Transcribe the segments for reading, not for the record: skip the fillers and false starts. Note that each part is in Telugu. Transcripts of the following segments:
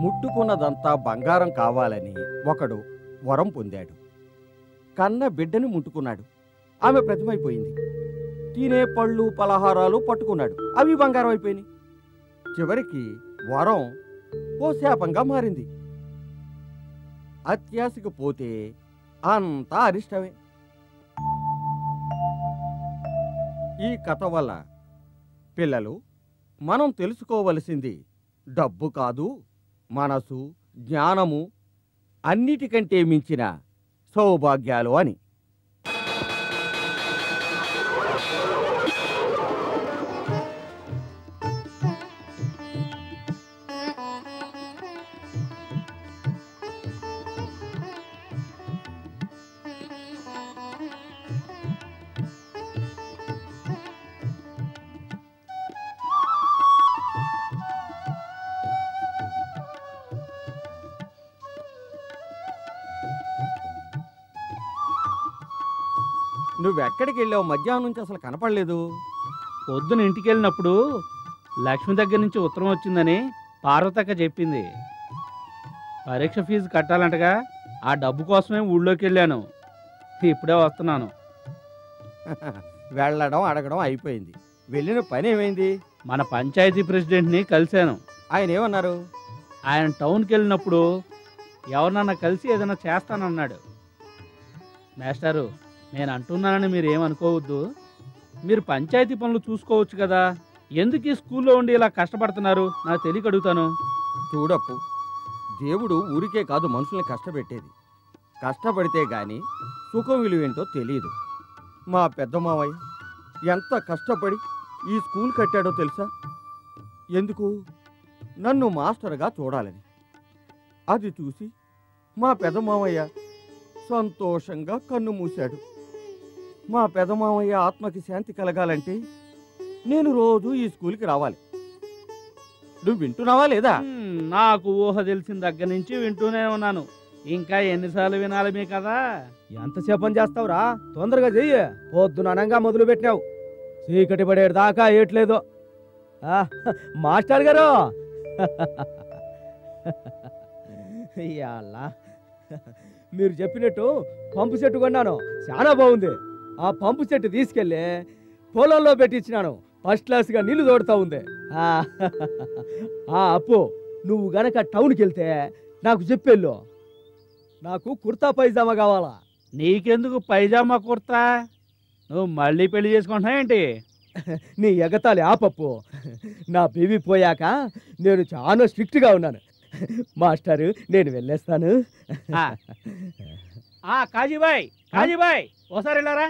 ముట్టుకున్నదంతా బంగారం కావాలని ఒకడు వరం పొందాడు. కన్న బిడ్డని ముట్టుకున్నాడు, ఆమె ప్రతిమైపోయింది. తినే పళ్ళు పలహారాలు పట్టుకున్నాడు, అవి బంగారం అయిపోయినాయి. చివరికి వరం ఓ శాపంగా మారింది. అత్యాశకు పోతే అంతా అరిష్టమే. ఈ కథ వల్ల పిల్లలు మనం తెలుసుకోవలసింది డబ్బు కాదు, మనసు, జ్ఞానము అన్నిటికంటే మించిన సౌభాగ్యాలు అని. నువ్వెక్కడికి వెళ్ళావు? మధ్యాహ్నం నుంచి అసలు కనపడలేదు. పొద్దున ఇంటికి వెళ్ళినప్పుడు లక్ష్మి దగ్గర నుంచి ఉత్తరం వచ్చిందని పార్వతక్క చెప్పింది. పరీక్ష ఫీజు కట్టాలంటగా, ఆ డబ్బు కోసమే ఊళ్ళోకి వెళ్ళాను. ఇప్పుడే వస్తున్నాను. వెళ్ళడం అడగడం అయిపోయింది, వెళ్ళిన పని ఏమైంది? మన పంచాయతీ ప్రెసిడెంట్ని కలిశాను. ఆయన ఏమన్నారు? ఆయన టౌన్కి వెళ్ళినప్పుడు ఎవరినన్నా కలిసి ఏదైనా చేస్తానన్నాడు. మాస్టారు, నేను అంటున్నానని మీరు ఏమనుకోవద్దు. మీరు పంచాయతీ పనులు చూసుకోవచ్చు కదా, ఎందుకు ఈ స్కూల్లో ఉండి ఇలా కష్టపడుతున్నారు? నాకు తెలియక అడుగుతాను. చూడప్పు, దేవుడు ఊరికే కాదు మనుషుల్ని కష్టపెట్టేది. కష్టపడితే గాని సుఖం విలువేంటో తెలియదు. మా పెద్ద మావయ్య ఎంత కష్టపడి ఈ స్కూల్ కట్టాడో తెలుసా? ఎందుకు? నన్ను మాస్టర్గా చూడాలని. అది చూసి మా పెద్ద మావయ్య సంతోషంగా కన్ను మూశాడు. మా పెదమామయ్య ఆత్మకి శాంతి కలగాలంటే నేను రోజు ఈ స్కూల్కి రావాలి. నువ్వు వింటున్నావా లేదా? నాకు ఊహ తెలిసిన దగ్గర నుంచి వింటూనే ఉన్నాను. ఇంకా ఎన్నిసార్లు వినాలి మీ కదా? ఎంతసేపని చేస్తావురా? తొందరగా చెయ్యి. పొద్దుననంగా మొదలు పెట్టినావు, చీకటి పడేడు దాకా ఏట్లేదు. మాస్టర్ గారు మీరు చెప్పినట్టు పంపు సెట్టు కొన్నాను, చాలా బాగుంది. ఆ పంపు సెట్టు తీసుకెళ్ళి పొలంలో పెట్టించినాను, ఫస్ట్ క్లాస్గా నీళ్లు తోడుతా ఉంది. అప్పు, నువ్వు గనక టౌన్కి వెళ్తే నాకు చెప్పెళ్ళు. నాకు కుర్తా పైజామా కావాలా. నీకెందుకు పైజామా కుర్తా? నువ్వు మళ్ళీ పెళ్లి చేసుకుంటున్నావు ఏంటి? నీ ఎగతాలి ఆపప్పు. నా బేబీ పోయాక నేను చాలా స్ట్రిక్ట్గా ఉన్నాను. మాస్టారు, నేను వెళ్ళేస్తాను. కాజీబాయ్, కాజీబాయ్, ఓసారి ఇలారా,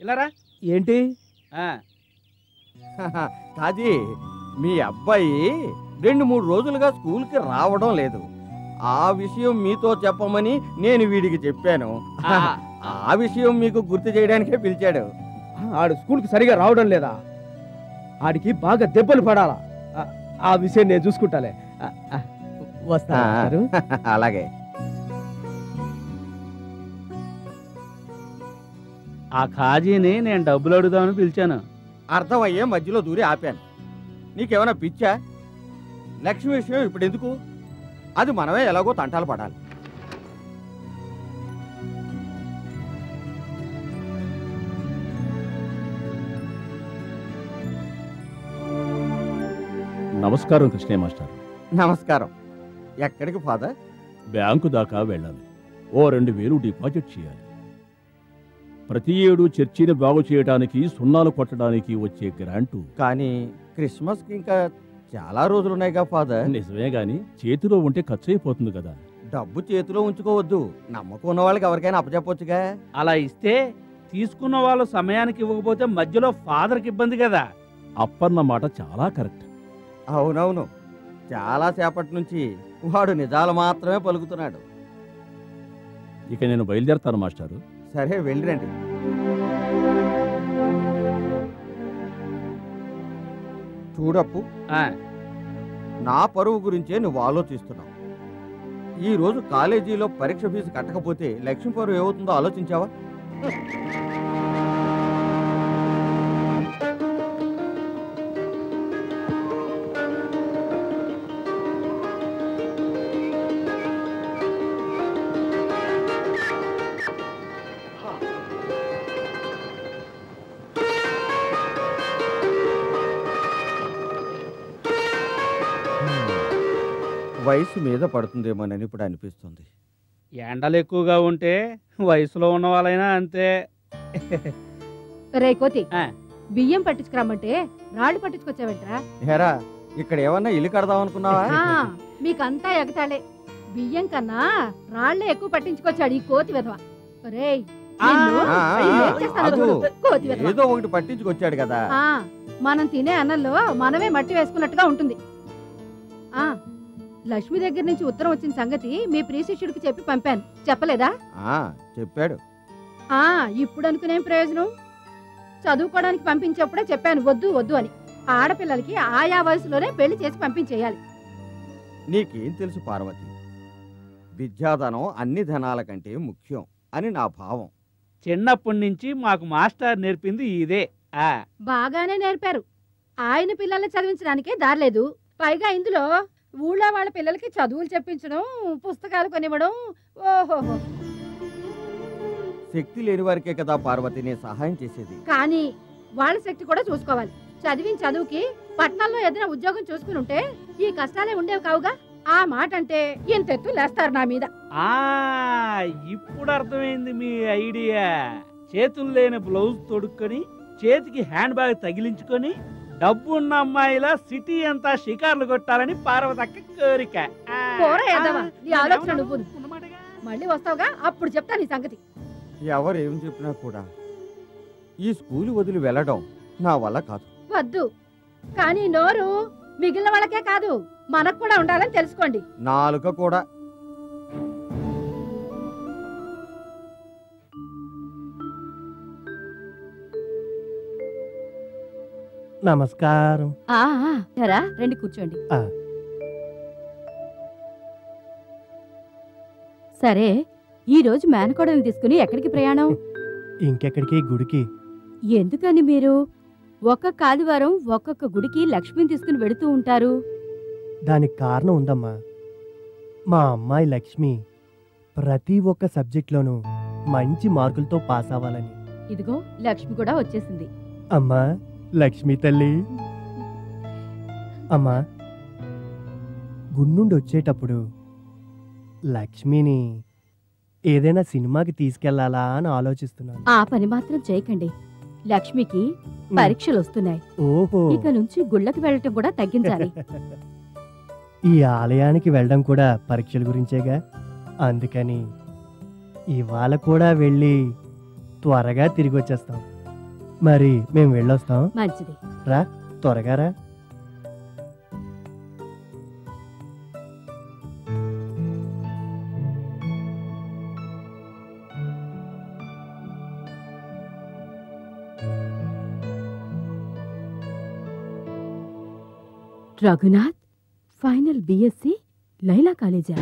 ఇలారా. ఏంటి? కాజీ, మీ అబ్బాయి 2-3 రోజులుగా స్కూల్కి రావడం లేదు. ఆ విషయం మీతో చెప్పమని నేను వీడికి చెప్పాను. ఆ విషయం మీకు గుర్తు చేయడానికే పిలిచాడు. ఆడు స్కూల్కి సరిగా రావడం లేదా? ఆడికి బాగా దెబ్బలు పడాలా. ఆ విషయం నేను చూసుకుంటాలే. వస్తా. అలాగే. ఆ ఖాజీని నేను డబ్బులు అడుగుదామని పిలిచాను. అర్థమయ్యే మధ్యలో దూరి ఆపాను. నీకేమైనా పిచ్చా? లక్ష్మి విషయం ఇప్పుడు ఎందుకు? అది మనమే ఎలాగో తంటాలు పడాలి. నమస్కారం కృష్ణయ్య మాస్టర్. నమస్కారం. ఎక్కడికి ఫాదర్? బ్యాంకు దాకా వెళ్ళాలి. ఓ 2000 డిపాజిట్ చేయాలి. ప్రతి ఏడు చర్చిని బాగు చేయడానికి, సున్నాలు కొట్టడానికి వచ్చే గ్రాంటు. కానీ క్రిస్మస్కి ఇంకా చాలా రోజులున్నాయిగా ఫాదర్. నిజమే గాని చేతిలో ఉంటే ఖర్చు అయిపోతుంది కదా. డబ్బు చేతిలో ఉంచుకోవద్దు. నమ్మకం ఉన్న వాళ్ళకి ఎవరికైనా అప్పచెప్పొచ్చుగా. అలా ఇస్తే తీసుకున్న వాళ్ళు సమయానికి ఇవ్వకపోతే మధ్యలో ఫాదర్కి ఇబ్బంది కదా. అప్పన్న మాట చాలా కరెక్ట్. అవునవును, చాలా సేపటి నుంచి వాడు నిజాలు మాత్రమే పలుకుతున్నాడు. ఇక నేను బయలుదేరతాను మాస్టారు. సరే వెళ్ళిరండి. చూడప్పు, ఆ, నా పరువు గురించే నువ్వు ఆలోచిస్తున్నావు. ఈ రోజు కాలేజీలో పరీక్ష ఫీజు కట్టకపోతే లక్ష్మి పరువు ఏమవుతుందో ఆలోచించావా? వయసు మీద పడుతుందేమోనని ఇప్పుడు అనిపిస్తుంది. ఎండలు ఎక్కువగా ఉంటే వయసులో ఉన్న వాళ్ళైనా అంతే. రే కోతి, ఆ. బియ్యం పట్టించుకురమ్మంటే రాళ్ళు పట్టించుకొచ్చావంటరా? హేరా, ఇక్కడ ఏమన్నా ఇల్లు కడదాం అనుకున్నావా? మీకంతా ఎగతాళే. బియ్యం కన్నా రాళ్లే ఎక్కువ పట్టించుకొచ్చాడు ఈ కోతి విధవ. రేయ్, ఆ, నిన్ను ఆ, ఏం చేస్తానో అదు, చూడు, కోతి విధవ. ఏదో ఒకటి పట్టించుకొచ్చాడు కదా. ఆ, మనం తినే అన్నంలో మనమే మట్టి వేసుకున్నట్టుగా ఉంటుంది. ఆ, లక్ష్మి దగ్గర నుంచి ఉత్తరం వచ్చిన సంగతి మీ ప్రియశిష్యుడికి చెప్పి పంపాను, చెప్పలేదా? చెప్పాడు. ఆ, ఇప్పుడు అనుకునేం ప్రయోజనం? చదువుకోవడానికి పంపించేప్పుడే చెప్పాను వద్దు వద్దు అని. ఆడపిల్లలకి ఆయా వయసులోనే పెళ్లి చేసి పంపించేయాలి. నీకేం తెలుసు పార్వతి, విద్యాధనం అన్ని ధనాల కంటే ముఖ్యం అని నా భావం. చిన్నప్పటి నుంచి మాకు మాస్టర్ నేర్పింది ఇదే. ఆ, బాగానే నేర్పారు. ఆయన పిల్లల్ని చదివించడానికే దారిలేదు. పైగా ఇందులో ఊళ్ళో వాళ్ళ పిల్లలకి చదువులు చెప్పించడం, పుస్తకాలు కొనివ్వడం. ఓహోహో. శక్తి లేని వారికే కదా పార్వతి నేను సహాయం చేసేది. కానీ వాళ్ళ శక్తి కూడా చూసుకోవాలి. చదివిన చదువుకి పట్నంలో ఏదైనా ఉద్యోగం చూసుకుని ఉంటే ఈ కష్టాలే ఉండేవి కావుగా. ఆ మాట అంటే ఎంతెత్తు లేస్తారు నా మీద. ఆ, ఇప్పుడు అర్థమైంది మీ ఐడియా. చేతులు లేని బ్లౌజ్ తొడుక్కొని చేతికి హ్యాండ్ బ్యాగ్ తగిలించుకొని డబ్బు ఉన్న అమ్మాయిలా సిటీ అంతా షికార్లు కొట్టాలని పార్వతక్క కోరిక. ఆ, పోరా ఎదవా, నీ ఆలోచన అవునవును, నువ్వు. ఉన్నమాటగా. మళ్ళీ వస్తావుగా, అప్పుడు చెప్తా నీ సంగతి. ఎవరు ఏం చెప్పినా కూడా ఈ స్కూలు వదిలి వెళ్ళడం నా వల్ల కాదు. వద్దు, కానీ నోరు మిగిలిన వాళ్ళకే కాదు మనకు కూడా ఉండాలని తెలుసుకోండి. నాలుక కూడా. నమస్కారం. రండి కూర్చోండి. ఆ. సరే, ఈ రోజు మేనకోడల్ని తీసుకుని ఎక్కడికి ప్రయాణం? ఇంకెక్కడికి? గుడికి. ఎందుకని మీరు ఒక్కొక్క ఆదివారం ఒక్కొక్క గుడికి లక్ష్మిని తీసుకుని వెడుతూ ఉంటారు? దానికి కారణం ఉందమ్మా. మా అమ్మాయి లక్ష్మి ప్రతి ఒక్క సబ్జెక్ట్లోనూ మంచి మార్కులతో పాస్ అవ్వాలని. ఇదిగో లక్ష్మి కూడా వచ్చేసింది. అమ్మా లక్ష్మి తల్లి. అమ్మా, గుండుండి వచ్చేటప్పుడు లక్ష్మిని ఏదైనా సినిమాకి తీసుకెళ్లాలా అని ఆలోచిస్తున్నాను. ఆ పని మాత్రం చేయకండి. లక్ష్మికి పరీక్షలు వస్తున్నాయి. ఓహో. ఇక నుంచి గుళ్ళకి వెళ్ళటం కూడా తగ్గించాలి. ఈ ఆలయానికి వెళ్ళడం కూడా పరీక్షల గురించేగా. అందుకని ఇవాళ కూడా వెళ్ళి త్వరగా తిరిగి వచ్చేస్తాం. మరి మేము వెళ్ళొస్తాం. మంచిది. రా, త్వరగా రా. రఘునాథ్ ఫైనల్ బిఎస్సి లైలా కాలేజా?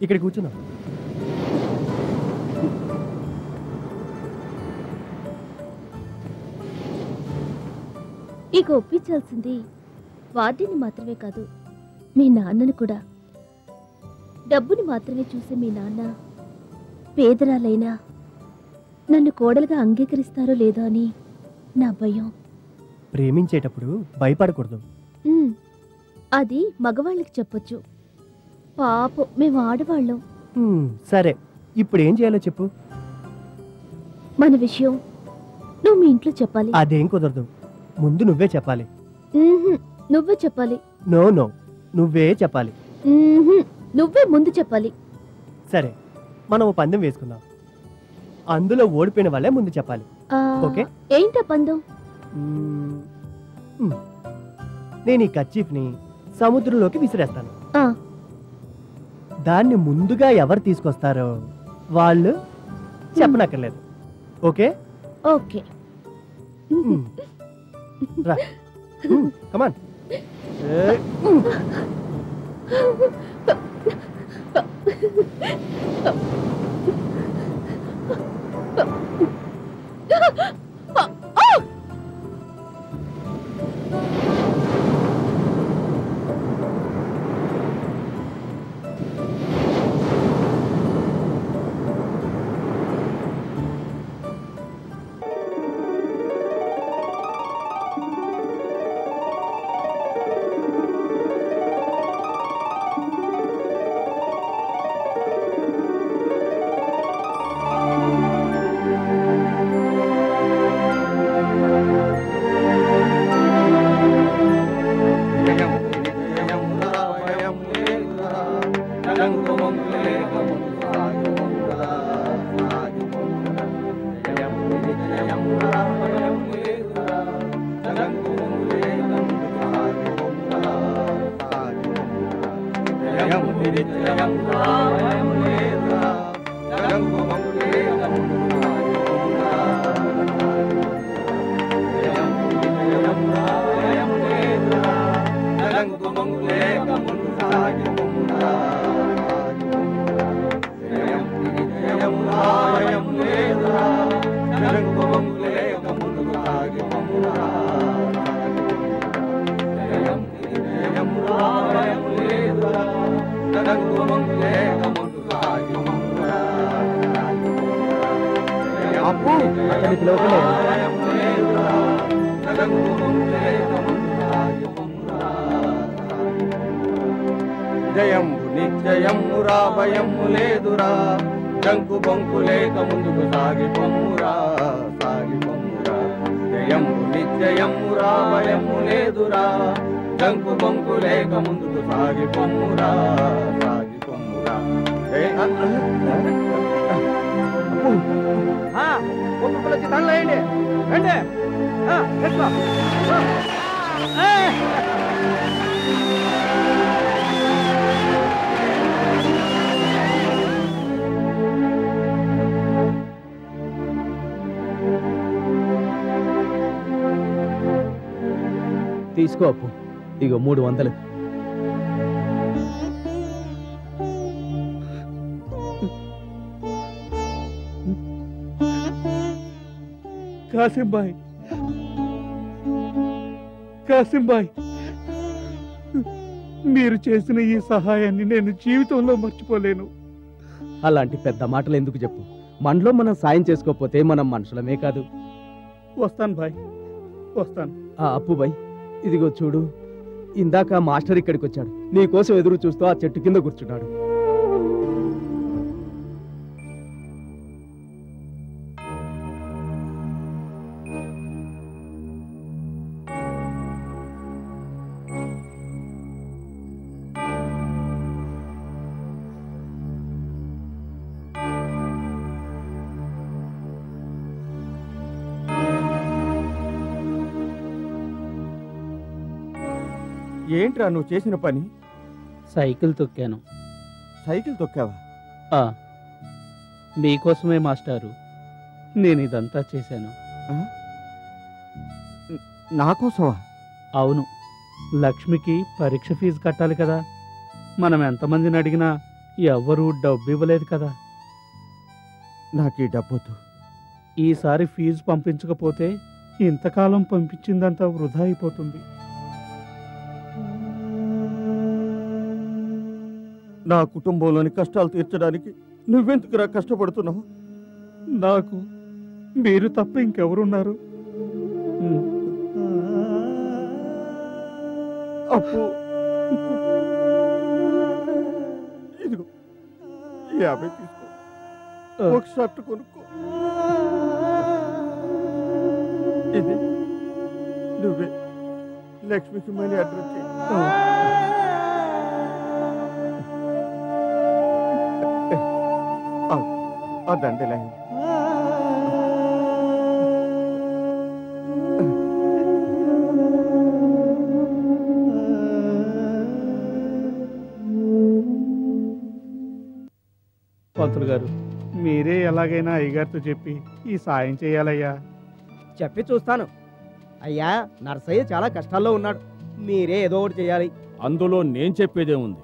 ఇక్కడ కూర్చున్నాం. ఇక ఒప్పించాల్సింది వార్డెన్ని మాత్రమే కాదు, మీ నాన్నను కూడా. డబ్బుని మాత్రమే చూసే మీ నాన్న పేదరాలైనా నన్ను కోడలుగా అంగీకరిస్తారో లేదో అని నా భయం. ప్రేమించేటప్పుడు భయపడకూడదు. అది మగవాళ్ళకి చెప్పొచ్చు, పాపం మేము ఆడవాళ్ళం. సరే, ఇప్పుడు ఏం చేయాలో చెప్పు. మన విషయం నువ్వు మీ ఇంట్లో చెప్పాలి. అదేం కుదరదు, ముందు నువ్వే చెప్పాలి. నువ్వే చెప్పాలి. నో నో, నువ్వే చెప్పాలి. నువ్వే ముందు చెప్పాలి. సరే, మనం పందెం వేసుకుందాం. అందులో ఓడిపోయిన వాళ్ళే ముందు చెప్పాలి. ఓకే? ఏంటా పందెం? నేను ఈ కర్చీఫ్ని సముద్రంలోకి విసిరేస్తాను. దాన్ని ముందుగా ఎవరు తీసుకొస్తారో వాళ్ళు చెప్పనక్కర్లేదు. ఓకే? ఓకే. రా, కమాన్. జయము నిత్యయమురా భయము లేదురా జంకు బొంకు లేక ముందుకు సాగిపొమ్మురా సాగిపొమ్మురా జయము నిత్యయమురా భయము లేదురా జంకు బొంకు లేక ముందుకు సాగిపొమ్మురా సాగిపొమ్మురా ఒక్కొక్కరు వచ్చి దానిలో వేయండి. రండి. తీసుకో అప్పు, ఇగో 300. కాసింబాయ్, కాసింబాయ్, మీరు చేసిన ఈ సహాయాన్ని నేను జీవితంలో మర్చిపోలేను. అలాంటి పెద్ద మాటలు ఎందుకు చెప్పు? మనలో మనం సాయం చేసుకోకపోతే మనం మనుషులమే కాదు. వస్తాను బాయ్, వస్తాను. అప్పు బాయ్, ఇదిగో చూడు, ఇందాక మాస్టర్ ఇక్కడికి వచ్చాడు. నీ కోసం ఎదురు చూస్తూ ఆ చెట్టు కింద కూర్చున్నాడు. ఏంట్రా నువ్వు చేసిన పని? సైకిల్ తొక్కాను. సైకిల్ తొక్కావా? మీకోసమే మాస్టారు నేను ఇదంతా చేశాను. నా కోసమా? అవును, లక్ష్మికి పరీక్ష ఫీజు కట్టాలి కదా. మనం ఎంతమందిని అడిగినా ఎవ్వరూ డబ్బు ఇవ్వలేదు కదా. నాకు ఈ డబ్బొద్దు. ఈసారి ఫీజు పంపించకపోతే ఇంతకాలం పంపించిందంతా వృధా అయిపోతుంది. నా కుటుంబంలోని కష్టాలు తీర్చడానికి నువ్వెందుకురా కష్టపడుతున్నావు? నాకు మీరు తప్ప ఇంకెవరున్నారు? అప్పు, ఇదిగో 50 తీసుకో, ఒక షర్ట్ కొనుక్కో. ఇది నువ్వే లక్ష్మికి మనీ అడ్రస్ చేయి. ఆ దండలే పంతులు గారు, మీరే ఎలాగైనా అయ్యగారితో చెప్పి ఈ సాయం చేయాలయ్యా. చెప్పి చూస్తాను. అయ్యా, నర్సయ్య చాలా కష్టాల్లో ఉన్నాడు. మీరే ఏదో ఒకటి చేయాలి. అందులో నేను చెప్పేదే ఉంది.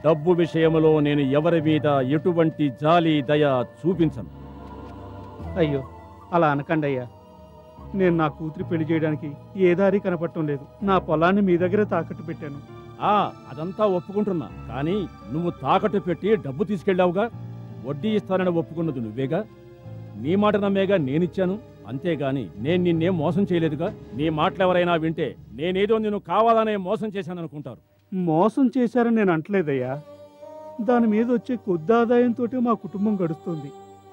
డబ్బు విషయంలో నేను ఎవరి మీద ఎటువంటి జాలి దయ చూపించను. అయ్యో, అలా అనకండి అయ్యా. నేను నా కూతురి పెళ్లి చేయడానికి ఏ దారి కనపడటం లేదు. నా పొలాన్ని మీ దగ్గర తాకట్టు పెట్టాను. అదంతా ఒప్పుకుంటున్నా, కానీ నువ్వు తాకట్టు పెట్టి డబ్బు తీసుకెళ్ళావుగా. వడ్డీ ఇస్తానని ఒప్పుకున్నది నువ్వేగా. నీ మాట నమ్మేగా నేనిచ్చాను. అంతేగాని నేను నిన్నేం మోసం చేయలేదుగా. నీ మాటలు ఎవరైనా వింటే నేనేదో నిన్ను కావాలనే మోసం చేశాననుకుంటారు. మోసం చేశారని నేను అంటలేదయ్యా. దాని మీద వచ్చే కొద్ది ఆదాయంతో మా కుటుంబం గడుస్తుంది.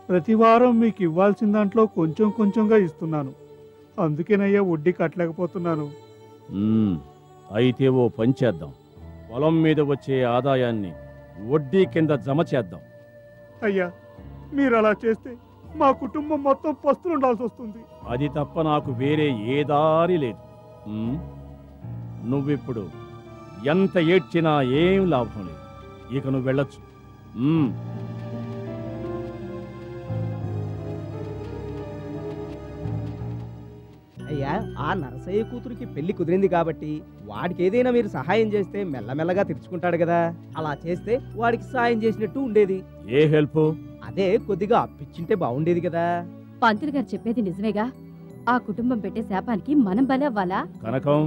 ప్రతి వారం మీకు ఇవ్వాల్సిన దాంట్లో కొంచెం కొంచెంగా ఇస్తున్నాను. అందుకేనయ్యా వడ్డీ కట్టలేకపోతున్నాను. అయితే ఓ పని చేద్దాం. పొలం మీద వచ్చే ఆదాయాన్ని వడ్డీ కింద జమ చేద్దాం. అయ్యా, మీరు అలా చేస్తే మా కుటుంబం మొత్తం పస్తులుండాల్సి వస్తుంది. అది తప్ప నాకు వేరే ఏ దారి లేదు. నువ్విప్పుడు ఎంత ఏడ్చినా ఏం లాభం లేదు. ఇక నువ్వు వెళ్ళొచ్చు. అయ్యా, ఆ నరసయ్య కూతురికి పెళ్లి కుదిరింది కాబట్టి వాడికి ఏదైనా మీరు సహాయం చేస్తే మెల్లమెల్లగా తెరుచుకుంటాడు కదా. అలా చేస్తే వాడికి సహాయం చేసినట్టు ఉండేది. ఏ హెల్ప్? అదే కొద్దిగా అప్పిచ్చింటే బాగుండేది కదా. పంతులు గారు చెప్పేది నిజమేగా. ఆ కుటుంబం పెట్టే శాపానికి మనం బలి అవ్వాలా? కనకం,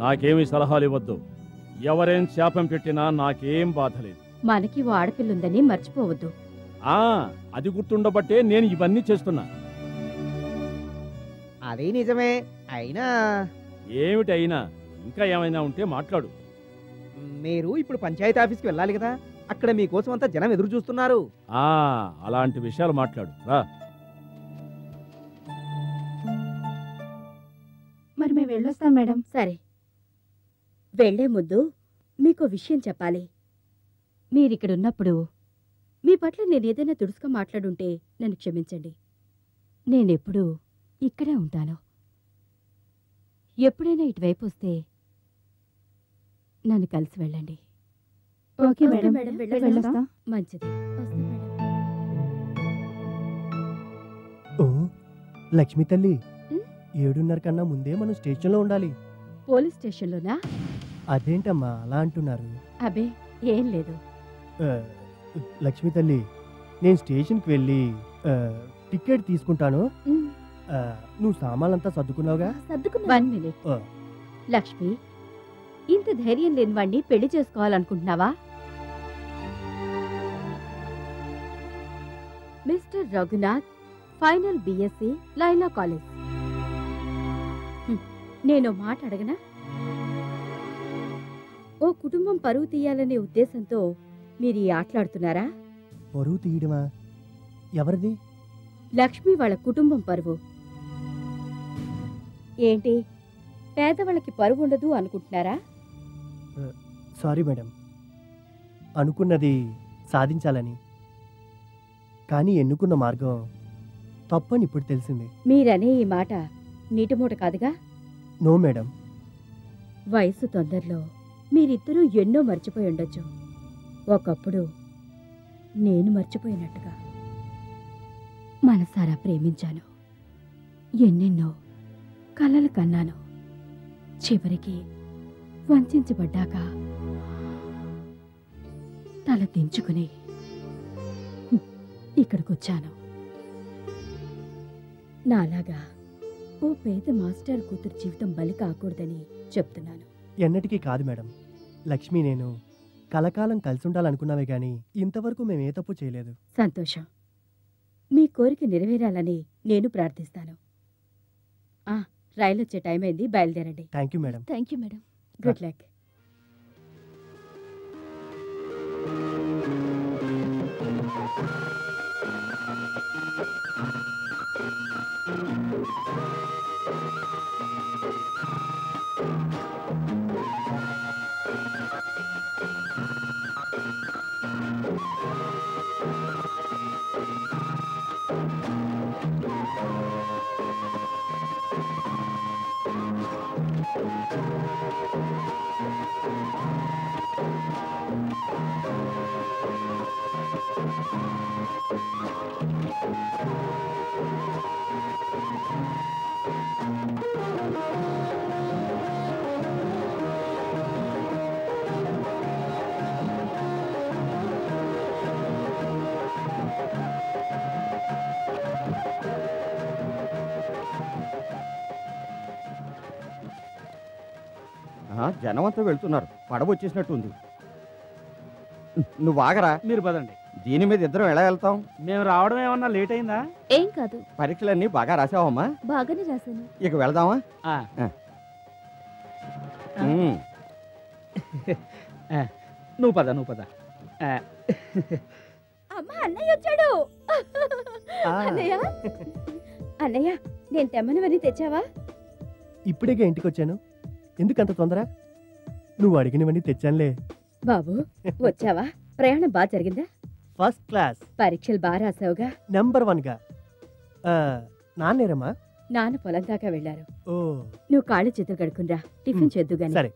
నాకేమి సలహాలు ఇవ్వద్దు. ఎవరేం శాపం పెట్టినా నాకేం బాధ లేదు. మనకి ఓ ఆడపిల్లుందని మర్చిపోవద్దు. అది గుర్తుండబట్టే నేను ఇవన్నీ చేస్తున్నా. అదే నిజమే. అయినా ఏమిటి అయినా? ఇంకా ఏమైనా ఉంటే మాట్లాడు. మీరు ఇప్పుడు పంచాయతీ ఆఫీస్కి వెళ్ళాలి కదా. అక్కడ మీకోసం అంతా జనం ఎదురు చూస్తున్నారు. అలాంటి విషయాలు మాట్లాడు రా. మరి మేము వెళ్ళొస్తాం మేడం. సరే, వెళ్లే ముందు మీకో విషయం చెప్పాలి. మీరిక్కడున్నప్పుడు మీ పట్ల నేనేదైనా దుడుసుగా మాట్లాడుంటే నన్ను క్షమించండి. నేనెప్పుడూ ఇక్కడే ఉంటాను. ఎప్పుడైనా ఇటువైపు వస్తే నన్ను కలిసి వెళ్ళండి. ఓకే మేడం, వెళ్ళొస్తాం. మంచిది. వస్తాం మేడం. ఓ లక్ష్మి తల్లి, 7:30 కన్నా ముందే మనం స్టేషన్లో ఉండాలి. పోలీస్ స్టేషన్లోనా? అదేంటమ్మా అలా అంటున్నారు? అబే ఏం లేదు. లక్ష్మి తల్లి, నేను స్టేషన్కి వెళ్ళి టికెట్ తీసుకుంటాను. నువ్వు సామాన్లంతా సర్దుకున్నావుగా? 1 మినిట్. లక్ష్మి, ఇంత ధైర్యం లేని వాణ్ణి పెళ్లి చేసుకోవాలనుకుంటున్నావా? Mister Raghunath, final BSc, Laila college. నేను మాట అడగనా? ఓ కుటుంబం పరువు తీయాలనే ఉద్దేశంతో మీరు ఈ ఆటలాడుతున్నారా? పరువు తీయడమా? ఎవరిది? లక్ష్మి వాళ్ళ కుటుంబం పరువు. ఏంటి, పేదవాళ్ళకి పరువు ఉండదు అనుకుంటున్నారా? సారీ మేడం, అనుకున్నది సాధించాలని, కానీ ఎన్నుకున్న మార్గం తప్పని ఇప్పుడు తెలిసింది. మీరనే ఈ మాట నీటిమూట కాదుగా? No madam. వయసు తొందరలో మీరిద్దరూ ఎన్నో మర్చిపోయి ఉండొచ్చు. ఒకప్పుడు నేను మర్చిపోయినట్టుగా. మనసారా ప్రేమించాను, ఎన్నెన్నో కలలు కన్నాను. చివరికి వంచబడ్డాక తల దించుకుని ఇక్కడికొచ్చాను. నాలాగా ఓ పేద మాస్టర్ కూతురు జీవితం బలి కాకూడదని చెప్తున్నాను. ఎన్నటికీ కాదు మేడం. లక్ష్మి నేను కలకాలం కలిసి ఉండాలనుకున్నామే గాని ఇంతవరకు మేము ఏ తప్పు చేయలేదు. సంతోషం. మీ కోరిక నెరవేరాలని నేను ప్రార్థిస్తాను. రైలు వచ్చే టైం అయింది, బయలుదేరండి. Thank you madam. Thank you madam. Good luck. జనం అంతా వెళ్తున్నారు. పడవ వచ్చేసినట్టు ఉంది. నువ్వు ఆగరా. మీరు పదండి. దీని మీద ఇద్దరం ఎలా వెళ్తాం? మేము రావడం ఏమన్నా లేట్ అయిందా? ఏం కాదు, పరీక్షలన్నీ బాగా రాసావమ్మా? బాగానే రాశాను. ఇక వెళదామా? నువ్వు పద. అమ్మా, అన్నయ్య వచ్చాడు. అన్నయ్య, అన్నయ్య, నేను తెమ్మనివన్నీ తెచ్చావా? ఇప్పుడేగా ఇంటికి వచ్చాను. ఎందుకంత తొందర? నువ్వు అడిగినవన్నీ తెచ్చానులే. బాబు, వచ్చావా? ప్రయాణం బాగా జరిగిందా? First class. పరీక్షలు బాగా రాసావుగా? నెంబర్ 1 గా. నాన్నేరమ్మా? నాన్న పొలం దాకా వెళ్ళారు. ఓ, నువ్వు కాళ్ళు చేతులు కడుకునిరా, టిఫిన్ చేద్దు గాని. సరే.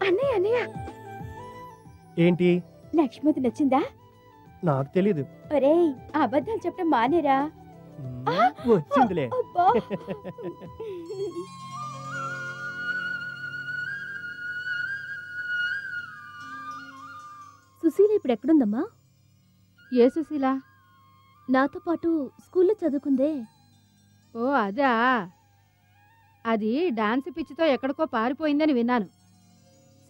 అన్నయ్య, అన్నయ్య, ఏంటి? లక్ష్మతి నచ్చిందా? నాకు తెలీదు. ఒరేయ్, ఆ అబద్ధాలు చెప్పడం మానేరా. వచ్చిందిలే. అబ్బా. సుశీల ఇప్పుడు ఎక్కడుందమ్మా? ఏ సుశీల? నాతో పాటు స్కూల్లో చదువుకుందే. ఓ అదా, అది డాన్స్ పిచ్చితో ఎక్కడికో పారిపోయిందని విన్నాను.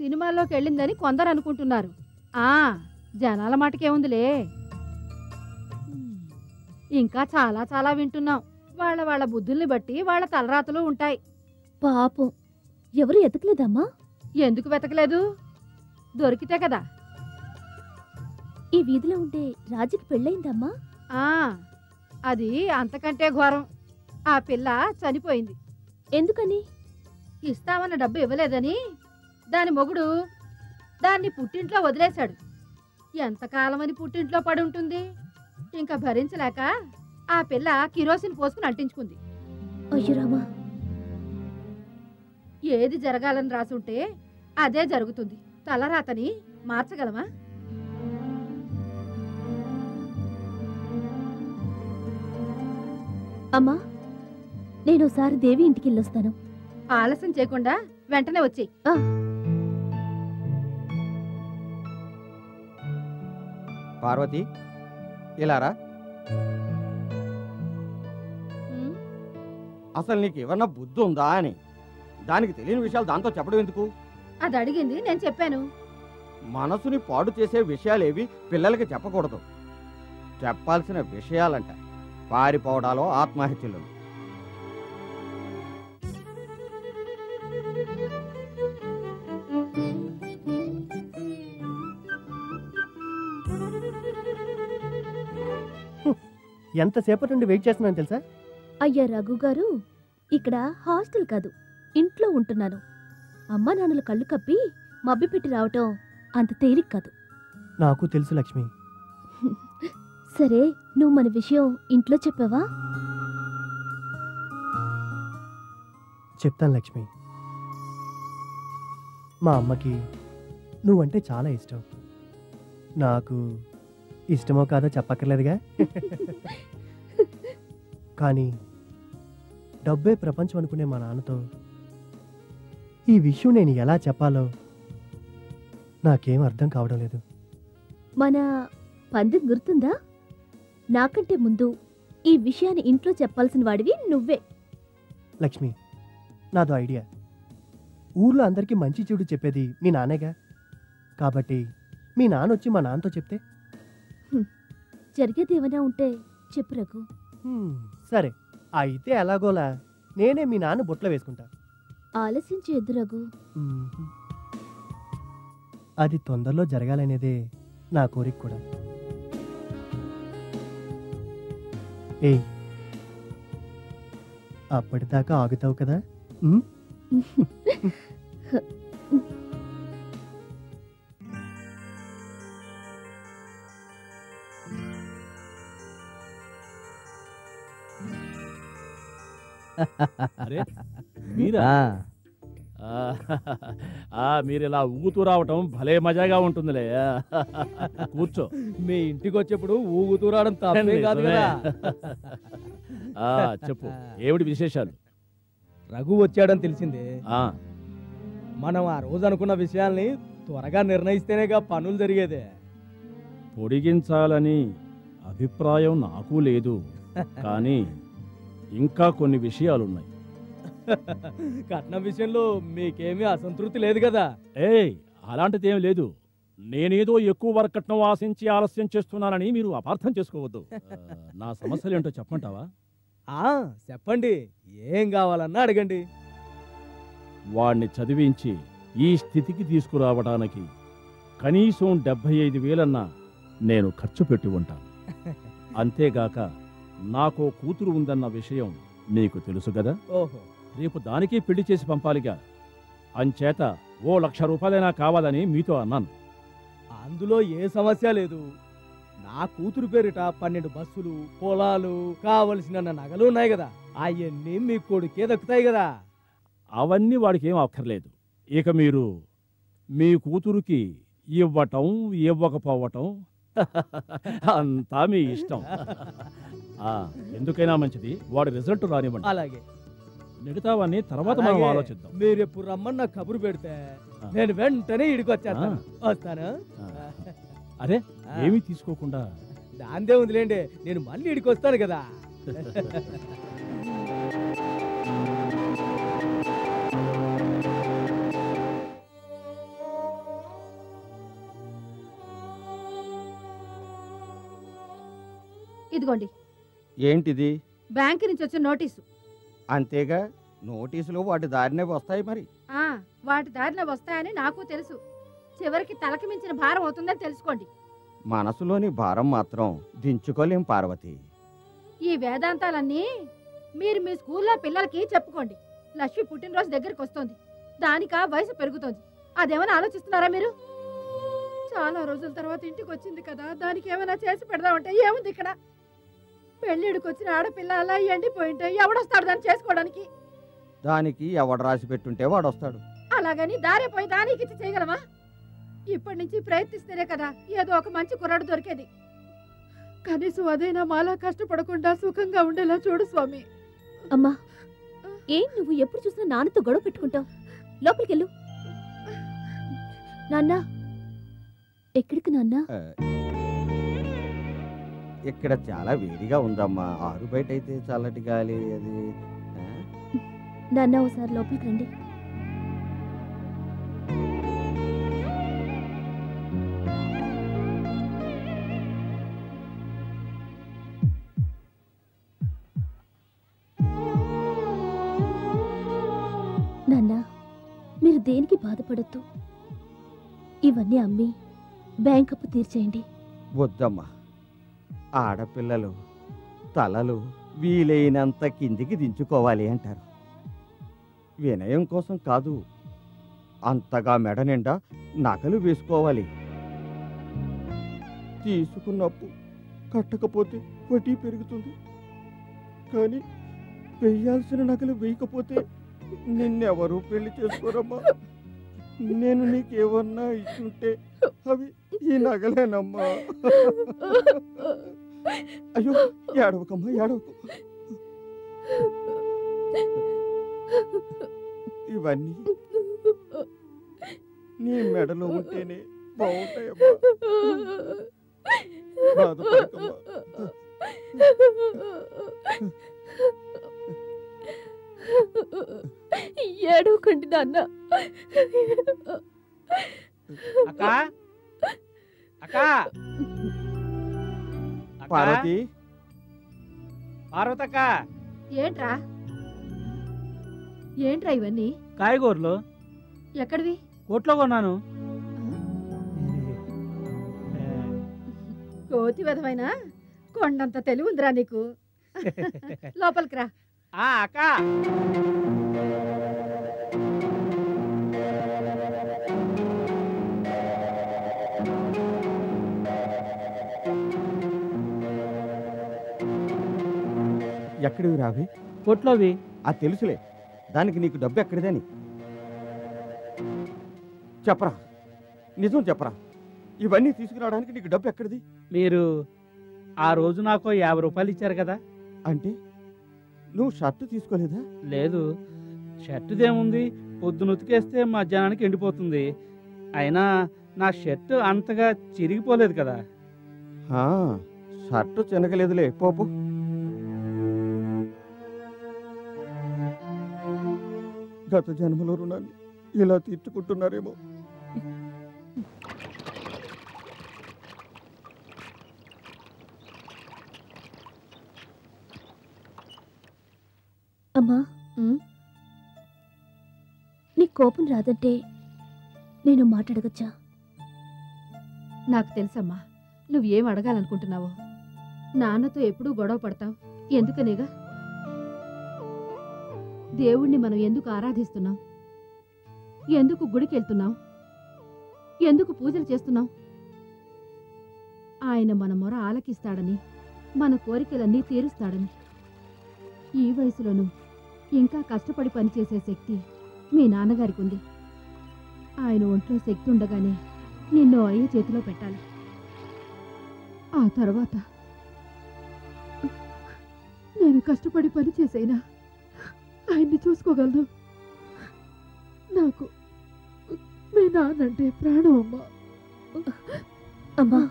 సినిమాల్లోకి వెళ్ళిందని కొందరు అనుకుంటున్నారు. జనాల మాటకేముందిలే. ఇంకా చాలా చాలా వింటున్నాం. వాళ్ళ బుద్ధుల్ని బట్టి వాళ్ళ తలరాతలు ఉంటాయి. పాపం, ఎవరు ఎతకలేదమ్మా? ఎందుకు వెతకలేదు? దొరికితే కదా. ఈ వీధిలో ఉండే రాజుకి పెళ్ళయిందమ్మా? అది అంతకంటే ఘోరం. ఆ పిల్ల చనిపోయింది. ఎందుకని? ఇస్తామన్న డబ్బు ఇవ్వలేదని దాని మొగుడు దాన్ని పుట్టింట్లో వదిలేశాడు. ఎంతకాలమని పుట్టింట్లో పడి ఉంటుంది. ఇంకా భరించలేక ఆ పిల్ల కిరోసిన్ పోసుకుని అంటించుకుంది. అయ్యరామా, ఏది జరగాలని రాసుంటే అదే జరుగుతుంది. తలరాతని మార్చగలమా? అమ్మా, నేను ఒకసారి దేవి ఇంటికి వెళ్ళొస్తాను. ఆలస్యం చేయకుండా వెంటనే వచ్చి. పార్వతి, ఇలారా. అసలు నీకు ఏమన్నా బుద్ధి ఉందా అని. దానికి తెలియని విషయాలు దాంతో చెప్పడం ఎందుకు? అది అడిగింది, నేను చెప్పాను. మనసుని పాడు చేసే విషయాలేవి పిల్లలకి చెప్పకూడదు. చెప్పాల్సిన విషయాలంట పారిపోవడాలో, ఆత్మహత్యలు. ఎంతసేపటి నుండి వెయిట్ చేస్తున్నాను తెలుసా? అయ్యా రఘు గారు, ఇక్కడ హాస్టల్ కాదు, ఇంట్లో ఉంటున్నాను. అమ్మా నాన్నలు కళ్ళు కప్పి మబ్బి పెట్టి రావటం అంత తేలిక కాదు. నాకు తెలుసు లక్ష్మి. సరే, నువ్వు మన విషయం ఇంట్లో చెప్పావా? చెప్తాను లక్ష్మి. మా అమ్మకి నువ్వంటే చాలా ఇష్టం. నాకు ఇష్టమో కాదో చెప్పక్కర్లేదుగా. కానీ డబ్బే ప్రపంచం అనుకునే మా నాన్నతో ఈ విషయం నేను ఎలా చెప్పాలో నాకేం అర్థం కావడం లేదు. మన పందెం గుర్తుందా? నాకంటే ముందు ఈ విషయాన్ని ఇంట్లో చెప్పాల్సిన వాడివి నువ్వే. లక్ష్మి, నాదో ఐడియా. ఊర్లో అందరికీ మంచి చెడు చెప్పేది మీ నాన్నేగా. కాబట్టి మీ నాన్న వచ్చి మా నాన్నతో చెప్తే? జరిగేది ఏమైనా ఉంటే చెప్పు రఘు. సరే, అయితే ఎలాగోలా నేనే మీ నాన్న బొట్లో వేసుకుంటా. ఆలస్యం చేయొద్దు రఘు. అది తొందరలో జరగాలనేదే నా కోరిక కూడా. ఏయ్, అప్పటిదాకా ఆగుతావు కదా? అరే మీరా? మీరు ఇలా ఊగుతూ రావటం భలే మజాగా ఉంటుందిలే. కూర్చో. మీ ఇంటికి వచ్చేప్పుడు ఊగుతూ రావడం తప్పే కాదు కదా. ఆ, చెప్పు ఏమిటి విశేషాలు? రఘు వచ్చాడని తెలిసిందే. ఆ, మనం ఆ రోజు అనుకున్న విషయాల్ని త్వరగా నిర్ణయిస్తేనేగా పనులు జరిగేదే. పొడిగించాలని అభిప్రాయం నాకు లేదు, కానీ ఇంకా కొన్ని విషయాలున్నాయి. కట్నం విషయంలో మీకేమీ అసంతృప్తి లేదు కదా? ఏయ్, అలాంటిదేం లేదు. నేనేదో ఎక్కువ వరకట్నం ఆశించి ఆలస్యం చేస్తున్నానని మీరు అపార్థం చేసుకోవద్దు. నా సమస్యలేంటో చెప్పమంటావా? చెప్పండి, ఏం కావాలన్నా అడగండి. వాణ్ణి చదివించి ఈ స్థితికి తీసుకురావడానికి కనీసం 75,000 నేను ఖర్చు పెట్టి ఉంటాను. అంతేగాక నాకో కూతురు ఉందన్న విషయం నీకు తెలుసు కదా. ఓహో, రేపు దానికి పెళ్లి చేసి పంపాలిగా. అంచేత ఓ 1,00,000 రూపాయలైనా కావాలని మీతో అన్నాను. అందులో ఏ సమస్య లేదు. నా కూతురు పేరిట 12 బస్సులు, పొలాలు, కావలసిన నగలు ఉన్నాయి కదా. అవన్నీ మీ కొడుకే దక్కుతాయి కదా. అవన్నీ వాడికి ఏం అక్కర్లేదు. ఇక మీరు మీ కూతురుకి ఇవ్వటం ఇవ్వకపోవటం అంతా మీ ఇష్టం. ఎందుకైనా మంచిది వాడి రిజల్ట్ రానివ్వండి. అలాగే, మిగతావన్నీ తర్వాత మనం అలాగే. ఆలోచిద్దాం. మీరు ఎప్పుడు రమ్మన్న కబురు పెడితే నేను వెంటనే ఇడికి వచ్చేస్తాను. వస్తాను. అరే, ఏమీ తీసుకోకుండా దాందే ఉందిలేండి, నేను మళ్ళీ ఇడికి వస్తాను కదా. ఇదిగోండి, ఏంటిది? బ్యాంక్ నుంచి వచ్చిన నోటీసు. అంతేగా, నోటీసులు వాటి దారినే వస్తాయి మరి. వాటి దారిలో వస్తాయని నాకు తెలుసు. చివరికి తలకి మించిన భారం అవుతుందని తెలుసుకోండి. మనసులోని భారం మాత్రం దించుకోలేం పార్వతి. ఈ వేదాంతాలన్నీ మీరు మీ స్కూల్లో పిల్లలకి చెప్పుకోండి. లక్ష్మి పుట్టినరోజు దగ్గరికి వస్తోంది, దానికా వయసు పెరుగుతోంది. అదేమైనా ఆలోచిస్తున్నారా మీరు? చాలా రోజుల తర్వాత ఇంటికి వచ్చింది కదా, దానికి ఏమైనా చేసి పెడదామంటే ఏముంది ఇక్కడ? పెళ్ళిడికి వచ్చిన ఆడపిల్ల అలా ఎండిపోయింటే ఎవడొస్తాడు దాన్ని చేసుకోవడానికి? దానికి ఎవడు రాసి పెట్టుంటే వాడు వస్తాడు. అలాగని దారిపోయి దానికి ఇచ్చి చేయగలమా? ఇప్పటి నుంచి ప్రయత్నిస్తేనే కదా ఏదో ఒక మంచి కుర్రాడు దొరికేది. కనీసం అదైనా మాలా కష్టపడకుండా సుఖంగా ఉండేలా చూడు స్వామి. అమ్మా, ఏం నువ్వు ఎప్పుడు చూసినా నాన్నతో గొడవ పెట్టుకుంటావు? లోపలికెళ్ళు. నాన్న, ఎక్కడికి నాన్న? ఇక్కడ చాలా వేడిగా ఉందమ్మా. ఆరు బయట అయితే చల్లటి గాలి అది. నాన్న, ఒకసారి లోపలికి రండి. నాన్న, మీరు దేనికి బాధపడద్దు. ఇవన్నీ అమ్మి బ్యాంక్ అప్పు తీర్చేయండి. వద్దమ్మా, ఆడపిల్లలు తలలు వీలైనంత కిందికి దించుకోవాలి అంటారు. వినయం కోసం కాదు, అంతగా మెడ నిండా నగలు వేసుకోవాలి. తీసుకున్నప్పు కట్టకపోతే వడ్డీ పెరుగుతుంది, కానీ వెయ్యాల్సిన నగలు వేయకపోతే నిన్నెవరూ పెళ్లి చేసుకోరమ్మా. నేను నీకేమన్నా ఇచ్చుంటే అవి ఈ నగలేనమ్మా. అయ్యో, ఏడవకమ్మా, ఏడవకు. ఇవన్నీ నీ మెడలో ఉంటేనే బాగుంటాయమ్మా. బాధపడకమ్మా. ఏడవకండి నాన్న. అక్కా, అక్కా, పార్వతి, పార్వతక్క, ఏంట్రా ఏంట్రా ఇవన్నీ? కాయగూరలు ఎక్కడివి? కోట్లో కొన్నాను. కోతి విధమైన కొండంత తెలివి ఉందిరా నీకు. లోపలికి రా. అక్క, ఎక్కడివి రావి? కోట్లోవి. అది తెలుసులే, దానికి నీకు డబ్బు ఎక్కడిదని చెప్పరా. నిజం చెప్పరా, ఇవన్నీ తీసుకురావడానికి నీకు డబ్బు ఎక్కడిది? మీరు ఆ రోజు నాకు 50 రూపాయలు ఇచ్చారు కదా. అంటే నువ్వు షర్టు తీసుకోలేదా? లేదు, షర్టుదేముంది, పొద్దున ఉతికేస్తే మధ్యాహ్నానికి ఎండిపోతుంది. అయినా నా షర్టు అంతగా చిరిగిపోలేదు కదా. ఆ, షర్టు చినగలేదులే, పోపు. గత జన్మలో రుణాన్ని ఇలా తీర్చుకుంటున్నారేమో. అమ్మా, నీ కోపం రాదంటే నేను మాట్లాడగచ్చా? నాకు తెలుసమ్మా నువ్వేం అడగాలనుకుంటున్నావో. నాన్నతో ఎప్పుడూ గొడవ పడతావు, ఎందుకనేగా? దేవుణ్ణి మనం ఎందుకు ఆరాధిస్తున్నాం? ఎందుకు గుడికి వెళ్తున్నాం? ఎందుకు పూజలు చేస్తున్నాం? ఆయన మన మొర ఆలకిస్తాడని, మన కోరికలన్నీ తీరుస్తాడని. ఈ వయసులోనూ ఇంకా కష్టపడి పనిచేసే శక్తి మీ నాన్నగారికి ఉంది. ఆయన ఒంట్లో శక్తి ఉండగానే నిన్ను అయ్య చేతిలో పెట్టాలి. ఆ తర్వాత నేను కష్టపడి పని చేసైనా ఆయన్ని చూసుకోగలను. నాకు మీ నాన్నంటే ప్రాణం అమ్మా. అమ్మా,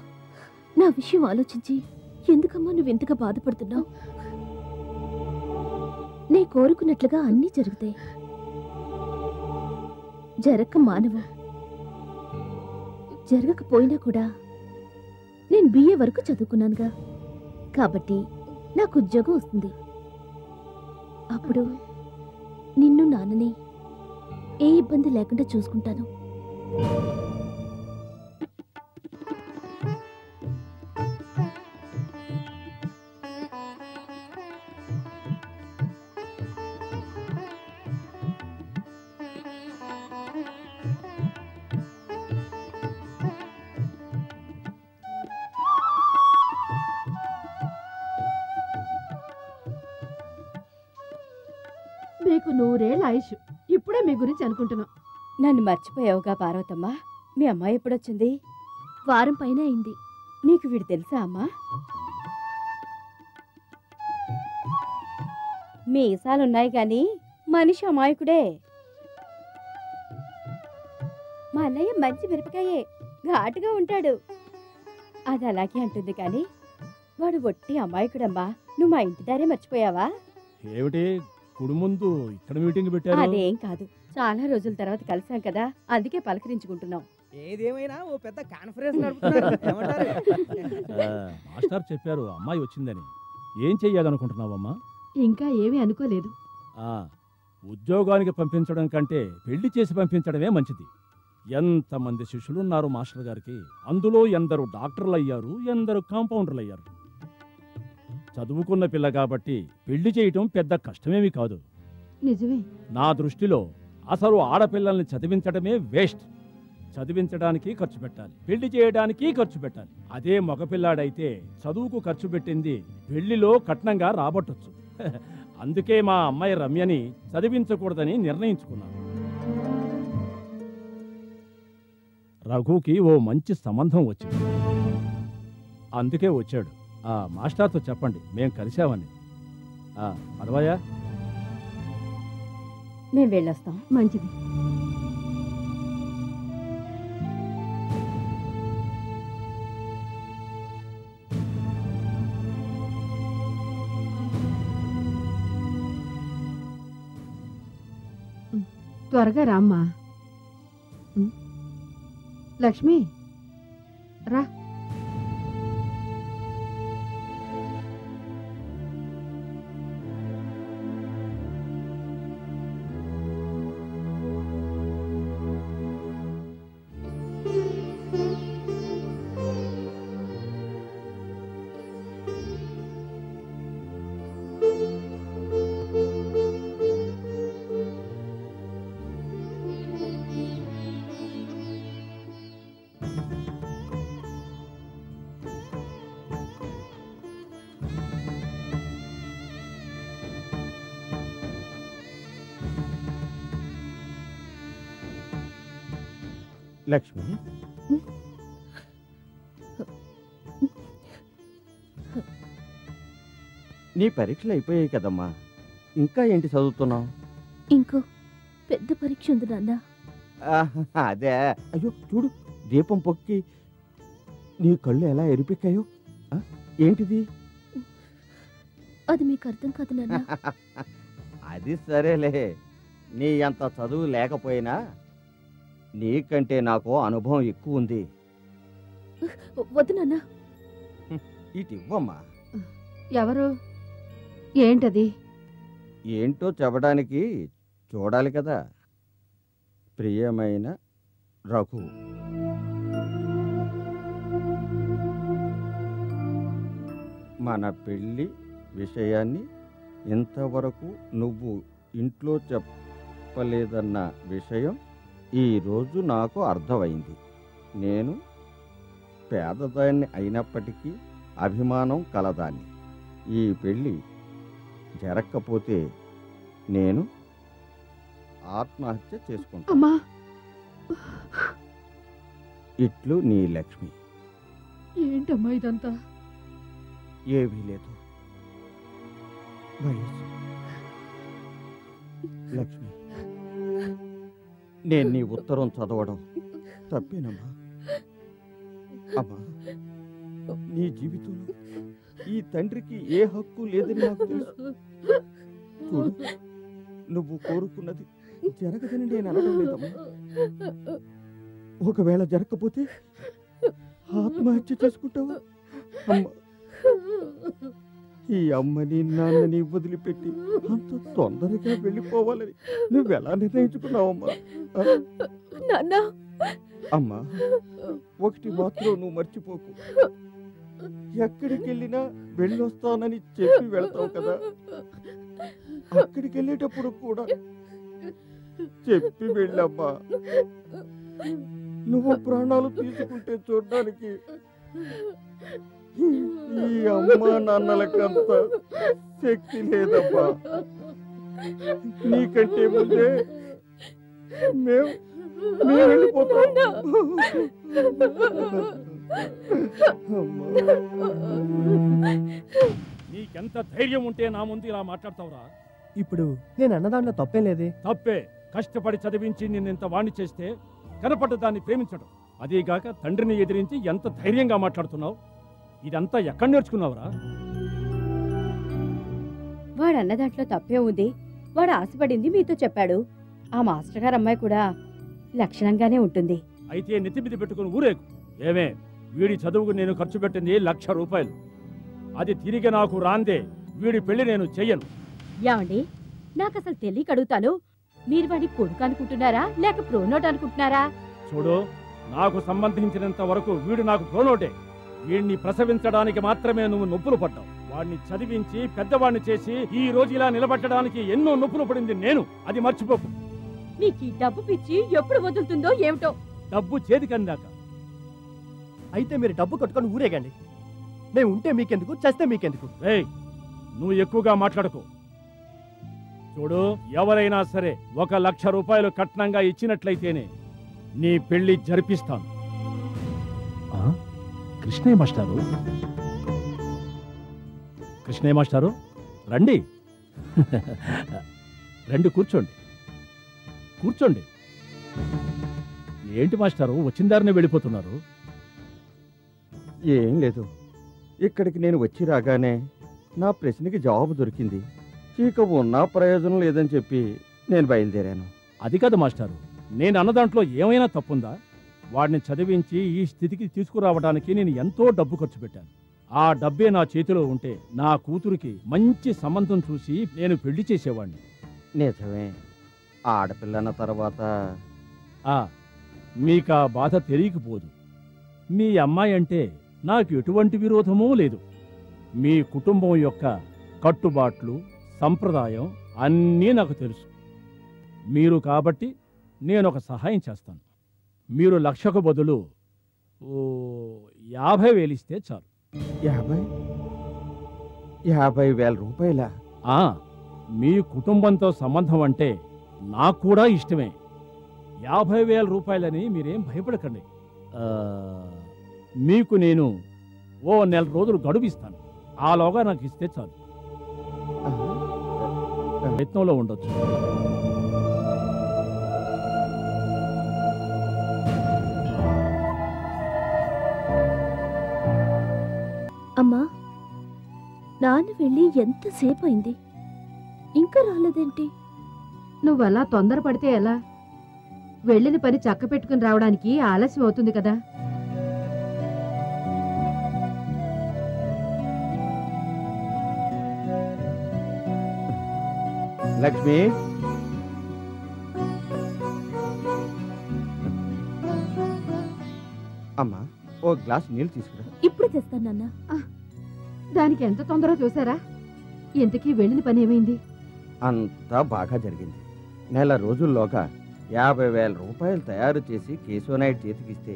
నా విషయం ఆలోచించి ఎందుకమ్మా నువ్వు ఇంతగా బాధపడుతున్నావు? నే కోరుకున్నట్లుగా అన్నీ జరుగుతాయి. జరగక మానవు, జరగకపోయినా కూడా నేను బిఏ వరకు చదువుకున్నానుగా, కాబట్టి నాకు ఉద్యోగం వస్తుంది. అప్పుడు నిన్ను నాన్నని ఏ ఇబ్బంది లేకుండా చూసుకుంటాను. మీకు 100 ఏళ్ళ ఆయుష్. ఇప్పుడే మీ గురించి అనుకుంటున్నాం. నన్ను మర్చిపోయావుగా పార్వతమ్మ? మీ అమ్మాయి ఎప్పుడొచ్చింది? వారం పైన అయింది. నీకు వీడు తెలుసా అమ్మా? మీసాలున్నాయి గాని మనిషి అమాయకుడే. మా అన్నయ్య మంచి మిరపకాయే, ఘాటుగా ఉంటాడు. అది అలాగే అంటుంది కానీ వాడు ఒట్టి అమాయకుడమ్మా. నువ్వు మా ఇంటి దారే మర్చిపోయావా? ఏమిటి కుడి ముందు ఇక్కడ మీటింగ్ పెట్టారు? అదేం కాదు, చాలా రోజుల తర్వాత కలిసాం కదా, అందుకే పలకరించుకుంటున్నాం. ఏదేమైనా ఓ పెద్ద కాన్ఫరెన్స్ నడుపుతున్నారు. ఏమంటారు? మాస్టర్ చెప్పారు అమ్మాయి వచ్చిందని. ఏం చెయ్యాలనుకుంటున్నావమ్మా? ఇంకా ఏమీ అనుకోలేదు. ఉద్యోగానికి పంపించడం కంటే పెళ్లి చేసి పంపించడమే మంచిది. ఎంతమంది శిష్యులున్నారు మాస్టర్ గారికి. అందులో ఎందరు డాక్టర్లు అయ్యారు, ఎందరు కాంపౌండర్లు అయ్యారు. చదువుకున్న పిల్ల కాబట్టి పెళ్లి చేయటం పెద్ద కష్టమేమీ కాదు. నిజమే. నా దృష్టిలో అసలు ఆడపిల్లల్ని చదివించడమే వేస్ట్. చదివించడానికి ఖర్చు పెట్టాలి, పెళ్లి చేయడానికి ఖర్చు పెట్టాలి. అదే మగపిల్లాడైతే చదువుకు ఖర్చు పెట్టింది పెళ్లిలో కట్నంగా రాబట్టొచ్చు. అందుకే మా అమ్మాయి రమ్యని చదివించకూడదని నిర్ణయించుకున్నాను. రఘుకి ఓ మంచి సంబంధం వచ్చింది, అందుకే వచ్చాడు. మాస్టర్తో చెప్పండి మేం కలిశామని. అదవయ్యా, మేము వెళ్ళొస్తాం. మంచిది. త్వరగా రామ్మా. లక్ష్మి రా. లక్ష్మి, నీ పరీక్షలు అయిపోయాయి కదమ్మా. ఇంకా ఏంటి చదువుతున్నావు? ఇంకో పెద్ద పరీక్ష ఉంది నాన్న. అదే. అయ్యో చూడు, దీపం పొక్కి నీ కళ్ళు ఎలా ఎరిపెక్కాయో. ఏంటిది? అది మీకు అర్థం కాదు నాన్న. అది సరేలే, నీ అంత చదువు లేకపోయినా నీకంటే నాకు అనుభవం ఎక్కువ ఉంది. వద్దు నాన్న. ఇటు ఇవ్వమ్మా. ఎవరు? ఏంటది? ఏంటో చెప్పడానికి చూడాలి కదా. ప్రియమైన రఘు, మన పెళ్ళి విషయాన్ని ఇంతవరకు నువ్వు ఇంట్లో చెప్పలేదన్న విషయం ఈరోజు నాకు అర్థమైంది. నేను పేదదాన్ని అయినప్పటికీ అభిమానం కలదాన్ని. ఈ పెళ్ళి జరగకపోతే నేను ఆత్మహత్య చేసుకుంటా. అమ్మా, ఇట్లు నీ లక్ష్మి. ఏంటమ్మా ఇదంతా? ఏమీ లేదు, వయసు. లక్ష్మి, నేను నీ ఉత్తరం చదవడం తప్పేనమ్మా. అమ్మా, నీ జీవితంలో ఈ తండ్రికి ఏ హక్కు లేదని నాకు తెలుసు. చూడు, నువ్వు కోరుకున్నది జరగదని నేను అనడం లేదమ్మా. ఒకవేళ జరగకపోతే ఆత్మహత్య చేసుకుంటావా? అమ్మా, ఈ అమ్మని నాన్నని వదిలిపెట్టి అంత తొందరగా వెళ్ళిపోవాలని నువ్వెలా నిర్ణయించుకున్నావమ్మా? అమ్మా, ఒకటి మాత్రం నువ్వు మర్చిపోకు. ఎక్కడికి వెళ్ళినా వెళ్ళొస్తానని చెప్పి వెళ్తావు కదా, అక్కడికి వెళ్ళేటప్పుడు కూడా చెప్పి వెళ్ళమ్మా. నువ్వు ప్రాణాలు తీసుకుంటే చూడడానికి ఈ అమ్మా నాన్నలకంత శక్తి లేదమ్మా. నీకంటే ముందే మేము వెళ్ళిపోతాం. నీకెంత ధైర్యం ఉంటే నా ముందు ఇలా మాట్లాడతావురా? ఇప్పుడు నేను అన్నదాంట్లో తప్పేం లేదే. తప్పే. కష్టపడి చదివించి నిన్నింత వాణ్ణి చేస్తే కనపడ్డ దాన్ని ప్రేమించడం, అదీగాక తండ్రిని ఎదిరించి ఎంత ధైర్యంగా మాట్లాడుతున్నావు? ఇదంతా ఎక్కడ నేర్చుకున్నావురా? వాడు అన్న దాంట్లో తప్పే ఉంది. వాడు ఆశపడింది మీతో చెప్పాడు. ఆ మాస్టర్ గారు అమ్మాయి కూడా లక్షణంగానే ఉంటుంది. అయితే నెత్తిమిది పెట్టుకుని ఊరేగు. ఏమే, వీడి చదువుకు నేను ఖర్చు పెట్టింది 1,00,000 రూపాయలు. అది తిరిగి నాకు రాందే వీడి పెళ్లి నేను చెయ్యను. ఏమండి, నాకు అసలు తెలియక అడుగుతాను. మీరు వాడి కొడుకు అనుకుంటున్నారా లేక ప్రోనోట్ అనుకుంటున్నారా? చూడు, నాకు సంబంధించినంత వరకు వీడు నాకు ప్రోనోటే. వీడిని ప్రసవించడానికి మాత్రమే నువ్వు నొప్పులు పడ్డావు. వాడిని చదివించి పెద్దవాడిని చేసి ఈ రోజు ఇలా నిలబెట్టడానికి ఎన్నో నొప్పులు పడింది నేను. అది మర్చిపోకు. మీకు ఈ డబ్బు పిచ్చి ఎప్పుడు వదులుతుందో ఏమిటో. డబ్బు చేతికి అందాక. అయితే మీరు డబ్బు కట్టుకొని ఊరేగండి. మేము ఉంటే మీకెందుకు, చేస్తే మీకెందుకు? రేయ్, నువ్వు ఎక్కువగా మాట్లాడుకో. చూడు, ఎవరైనా సరే 1,00,000 రూపాయలు కట్నంగా ఇచ్చినట్లయితేనే నీ పెళ్లి జరిపిస్తాను. కృష్ణయ్య మాస్టారు, కృష్ణయ్య మాస్టారు రండి. రండి, కూర్చోండి కూర్చోండి. ఏంటి మాస్టారు వచ్చిన దారినే వెళ్ళిపోతున్నారు? ఏం లేదు, ఇక్కడికి నేను వచ్చి రాగానే నా ప్రశ్నకి జవాబు దొరికింది. ఇక ఉన్నా ప్రయోజనం లేదని చెప్పి నేను బయలుదేరాను. అది కాదు మాస్టారు, నేను అన్న దాంట్లో ఏమైనా తప్పుందా? వాడిని చదివించి ఈ స్థితికి తీసుకురావడానికి నేను ఎంతో డబ్బు ఖర్చు పెట్టాను. ఆ డబ్బే నా చేతిలో ఉంటే నా కూతురికి మంచి సంబంధం చూసి నేను పెళ్లి చేసేవాడిని. నిజమే, ఆడపిల్లన్న తర్వాత మీకు ఆ బాధ తెలియకపోదు. మీ అమ్మాయి అంటే నాకు ఎటువంటి విరోధమూ లేదు. మీ కుటుంబం యొక్క కట్టుబాట్లు, సంప్రదాయం అన్నీ నాకు తెలుసు. మీరు కాబట్టి నేను ఒక సహాయం చేస్తాను. మీరు 1,00,000కు బదులు 50,000 ఇస్తే చాలు. 50,000 రూపాయల? మీ కుటుంబంతో సంబంధం అంటే నాకు కూడా ఇష్టమే. 50,000 రూపాయలని మీరేం భయపడకండి. మీకు నేను ఓ 1 నెల రోజులు గడువు ఇస్తాను. ఆలోగా నాకు ఇస్తే చాలు. ప్రయత్నంలో ఉండొచ్చు. అమ్మా, నాన్న వెళ్ళి ఎంతసేపు అయింది, ఇంకా రాలేదేంటి? నువ్వలా తొందరపడితే ఎలా? వెళ్ళిన పని చక్క పెట్టుకుని రావడానికి ఆలస్యం అవుతుంది కదా. లక్ష్మి, అమ్మా ఓ గ్లాస్ నీళ్ళు తీసుకురా. ఇప్పుడు తెస్తాను నాన్న. దానికి ఎంత తొందర చూసారా? ఇంతకీ వెళ్ళిన పని ఏమైంది? అంతా బాగా జరిగింది. నెల రోజుల్లోగా 50,000 రూపాయలు తయారు చేసి కేశవనాయుడు చేతికిస్తే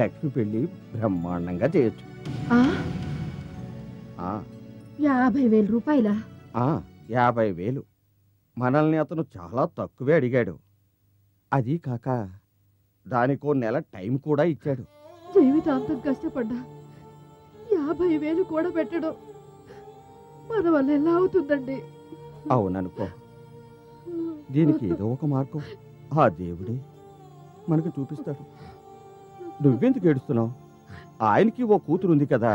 లక్ష్మి పెళ్లి బ్రహ్మాండంగా చేయొచ్చు. 50,000 రూపాయలా? 50,000. మనల్ని అతను చాలా తక్కువే అడిగాడు. అది కాక దానికో నెల టైం కూడా ఇచ్చాడు. జీవితాంతం కష్టపడ్డా 50,000 కూడా పెట్టడం మన వల్ల ఎలా అవుతుందండి? అవుననుకో. దీనికి ఏదో ఒక మార్గం ఆ దేవుడే మనకు చూపిస్తాడు. నువ్వెందుకు ఏడుస్తున్నావు? ఆయనకి ఓ కూతురు ఉంది కదా.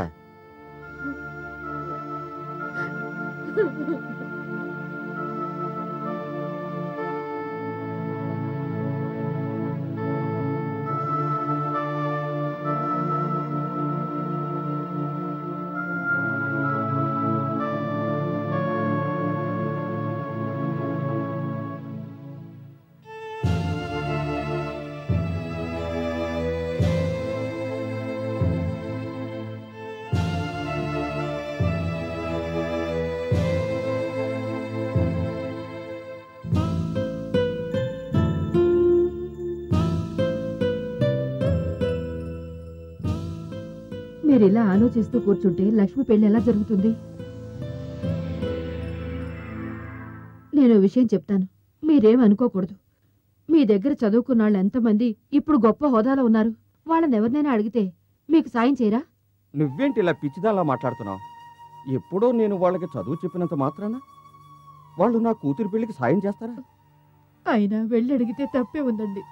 మీరు ఇలా ఆలోచిస్తూ కూర్చుంటే లక్ష్మి పెళ్లి ఎలా జరుగుతుంది? నేను విషయం చెప్తాను, మీరేం అనుకోకూడదు. మీ దగ్గర చదువుకున్న వాళ్ళు ఎంతమంది ఇప్పుడు గొప్ప హోదాలో ఉన్నారు. వాళ్ళని ఎవరినైనా అడిగితే మీకు సాయం చేయరా? నువ్వేంటి ఇలా పిచ్చిదాలా మాట్లాడుతున్నావు? ఎప్పుడో నేను వాళ్ళకి చదువు చెప్పినంత మాత్రాన వాళ్ళు నా కూతురు పెళ్లికి సాయం చేస్తారా? అయినా వెళ్ళి అడిగితే తప్పే ఉందండి.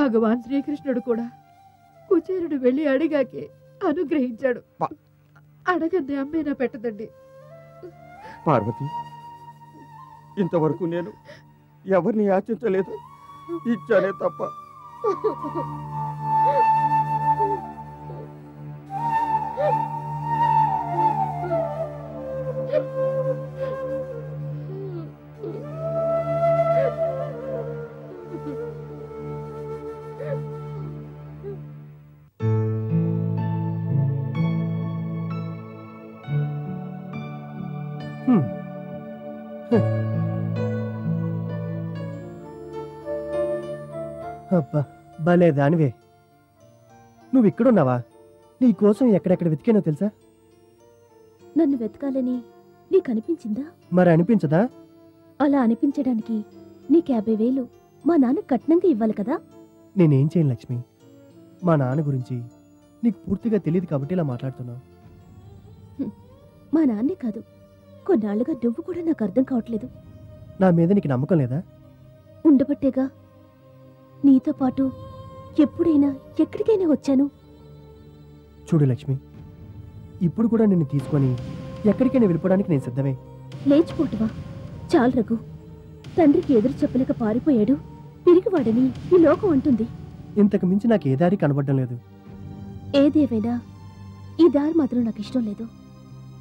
భగవాన్ శ్రీకృష్ణుడు కూడా కుచేరుడు వెళ్ళి అడిగాకే అనుగ్రహించాడు. అడగద్దే అమ్మేనా పెట్టదండి. పార్వతి, ఇంతవరకు నేను ఎవరిని యాచించలేదు, ఇచ్చానే తప్ప. అబ్బా, భలే దానివే. నువ్వు ఇక్కడున్నావా? నీ కోసం ఎక్కడెక్కడ వెతికానో తెలుసా? నన్ను వెతకాలని నీకు అనిపించిందా? మరి అనిపించదా? అలా అనిపించడానికి నీకు 50,000 మా నాన్న కట్నంగా ఇవ్వాలి కదా. నేనేం చేయను లక్ష్మి. మా నాన్న గురించి నీకు పూర్తిగా తెలియదు కాబట్టి ఇలా మాట్లాడుతున్నావు. మా నాన్నే కాదు, కొన్నాళ్లుగా నువ్వు కూడా నాకు అర్థం కావట్లేదు. నా మీద నీకు నమ్మకం లేదా? ఉండబట్టేగా నీతో పాటు ఎప్పుడైనా ఎక్కడికైనా వచ్చాను. చూడు లక్ష్మి, ఇప్పుడు కూడా నిన్ను తీసుకొని ఎక్కడికైనా వెళ్ళిపోవడానికి నేను సిద్ధమే. లేచిపోటువా? చాలు రఘు, తండ్రికి ఎదురు చెప్పలేక పారిపోయాడు, తిరిగివాడని ఈ లోకం అంటుంది. ఇంతకు మించి నాకు ఏ దారి కనబడడం లేదు. ఏదేవైనా ఈ దారి మాత్రం నాకు ఇష్టం లేదు.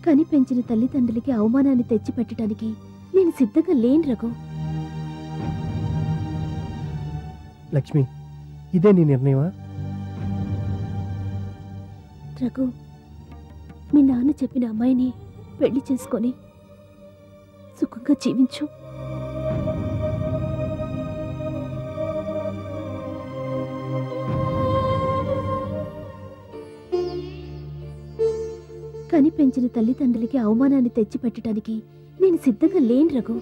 కని పెంచిన తల్లిదండ్రులకి అవమానాన్ని తెచ్చిపెట్టడానికి నేను సిద్ధంగా లేను రఘు. లక్ష్మి, ఇదే నీ నిర్ణయమా? రఘు, మీ నాన్న చెప్పిన అమ్మాయిని పెళ్లి చేసుకొని సుఖంగా జీవించు. కని పెంచిన తల్లిదండ్రులకి అవమానాన్ని తెచ్చిపెట్టడానికి నేను సిద్ధంగా లేను రఘు.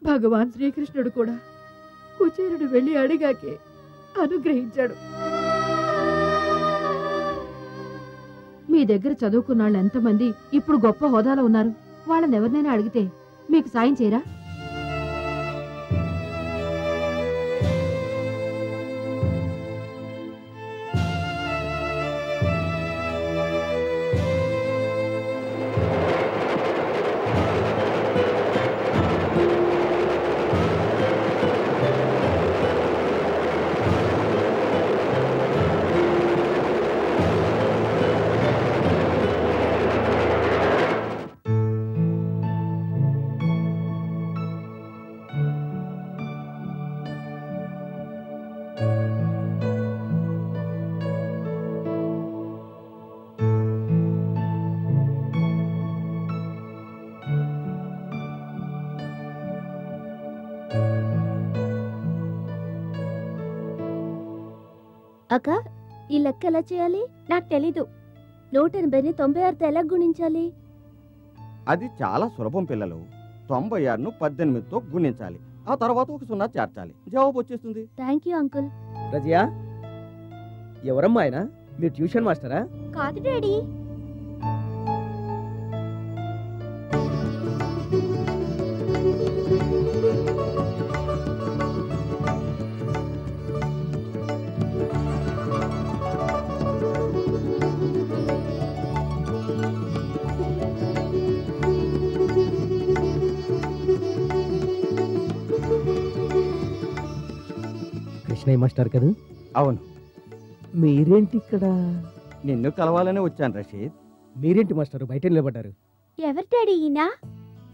భగవాన్ శ్రీకృష్ణుడు కూడా కుచేరుడు వెళ్ళి అడిగాకే మీ దగ్గర చదువుకున్న వాళ్ళు ఎంతమంది ఇప్పుడు గొప్ప హోదాలో ఉన్నారు. వాళ్ళని ఎవరినైనా అడిగితే మీకు సాయం చేయరా? అక్క, ఈ లెక్క ఎలా చేయాలి? నాకు తెలీదు. 180ని 96తో ఎలా గుణించాలి? అది చాలా సులభం పిల్లలు. 96ను 18తో గుణించాలి. ఆ తర్వాత ఒక 0 చేర్చాలి. జవాబు వచ్చేస్తుంది. Thank you uncle. రజియా, ఎవరమ్మా ఆయన? మీరు ట్యూషన్ మాస్టరా? కాదు డాడీ. కృష్ణయ్య మాస్టర్ కదా? అవును, మీరేంటి ఇక్కడ? నిన్ను కలవాలనే వచ్చాను రషీద్. మీరేంటి మాస్టర్ బయట నిలబడ్డారు? ఎవరు డాడీ ఈయన?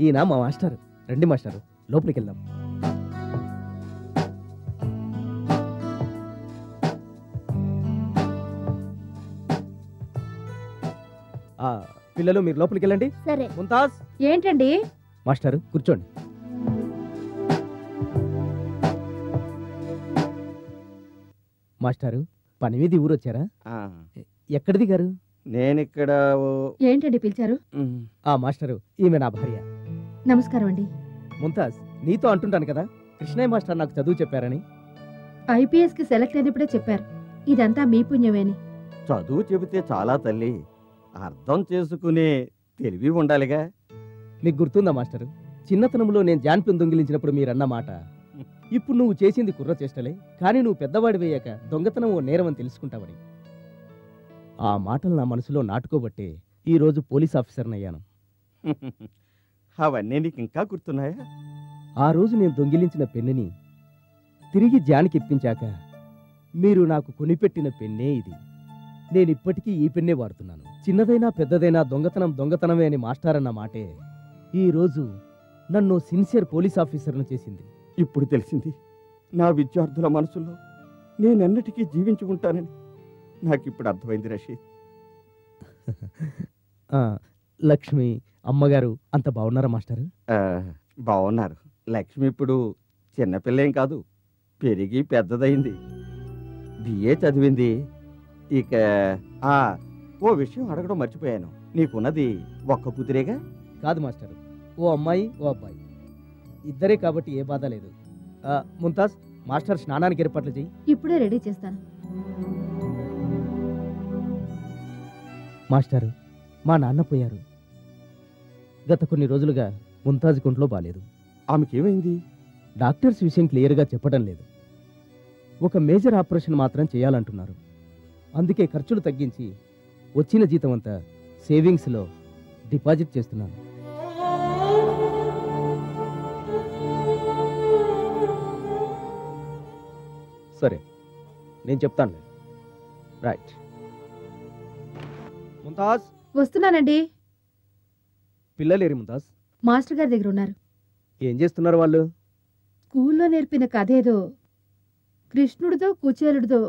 ఈయన మా మాస్టర్. రండి మాస్టర్, లోపలికి వెళ్దాం. పిల్లలు మీరు లోపలికి వెళ్ళండి. సరే. ముంతాజ్. ఏంటండి? మాస్టర్ కూర్చోండి. మాస్టారు, పని మీద ఊరు వచ్చారా? ఎక్కడ దిగారు? నేనిక్కడ ఏంటండి పిలిచారు? మాస్టరు, ఈమె నా భార్య. నమస్కారం అండి. ముంతాజ్, నీతో అంటుంటాను కదా కృష్ణయ్య మాస్టర్ నాకు చదువు చెప్పారని. IPS కి సెలెక్ట్ అయినప్పుడే చెప్పారు. ఇదంతా మీ పుణ్యమేని. చదువు చెబితే చాలా తల్లి, అర్థం చేసుకునే తెలివి ఉండాలిగా. మీకు గుర్తుందా మాస్టరు, చిన్నతనంలో నేను జాన్పిన్ దొంగిలించినప్పుడు మీరన్న మాట, ఇప్పుడు నువ్వు చేసింది కుర్ర చేష్టలే, కానీ నువ్వు పెద్దవాడి వేయాక దొంగతనం ఓ నేరం అని తెలుసుకుంటావని. ఆ మాటలు నా మనసులో నాటుకోబట్టే ఈరోజు పోలీస్ ఆఫీసర్ని అయ్యాను. అవన్నీ నీకు ఇంకా గుర్తున్నాయా? ఆ రోజు నేను దొంగిలించిన పెన్నుని తిరిగి జాన్కి ఇప్పించాక మీరు నాకు కొనిపెట్టిన పెన్నే ఇది. నేను ఇప్పటికీ ఈ పెన్నే వాడుతున్నాను. చిన్నదైనా పెద్దదైనా దొంగతనం దొంగతనమే అని మాస్టర్ అన్న మాటే ఈరోజు నన్ను సిన్సియర్ పోలీస్ ఆఫీసర్ను చేసింది. ఇప్పుడు తెలిసింది, నా విద్యార్థుల మనసులో నేనెన్నటికీ జీవించి ఉంటానని నాకు ఇప్పుడు అర్థమైంది రషీద్. లక్ష్మి, అమ్మగారు అంత బాగున్నారా మాస్టర్? బాగున్నారు. లక్ష్మి ఇప్పుడు చిన్నపిల్లేం కాదు, పెరిగి పెద్దదైంది, BA చదివింది. ఇక ఓ విషయం అడగడం మర్చిపోయాను, నీకున్నది ఒక్క కూతురేగా? కాదు మాస్టర్, ఓ అమ్మాయి ఓ అబ్బాయి, ఇద్దరే కాబట్టి ఏ బాధ లేదు. ముంతాజ్, మాస్టర్ స్నానానికి ఏర్పాట్లు చెయ్యి. ఇప్పుడే రెడీ చేస్తాను. మాస్టారు, మా నాన్న పోయారు. గత కొన్ని రోజులుగా ముంతాజ్ కొంట్లో బాలేదు. ఆమెకేమైంది? డాక్టర్స్ విషయం క్లియర్గా చెప్పడం లేదు. ఒక మేజర్ ఆపరేషన్ మాత్రం చేయాలంటున్నారు. అందుకే ఖర్చులు తగ్గించి వచ్చిన జీతం అంతా సేవింగ్స్లో డిపాజిట్ చేస్తున్నాను. సరే, నేను చెప్తానులే. రైట్. ముంతాజ్. వస్తున్నానండి. పిల్లలేరు ముంతాజ్? మాస్టర్ గారి దగ్గర ఉన్నారు. ఏం చేస్తున్నారు వాళ్ళు? స్కూల్లో నేర్పిన కథ ఏదో కృష్ణుడిదో కుచేలుడిదో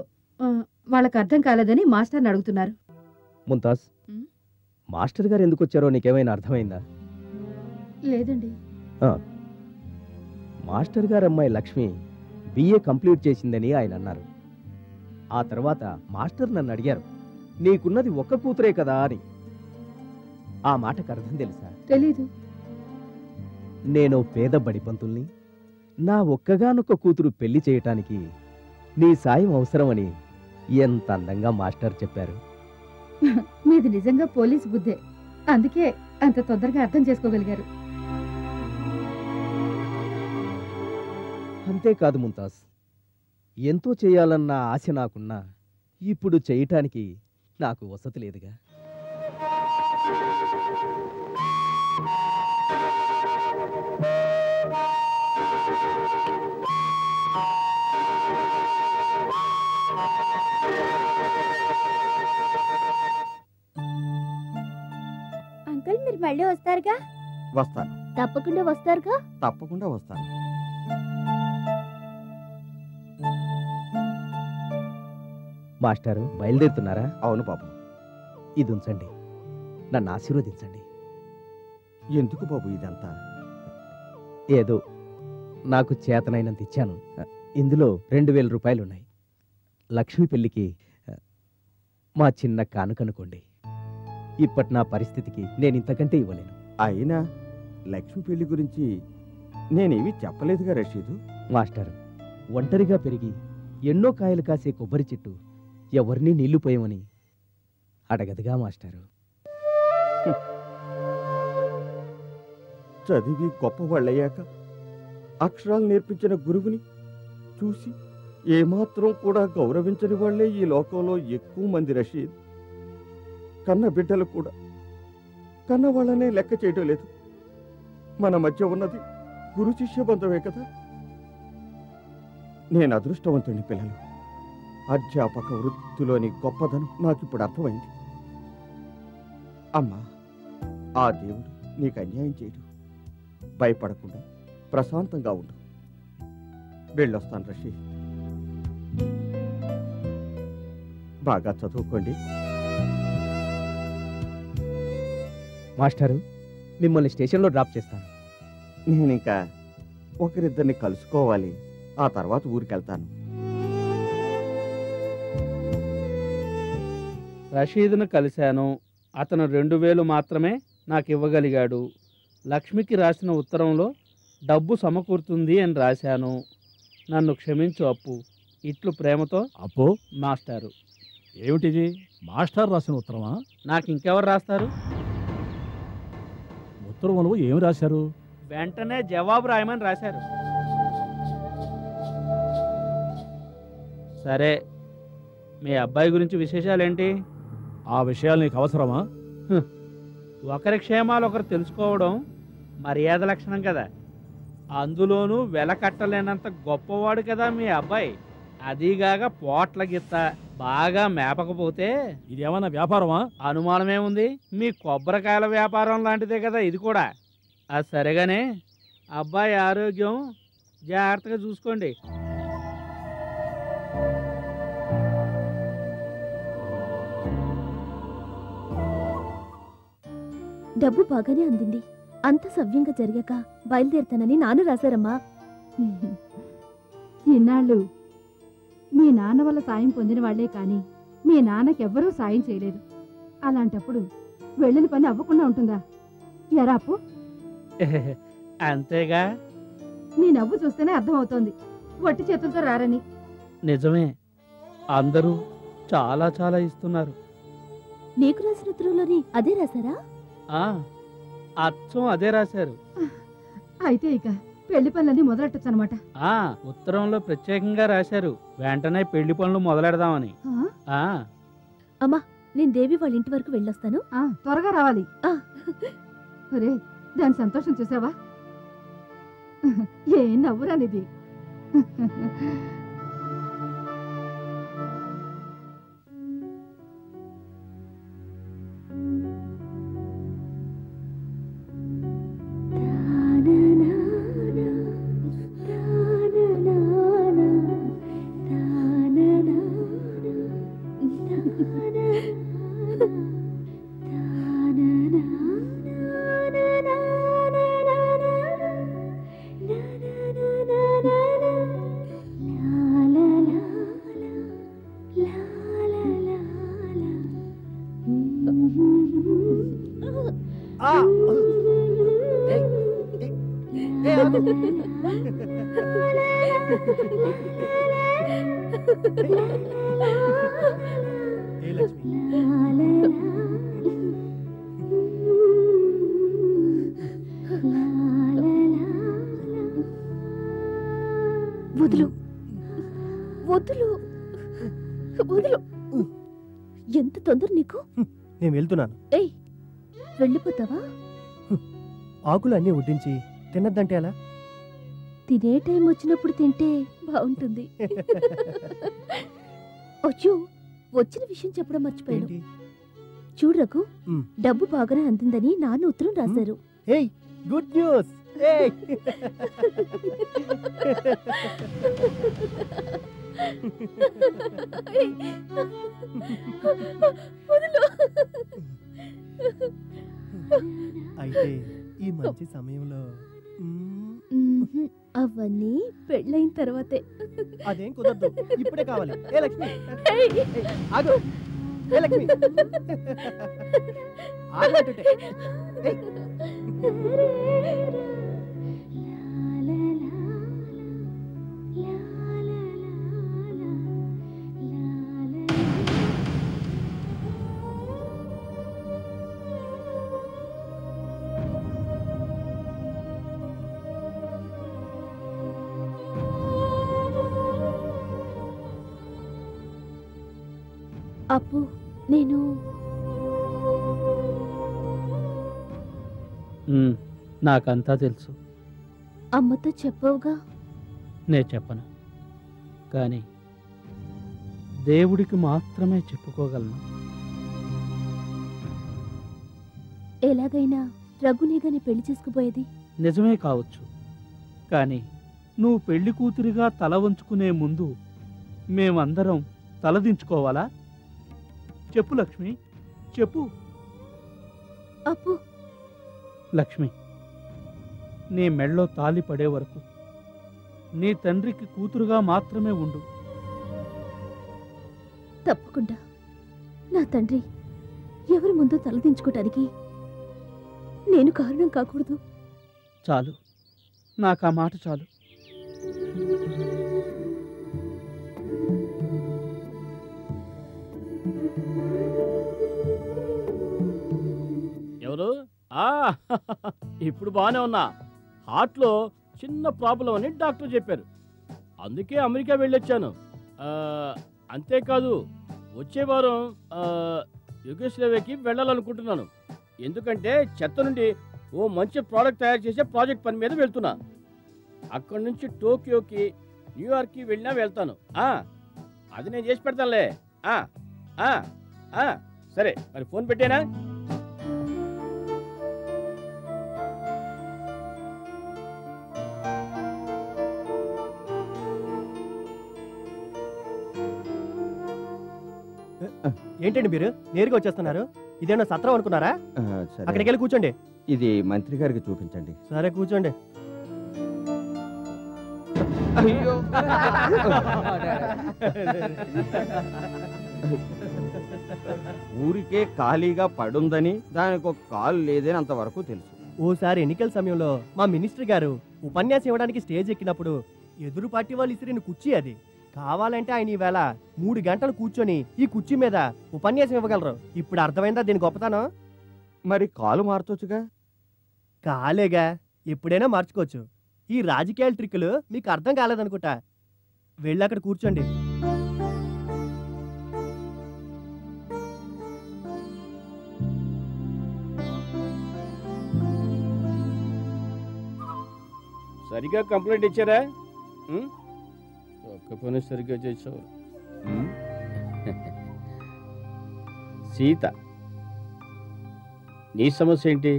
వాళ్ళకి అర్థం కాలేదని మాస్టర్ని అడుగుతున్నారు. ముంతాజ్, మాస్టర్ గారు ఎందుకు వచ్చారో నీకేమైనా అర్థమైందా? లేదండి. మాస్టర్ గారు అమ్మాయి లక్ష్మి BA కంప్లీట్ చేసిందని ఆయన అన్నారు. ఆ తర్వాత మాస్టర్ నన్ను అడిగారు, నీకున్నది ఒక్క కూతురే కదా అని. ఆ మాటకు అర్థం తెలుసా? తెలీదు. నేను పేద బడిపంతుల్ని, నా ఒక్కగానొక్క కూతురు పెళ్లి చేయటానికి నీ సాయం అవసరమని ఎంత అందంగా మాస్టర్ చెప్పారు. మీది నిజంగా పోలీసు బుద్ధే, అందుకే అంత తొందరగా అర్థం చేసుకోగలిగారు. అంతేకాదు ముంతాజ్, ఎంతో చేయాలన్న ఆశ నాకున్నా ఇప్పుడు చేయటానికి నాకు వసతి లేదుగా. అంకుల్ మీరు మళ్ళీ వస్తారుగా? వస్తాను, తప్పకుండా వస్తారుగా? తప్పకుండా వస్తాను. మాస్టారు బయలుదేరుతున్నారా? అవును బాబు. ఇది ఉంచండి, నన్ను ఆశీర్వదించండి. ఎందుకు బాబు ఇదంతా? ఏదో నాకు చేతనైనంత ఇచ్చాను. ఇందులో 2000 రూపాయలున్నాయి. లక్ష్మి పెళ్లికి మా చిన్న కానుకనుకోండి. ఇప్పటి నా పరిస్థితికి నేను ఇంతకంటే ఇవ్వలేను. అయినా లక్ష్మి పెళ్లి గురించి నేనేవి చెప్పలేదుగా రషీదు. మాస్టారు, ఒంటరిగా పెరిగి ఎన్నో కాయలు కాసే కొబ్బరి చెట్టు ఎవరినీ నీళ్లు పోయమని అడగదుగా మాస్టారు. చదివి గొప్పవాళ్ళయ్యాక అక్షరాలు నేర్పించిన గురువుని చూసి ఏమాత్రం కూడా గౌరవించని వాళ్లే ఈ లోకంలో ఎక్కువ మంది రషీద్. కన్న బిడ్డలు కూడా కన్న వాళ్ళనే లెక్క చేయటం లేదు. మన మధ్య ఉన్నది గురు శిష్య బంధమే కదా. నేను అదృష్టవంతుని పిల్లలు. అధ్యాపక వృత్తిలోని గొప్పదనం నాకిప్పుడు అర్థమైంది. అమ్మా, ఆ దేవుడు నీకు అన్యాయం చేయడు. భయపడకుండా ప్రశాంతంగా ఉండు. వెళ్ళొస్తాను రషీద్. బాగా చదువుకోండి. మాస్టారు, మిమ్మల్ని స్టేషన్లో డ్రాప్ చేస్తాను. నేనింకా ఒకరిద్దరిని కలుసుకోవాలి. ఆ తర్వాత ఊరికెళ్తాను. రషీద్ను కలిశాను. అతను 2000 మాత్రమే నాకు ఇవ్వగలిగాడు. లక్ష్మికి రాసిన ఉత్తరంలో డబ్బు సమకూరుతుంది అని రాశాను. నన్ను క్షమించు అప్పు. ఇట్లు ప్రేమతో అప్పు. మాస్టారు. ఏమిటిది? మాస్టర్ రాసిన ఉత్తరమా? నాకు ఇంకెవరు రాస్తారు? ఉత్తరంలో ఏమి రాశారు? వెంటనే జవాబు రాయమని రాశారు. సరే, మీ అబ్బాయి గురించి విశేషాలేంటి? ఆ విషయాలు నీకు అవసరమా? ఒకరి క్షేమాలు ఒకరు తెలుసుకోవడం మర్యాద లక్షణం కదా. అందులోనూ వెల కట్టలేనంత గొప్పవాడు కదా మీ అబ్బాయి. అదీగాక పోట్ల గిత్త బాగా మేపకపోతే ఇదేమన్నా వ్యాపారమా? అనుమానమేముంది, మీ కొబ్బరికాయల వ్యాపారం లాంటిదే కదా ఇది కూడా. అది సరేగానే అబ్బాయి ఆరోగ్యం జాగ్రత్తగా చూసుకోండి. డబ్బు బాగానే అందింది. అంత సవ్యంగా జరిగాక బయలుదేరుతానని నాన్న రాశారమ్మా. ఇన్నాళ్ళు మీ నాన్న వల్ల సాయం పొందిన వాళ్లే కానీ మీ నాన్నకెవ్వరూ సాయం చేయలేదు. అలాంటప్పుడు వెళ్ళిన పని అవ్వకుండా ఉంటుందా? ఎరాపు, అంతేగా. నీ నవ్వు చూస్తేనే అర్థమవుతోంది వట్టి చేతులతో రారని. నిజమే, అందరూ చాలా చాలా ఇస్తున్నారు. నీకు రాసిన ఉత్తరంలోని అదే రాశారా? అచ్చం అదే రాశారు. అయితే ఇక పెళ్లి పనులన్నీ మొదలెట్టచ్చు అనమాట. ఉత్తరంలో ప్రత్యేకంగా రాశారు వెంటనే పెళ్లి పనులు మొదలెడదామని. అమ్మా, నేను దేవి వాళ్ళ ఇంటి వరకు వెళ్ళొస్తాను. త్వరగా రావాలి. ఒరే, దాని సంతోషం చూసావా? ఏం నవ్వురానిది. వదులు వదులు వదులు. ఎంత తొందర నీకు? నేను వెళ్తున్నాను. ఏయ్, వెళ్ళిపోతావా? ఆకులు అన్నీ వడ్డించి తినద్దంటే ఎలా? తినే టైం వచ్చినప్పుడు తింటే బాగుంటుంది. అయ్యో, వచ్చిన విషయం చెప్పడం మర్చిపోయాను. ఏంటి? చూడు రఘు, మ్. డబ్బు బాగానే అందిందని నాన్న ఉత్తరం రాశారు. ఏయ్, గుడ్ న్యూస్. ఏయ్. వదులు. అయితే ఈ మంచి సమయంలో మ్మ్హ్మ్. అవన్నీ పెళ్ళైన తర్వాతే. అదేం కుదరదు, ఇప్పుడే కావాలి. ఏ లక్ష్మి, ఏయ్. ఏయ్, ఆగు. ఏ లక్ష్మి, ఆగమంటుంటే. ఏయ్. అప్పు, నేను నాకంతా తెలుసు. అమ్మతో చెప్పవుగా? నేను చెప్పను, కానీ దేవుడికి మాత్రమే చెప్పుకోగలను. ఎలాగైనా రఘునేగాని పెళ్లి చేసుకుపోయేది. నిజమే కావచ్చు, కానీ నువ్వు పెళ్లి కూతురిగా తల వంచుకునే ముందు మేమందరం తలదించుకోవాలా? చెప్పు లక్ష్మి, చెప్పు. అప్పు, లక్ష్మి, నీ మెళ్ళో తాళి పడే వరకు నీ తండ్రికి కూతురుగా మాత్రమే ఉండు. తప్పకుండా. నా తండ్రి ఎవరి ముందు తలదించుకోవటానికి నేను కారణం కాకూడదు. చాలు, నాకు ఆ మాట చాలు. ఎవరు? ఇప్పుడు బాగానే ఉన్నా. హార్ట్లో చిన్న ప్రాబ్లం అని డాక్టర్ చెప్పారు, అందుకే అమెరికా వెళ్ళొచ్చాను. అంతేకాదు, వచ్చే వారం యుగోస్లావియాకి వెళ్ళాలనుకుంటున్నాను. ఎందుకంటే చెత్త నుండి ఓ మంచి ప్రోడక్ట్ తయారు చేసే ప్రాజెక్ట్ పని మీద వెళ్తున్నా. అక్కడి నుంచి టోక్యోకి, న్యూయార్క్కి వెళ్ళినా వెళ్తాను. అది నేను చేసి పెడతానులే. సరే, మరి ఫోన్ పెట్టేనా? ఏంటండి మీరు నేరుగా వచ్చేస్తున్నారు? ఇదేమన్నా సత్రం అనుకున్నారా? సరే, అక్కడికి వెళ్ళి కూర్చోండి. ఇది మంత్రి గారికి చూపించండి. సరే, కూర్చోండి. అయ్యో, ఊరికే ఖాళీగా పడుందని, దానికి ఒక కాలు లేదని అంతవరకు తెలుసు. ఓసారి ఎన్నికల సమయంలో మా మినిస్టర్ గారు ఉపన్యాసం ఇవ్వడానికి స్టేజ్ ఎక్కినప్పుడు ఎదురు పార్టీ వాళ్ళు ఇసిరిన కుర్చీ అది. కావాలంటే ఆయన ఈవేళ 3 గంటలు కూర్చొని ఈ కుర్చీ మీద ఉపన్యాసం ఇవ్వగలరు. ఇప్పుడు అర్థమైందా దీని గొప్పతనం? మరి కాలు మారుతోచ్చుగా? కాలేగా, ఎప్పుడైనా మార్చుకోవచ్చు. ఈ రాజకీయాల ట్రిక్కులు మీకు అర్థం కాలేదనుకుంటా. వెళ్ళి అక్కడ కూర్చోండి. సరిగా కంప్లైంట్ ఇచ్చారా? ఒక్క పని సరిగ్గా చేసావు. సీత, నీ సమస్య ఏంటి?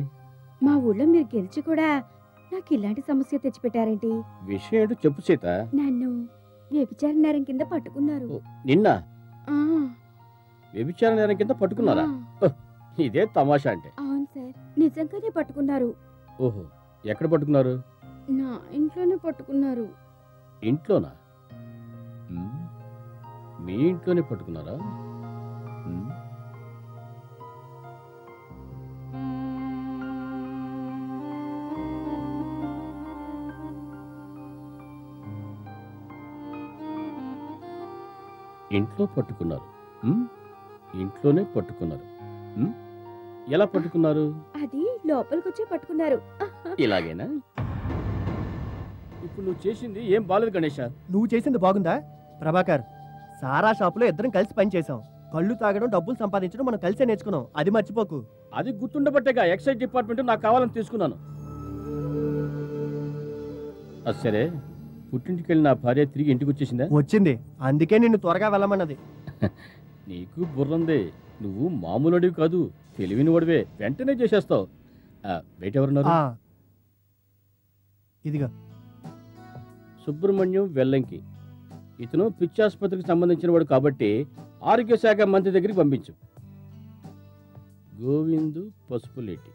మా ఊళ్ళో మీరు గెలిచి కూడా నాకు ఇలాంటి సమస్య తెచ్చిపెట్టారేంటి? విషయం ఏంటో చెప్పు సీత. నన్ను వ్యభిచార నేరం కింద పట్టుకున్నారు. నిన్న ఆ, వ్యభిచార నేరం కింద పట్టుకున్నారా? ఆ, ఇదే తమాషా అంటే. అవును సార్, నిజంగానే పట్టుకున్నారు. ఓహో, ఎక్కడ పట్టుకున్నారు? నా ఇంట్లోనే పట్టుకున్నారు. ఇంట్లోనా? మీ ఇంట్లోనే పట్టుకున్నారా? ఇంట్లో పట్టుకున్నారు. ఇంట్లోనే పట్టుకున్నారు. ఎలా పట్టుకున్నారు? అది లోపలికొచ్చి పట్టుకున్నారు. ఇలాగేనా? ఇప్పుడు నువ్వు చేసింది ఏం బాలేదు గణేష. నువ్వు చేసింది బాగుందా ప్రభాకర్? సారా షాపులో ఇద్దరం కలిసి పనిచేసాం. కళ్ళు తాగడం, డబ్బులు సంపాదించడం మనం కలిసే నేర్చుకున్నాం. అది మర్చిపోకు. అది గుర్తుండబట్టేగా ఎక్సైజ్ డిపార్ట్మెంట్ నాకు కావాలని తీసుకున్నాను. అది సరే, పుట్టింటికి వెళ్ళి నా భార్య తిరిగి ఇంటికి వచ్చేసిందా? వచ్చింది, అందుకే నిన్ను త్వరగా వెళ్ళమన్నది. నీకు బుర్రంది. నువ్వు మామూలుడివి కాదు, తెలివిని వాడివే, వెంటనే చేసేస్తావు. బయట ఎవరున్నారు? ఇదిగా సుబ్రహ్మణ్యం వెల్లంకి. ఇతను పిచ్చాసుపత్రికి సంబంధించిన వాడు కాబట్టి ఆరోగ్య శాఖ మంత్రి దగ్గరికి పంపించు. గోవిందు పసుపులేటి.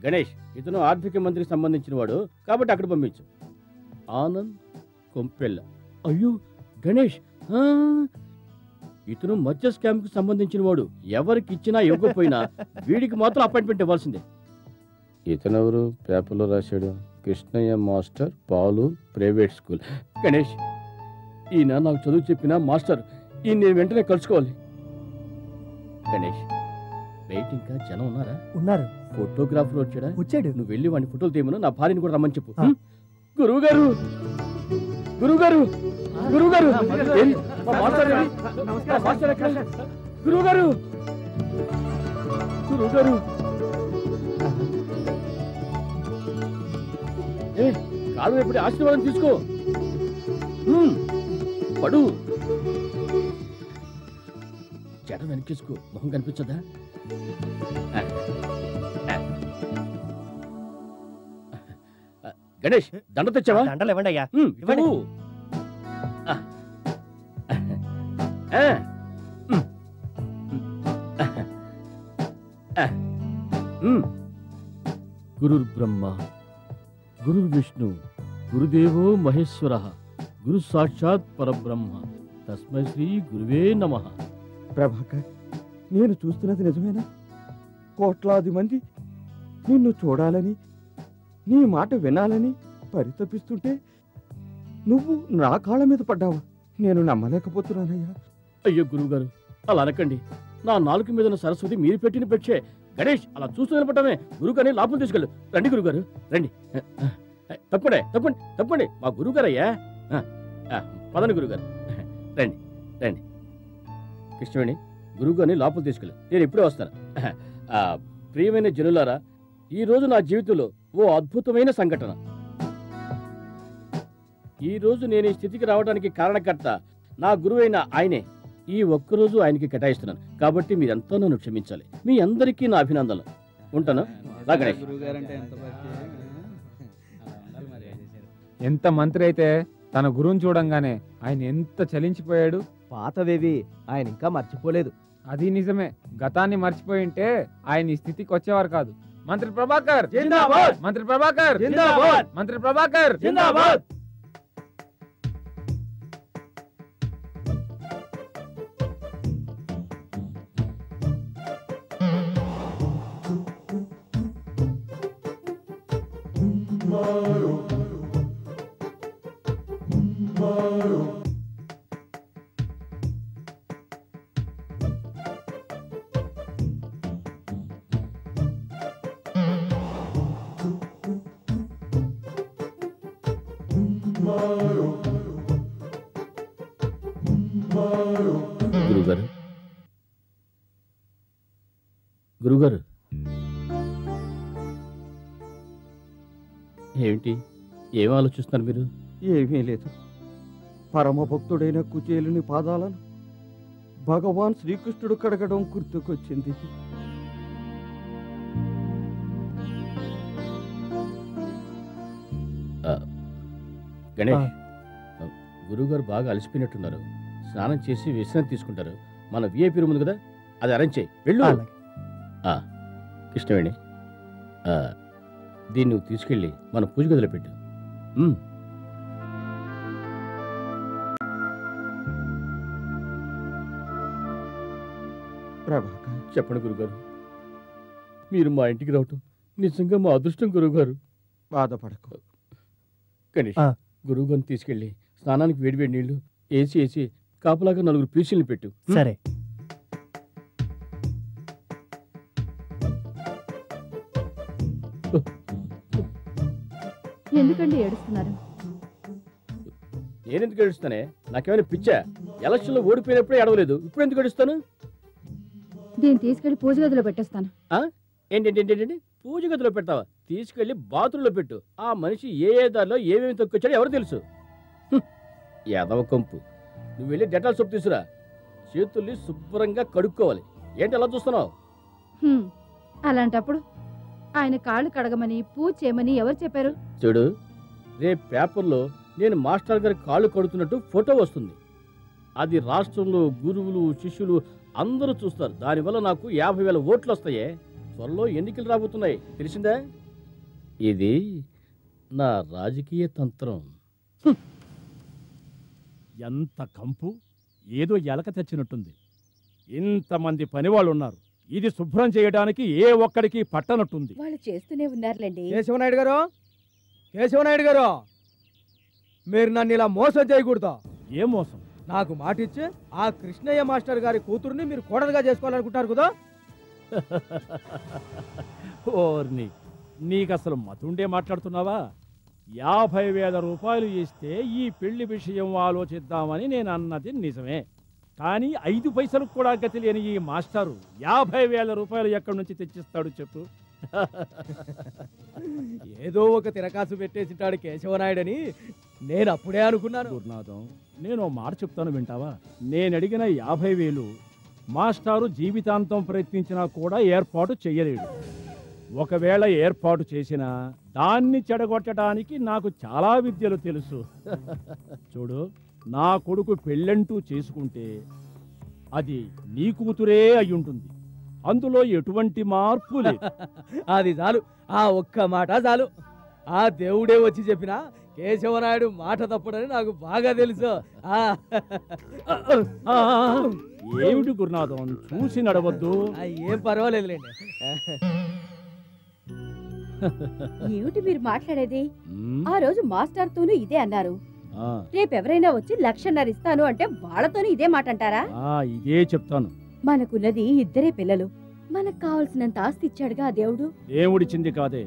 గణేష్, ఇతను ఆర్థిక మంత్రికి సంబంధించిన వాడు కాబట్టి అక్కడ పంపించు. ఆనంద్ కొంపెల్ల. అయ్యో గణేష్, ఇతను మత్స్య స్కామ్ కు సంబంధించిన వాడు. ఎవరికి ఇచ్చినా ఇవ్వకపోయినా వీడికి మాత్రం అపాయింట్మెంట్ ఇవ్వాల్సిందే. ఇతనెవరు పేపర్లో రాశాడు? కృష్ణయ్య మాస్టర్, పాలు ప్రైవేట్ స్కూల్. గణేష్, ఈయన నాకు చదువు చెప్పిన మాస్టర్. ఈయన నేను వెంటనే కలుసుకోవాలి. గణేష్, బయట ఇంకా జనం ఉన్నారా? ఉన్నారు. ఫోటోగ్రాఫర్ వచ్చాడా? వచ్చాడు. నువ్వు వెళ్ళి వాడిని ఫోటోలు తీయమను, నా భార్యని కూడా రమ్మని చెప్పు. గురువు గారు, గురువు గారు, గురువు గారు, గురువు గారు, గురువు గారు, కాదు ఎప్పుడు ఆశీర్వాదం తీసుకో. పడు, చెడ వెనకేసుకో, మొహం కనిపించదా? గణేష్, దండ తెచ్చావా? దండలు ఇవ్వండి అయ్యా. ఇవ్వండి. గురుర్ బ్రహ్మ, గురు విష్ణు, గురుదేవో మహేశ్వర, గురు సాక్షాత్ పరబ్రహ్మ, తస్మై శ్రీ గురువే నమః. ప్రభాకర్, నేను చూస్తున్నది నిజమేనా? కోట్లాది మంది నిన్ను చూడాలని, నీ మాట వినాలని పరితపిస్తుంటే నువ్వు నా కాళ్ళ మీద పడ్డావా? నేను నమ్మలేకపోతున్నానయ్యా. అయ్యో గురువుగారు, అలా అనకండి. నా నాలుగు మీద ఉన్న సరస్వతి మీరు పెట్టిన పెట్టే. గణేష్, అలా చూస్తూ నిలబడమే. గురువుగారిని లోపల తీసుకెళ్ళు. రండి గురుగారు, రండి. తప్పండి, తప్పండి, తప్పండి. మా గురువుగారయ్యా. పదండి గురుగారు, రండి, రండి. కృష్ణవేణి, గురువుగారిని లోపల తీసుకెళ్ళు, నేను ఇప్పుడే వస్తాను. ప్రియమైన జనులారా, ఈ రోజు నా జీవితంలో ఓ అద్భుతమైన సంఘటన. ఈ రోజు నేను ఈ స్థితికి రావడానికి కారణకర్త నా గురువైన ఆయనే. ఈ ఒక్కరోజు ఆయనకి కేటాయిస్తున్నాను కాబట్టి మీరంతా నన్ను క్షమించాలి. మీ అందరికీ నా అభినందనలు. ఉంటాను. ఎంత మంత్రి అయితే తన గురువుని చూడంగానే ఆయన ఎంత చలించిపోయాడు. పాతవేవి ఆయన ఇంకా మర్చిపోలేదు. అది నిజమే. గతాన్ని మర్చిపోయి ఉంటే ఆయన ఈ స్థితికి వచ్చేవారు కాదు. మంత్రి ప్రభాకర్ జిందాబాద్! మంత్రి ప్రభాకర్ జిందాబాద్! మంత్రి ప్రభాకర్ జిందాబాద్! గురుగారు, గురుగారు, ఏమిటి, ఏం ఆలోచిస్తున్నారు మీరు? ఏమీ లేదు. పరమభక్తుడైన కుచేలుని పాదాలను భగవాన్ శ్రీకృష్ణుడు కడగడం గుర్తుకొచ్చింది. గణేష్, గురువుగారు బాగా అలసిపోయినట్టున్నారు. స్నానం చేసి విశ్రాంతి తీసుకుంటారు. మన విఐపీ రూమ్ ఉంది కదా, అది అరేంజ్ చేయి. వెళ్ళు. కృష్ణవేణి, దీన్ని నువ్వు తీసుకెళ్ళి మన పూజ గదిలో పెట్టు. ప్రభాకర్, చెప్పండి గురుగారు. మీరు మా ఇంటికి రావటం నిజంగా మా అదృష్టం గురువుగారు. బాధపడకు. గణేష్, గురువుగారిని తీసుకెళ్ళి స్నానానికి వేడివేడి నీళ్లు వేసి కాపలాగా 4 పీసుల్ని పెట్టు. సరే. ఎందుకండి ఏడుస్తున్నారు? నేనెందుకు ఏడుస్తానే? నాకేమైనా పిచ్చా? ఎలక్షన్లో ఓడిపోయినప్పుడే ఏడవలేదు, ఇప్పుడు ఎందుకు ఏడుస్తాను? దీన్ని తీసుకెళ్లి పూజ గదిలో పెట్టేస్తాను. ఏంటి పూజ గదిలో పెడతావా? తీసుకెళ్లి బాత్రూంలో పెట్టు. ఆ మనిషి ఏ దారిలో ఏమేమి తొక్కొచ్చాడో ఎవరు తెలుసు? ఎదవ కంపు. నువ్వు వెళ్ళి డెటాల్ సోప్ తీసురా. చేతుల్ని శుభ్రంగా కడుక్కోవాలి. ఏంటి అలా చూస్తున్నావు? అలాంటప్పుడు ఆయన కాళ్ళు కడగమని పూజ చేయమని ఎవరు చెప్పారు? చూడు, రేపు పేపర్లో నేను మాస్టర్ గారి కాళ్ళు కడుతున్నట్టు ఫోటో వస్తుంది. అది రాష్ట్రంలో గురువులు శిష్యులు అందరూ చూస్తారు. దానివల్ల నాకు 50,000 ఓట్లు వస్తాయే. త్వరలో ఎన్నికలు రాబోతున్నాయి, తెలిసిందా? ఇది నా రాజకీయ తంత్రం. ఎంత కంపు! ఏదో ఎలక తెచ్చినట్టుంది. ఇంతమంది పనివాళ్ళు ఉన్నారు, ఇది శుభ్రం చేయడానికి ఏ ఒక్కడికి పట్టనట్టుంది. వాళ్ళు చేస్తూనే ఉన్నారులేండి. కేశవనాయుడు గారు, కేశవనాయుడు గారు, మీరు నన్ను ఇలా మోసం చేయకూడదు. ఏ మోసం? నాకు మాట ఇచ్చి ఆ కృష్ణయ్య మాస్టర్ గారి కూతురుని మీరు కోడలుగా చేసుకోవాలనుకుంటారు కదా? ఓర్ని, నీకు అసలు మతుండే మాట్లాడుతున్నావా? 50,000 రూపాయలు ఇస్తే ఈ పెళ్లి విషయం ఆలోచిద్దామని నేను అన్నది నిజమే. కానీ 5 పైసలకు కూడా గతి లేని ఈ మాస్టారు 50,000 రూపాయలు ఎక్కడి నుంచి తెచ్చిస్తాడు చెప్పు? ఏదో ఒక తిరకాసు పెట్టేసింటాడు కేశవనాయుడని నేను అప్పుడే అనుకున్నాను. గురునాథం, నేను మాట చెప్తాను, వింటావా? నేను అడిగిన 50,000 మాస్టారు జీవితాంతం ప్రయత్నించినా కూడా ఏర్పాటు చెయ్యలేడు. ఒకవేళ ఏర్పాటు చేసినా దాన్ని చెడగొట్టడానికి నాకు చాలా విద్యలు తెలుసు. చూడు, నా కొడుకు పెళ్ళంటూ చేసుకుంటే అది నీ కూతురే అయ్యుంటుంది. అందులో ఎటువంటి మార్పు లేదు. అది చాలు, ఆ ఒక్క మాట చాలు. ఆ దేవుడే వచ్చి చెప్పినా కేశవనాయుడు మాట తప్పడని నాకు బాగా తెలుసు. ఏమిటి గురునాథం, చూసి నడవద్దు. ఏం పర్వాలేదులేండి. ఏమిటి మీరు మాట్లాడేది? ఆ రోజు మాస్టర్ తోనూ ఇదే అన్నారు. రేపెవరైనా వచ్చి 1,50,000 ఇస్తాను అంటే వాళ్ళతోనూ ఇదే మాట అంటారా? ఇదే చెప్తాను. మనకున్నది 2 పిల్లలు. మనకు కావాల్సినంత ఆస్తి ఇచ్చాడుగా ఆ దేవుడు. దేవుడిచ్చింది కాదే,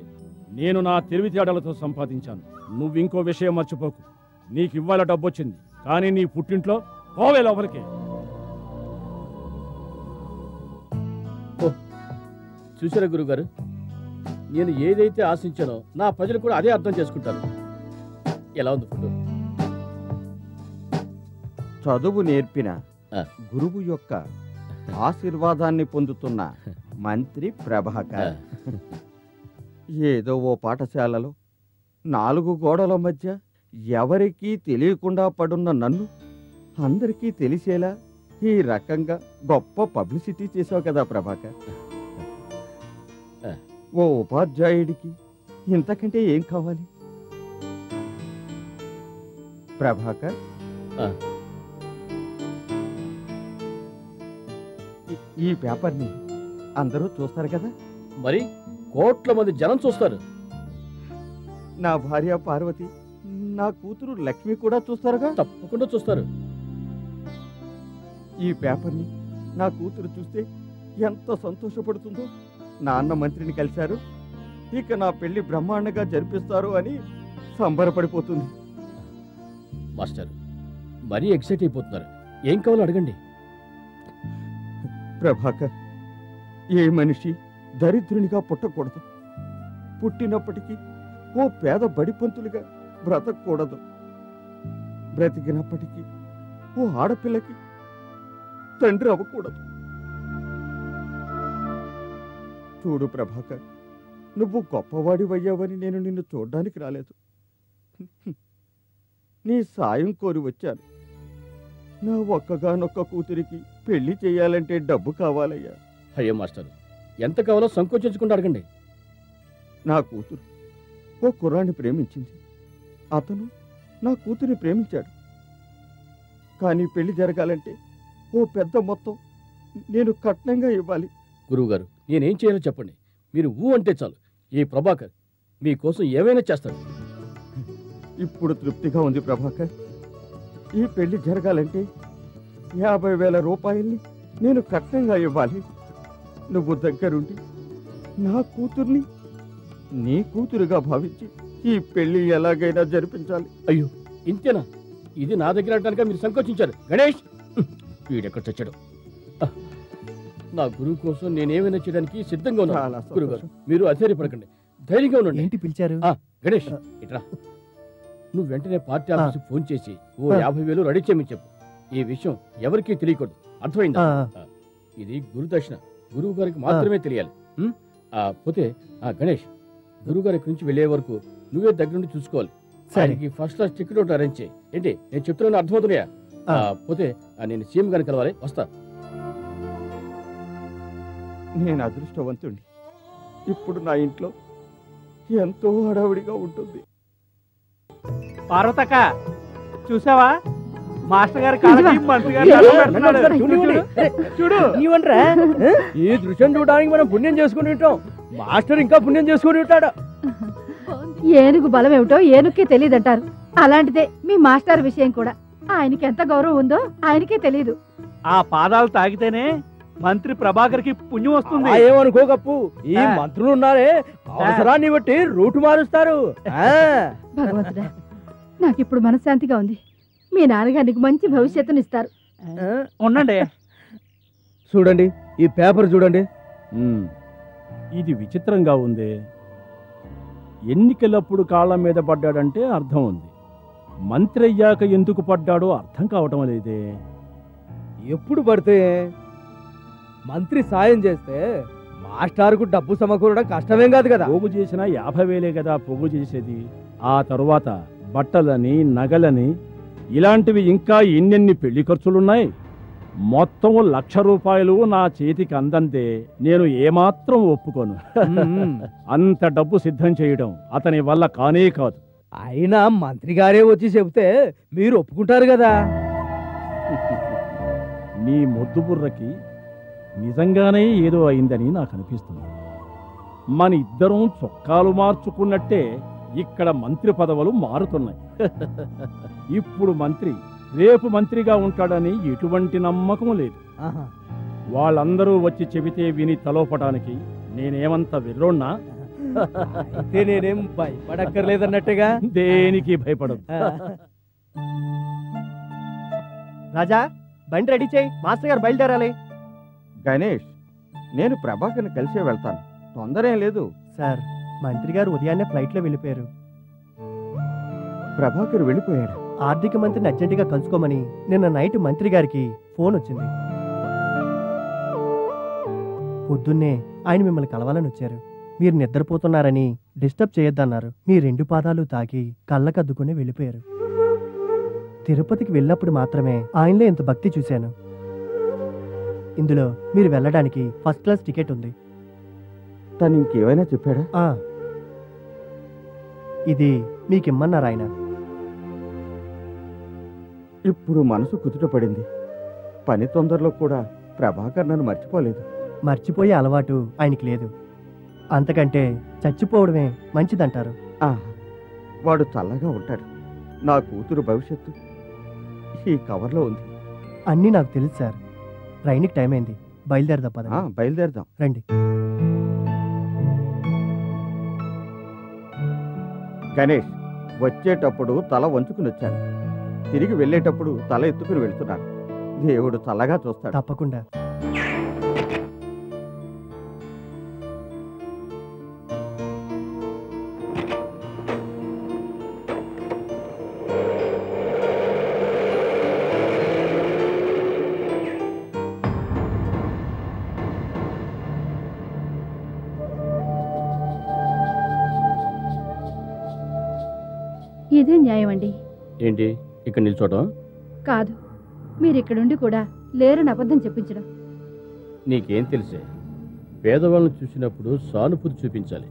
నేను నా తెలివితేటలతో సంపాదించాను. నువ్వు ఇంకో విషయం మర్చిపోకు. నీకు ఇవ్వాల డబ్బు వచ్చింది, కానీ నీ పుట్టింట్లో పోవే లోపలికి. చూసారా గురుగారు, నేను ఏదైతే ఆశించానో నా ప్రజలు కూడా అదే అర్థం చేసుకుంటారు. ఎలా ఉంది ఫోటో? చదువు నేర్పిన గురువు యొక్క ఆశీర్వాదాన్ని పొందుతున్న మంత్రి ప్రభాకర్. ఏదో ఓ పాఠశాలలో 4 గోడల మధ్య ఎవరికీ తెలియకుండా పడున్న నన్ను అందరికీ తెలిసేలా ఈ రకంగా గొప్ప పబ్లిసిటీ చేసావు కదా ప్రభాకర్. ఓ ఉపాధ్యాయుడికి ఇంతకంటే ఏం కావాలి ప్రభాకర్? ఈ పేపర్ని అందరూ చూస్తారు కదా? మరి కోట్ల మంది జనం చూస్తారు. నా భార్య పార్వతి, నా కూతురు లక్ష్మి కూడా చూస్తారుగా? తప్పకుండా చూస్తారు. ఈ పేపర్ని నా కూతురు చూస్తే ఎంత సంతోషపడుతుందో. నాన్న మంత్రిని కలిశారు, ఇక నా పెళ్లి బ్రహ్మాండంగా జరిపిస్తారు అని సంబరపడిపోతుంది. మాస్టర్ మరీ ఎక్సైట్ అయిపోతున్నారు. ఏం కావాలో అడగండి. ప్రభాకర్, ఏ మనిషి దరిద్రునిగా పుట్టకూడదు. పుట్టినప్పటికీ ఓ పేద బడిపంతులుగా బ్రతకూడదు. బ్రతికినప్పటికీ ఓ ఆడపిల్లకి తండ్రి అవ్వకూడదు. చూడు ప్రభాకర్, నువ్వు గొప్పవాడివయ్యావని నేను నిన్ను చూడ్డానికి రాలేదు. నీ సాయం కోరి వచ్చాను. నా ఒక్కగానొక్క కూతురికి పెళ్లి చేయాలంటే డబ్బు కావాలయ్యా. అయ్యో మాస్టర్, ఎంత కావాలో సంకోచించకుండా అడగండి. నా కూతురు ఓ కుర్రాన్ని ప్రేమించింది. అతను నా కూతురిని ప్రేమించాడు. కానీ పెళ్లి జరగాలంటే ఓ పెద్ద మొత్తం నేను కట్నంగా ఇవ్వాలి. గురువుగారు, నేనేం చేయాలో చెప్పండి. మీరు ఊ అంటే చాలు, ఈ ప్రభాకర్ మీకోసం ఏమైనా చేస్తాడు. ఇప్పుడు తృప్తిగా ఉంది ప్రభాకర్. ఈ పెళ్లి జరగాలంటే 50,000 రూపాయల్ని నేను కట్నంగా ఇవ్వాలి. నువ్వు దగ్గరుండి నా కూతుర్ని నీ కూతురుగా భావించి ఈ పెళ్లి ఎలాగైనా జరిపించాలి. అయ్యో ఇంతేనా? ఇది నా దగ్గర అంటానుక మీరు సంకోచించారు. గణేష్ వీడెక్కడ చచ్చాడు? నా గురువు కోసం నేనేమైనా చేయడానికి సిద్ధంగా ఉన్నాను. గురుగారు మీరు అధైర్యపడకండి, ధైర్యంగా ఉండండి. ఏంటి పిలిచారు? గణేష్ ఇట్రా. నువ్వు వెంటనే పార్టీ ఆఫీస్ ఫోన్ చేసి ఓ 50,000 రెడీ చేయమని చెప్పు. ఈ విషయం ఎవరికీ తెలియకూడదు, అర్థమైందా? ఇది గురుదక్షిణ, గురువు గారికి మాత్రమే తెలియాలి. పోతే గణేష్ గురువు గారి నుంచి వెళ్లే వరకు నువ్వే దగ్గర నుండి చూసుకోవాలి. ఆయనకి ఫస్ట్ క్లాస్ టికెట్ ఒకటి అరేంజ్ చేయి. ఏంటి నేను చెప్తున్నా అర్థమవుతున్నాయా? పోతే నేను సీఎం గారిని కలవాలి, వస్తా. నేను అదృష్టవంతుణ్ణి. ఇప్పుడు నా ఇంట్లో ఎంతో హడావుడిగా ఉంటుంది. పార్వతక్క చూసావా, మాస్టర్ గారి కాళ్ళకి మంత్రి గారు దండం పెడుతున్నాడు. చూడు నీవంట్రా, ఈ దృశ్యం చూడడానికి మనం పుణ్యం చేసుకుని ఉంటాం, మాస్టర్ ఇంకా పుణ్యం చేసుకుని ఉంటాడు. ఏనుగు బలం ఏమిటో ఏనుగుకే తెలియదంటారు. అలాంటిదే మీ మాస్టర్ విషయం కూడా. ఆయనకి ఎంత గౌరవం ఉందో ఆయనకే తెలియదు. ఆ పాదాలు తాగితేనే మంత్రి ప్రభాకర్ కి పుణ్యం వస్తుంది. ఏమనుకోకప్పు, ఈ మంత్రులు ఉన్నారే అవసరాన్ని బట్టి రూటు మారుస్తారు. భగవంతుడా, నాకిప్పుడు మనశ్శాంతిగా ఉంది. మీ నాన్నగారికి మంచి భవిష్యత్తునిస్తారు. ఉండండి. చూడండి ఈ పేపర్ చూడండి. ఇది విచిత్రంగా ఉంది. ఎన్నికలప్పుడు కాళ్ళ మీద పడ్డాడంటే అర్థం ఉంది, మంత్రి అయ్యాక ఎందుకు పడ్డాడో అర్థం కావటం లేదే. ఎప్పుడు పడితే మంత్రి సాయం చేస్తే మాస్టార్కు డబ్బు సమకూరడం కష్టమేం కాదు కదా. పోగు చేసిన 50,000 కదా పోగు చేసేది. ఆ తరువాత బట్టలని, నగలని, ఇలాంటివి ఇంకా ఎన్నెన్ని పెళ్లి ఖర్చులున్నాయి. మొత్తం 1,00,000 రూపాయలు నా చేతికి అందంతే నేను ఏమాత్రం ఒప్పుకోను. అంత డబ్బు సిద్ధం చేయడం అతని వల్ల కానే కాదు. అయినా మంత్రి గారే వచ్చి చెబితే మీరు ఒప్పుకుంటారు కదా. నీ మొద్దు బుర్రకి నిజంగానే ఏదో అయిందని నాకు అనిపిస్తుంది. మన ఇద్దరం చొక్కాలు మార్చుకున్నట్టే ఇక్కడ మంత్రి పదవులు మారుతున్నాయి. ఇప్పుడు మంత్రి రేపు మంత్రిగా ఉంటాడని ఎటువంటి నమ్మకం లేదు. వాళ్ళందరూ వచ్చి చెబితే విని తలోపటానికి నేనేమంత వెర్రోన్నా? నేనేం భయపడక్కర్లేదన్నట్టుగా. దేనికి భయపడదు. రాజా బండి రెడీ చేయి, మాస్టర్ గారు బయలుదేరాలి. గణేష్, నేను ప్రభాకర్ని కలిసే వెళ్తాను, తొందరేం లేదు. సార్ మంత్రి గారు ఉదయాన్నే ఫ్లైట్లో వెళ్ళిపోయారు. ప్రభాకర్ వెళ్ళిపోయాడు. ఆర్థిక మంత్రిని అర్జెంటుగా కలుసుకోమని నిన్న నైట్ మంత్రి గారికి ఫోన్ వచ్చింది. పొద్దున్నే ఆయన మిమ్మల్ని కలవాలని వచ్చారు. మీరు నిద్రపోతున్నారని డిస్టర్బ్ చేయొద్దన్నారు. మీ 2 పాదాలు తాకి కళ్ళకద్దుకుని వెళ్ళిపోయారు. తిరుపతికి వెళ్ళినప్పుడు మాత్రమే ఆయనలో ఇంత భక్తి చూశాను. ఇందులో మీరు వెళ్ళడానికి ఫస్ట్ క్లాస్ టికెట్ ఉంది. తను ఇంకేమైనా చెప్పాడా? ఇది మీకిమ్మన్నారు ఆయన. ఇప్పుడు మనసు కుదుటపడింది. పని తొందరలో కూడా ప్రభాకర్ నన్ను మర్చిపోలేదు. మర్చిపోయే అలవాటు ఆయనకి లేదు. అంతకంటే చచ్చిపోవడమే మంచిదంటారు. వాడు చల్లగా ఉంటాడు. నా కూతురు భవిష్యత్తు ఈ కవర్లో ఉంది. అన్నీ నాకు తెలుసు సార్. ట్రైన్కి టైం అయింది, బయలుదేరదాం పద. బయలుదేరదాం రండి. గణేష్, వచ్చేటప్పుడు తల వంచుకుని వచ్చాను, తిరిగి వెళ్ళేటప్పుడు తల ఎత్తుకుని వెళ్తున్నాను. దేవుడు చల్లగా చూస్తాడు. తప్పకుండా. ఇదే న్యాయం అండి. ఏంటి ఇక్కడ నిల్చోటం? కాదు, మీరిక్కడుండి కూడా లేరని అబద్ధం చెప్పించడం. నీకేం తెలిసే? పేదవాళ్ళని చూసినప్పుడు సానుభూతి చూపించాలి,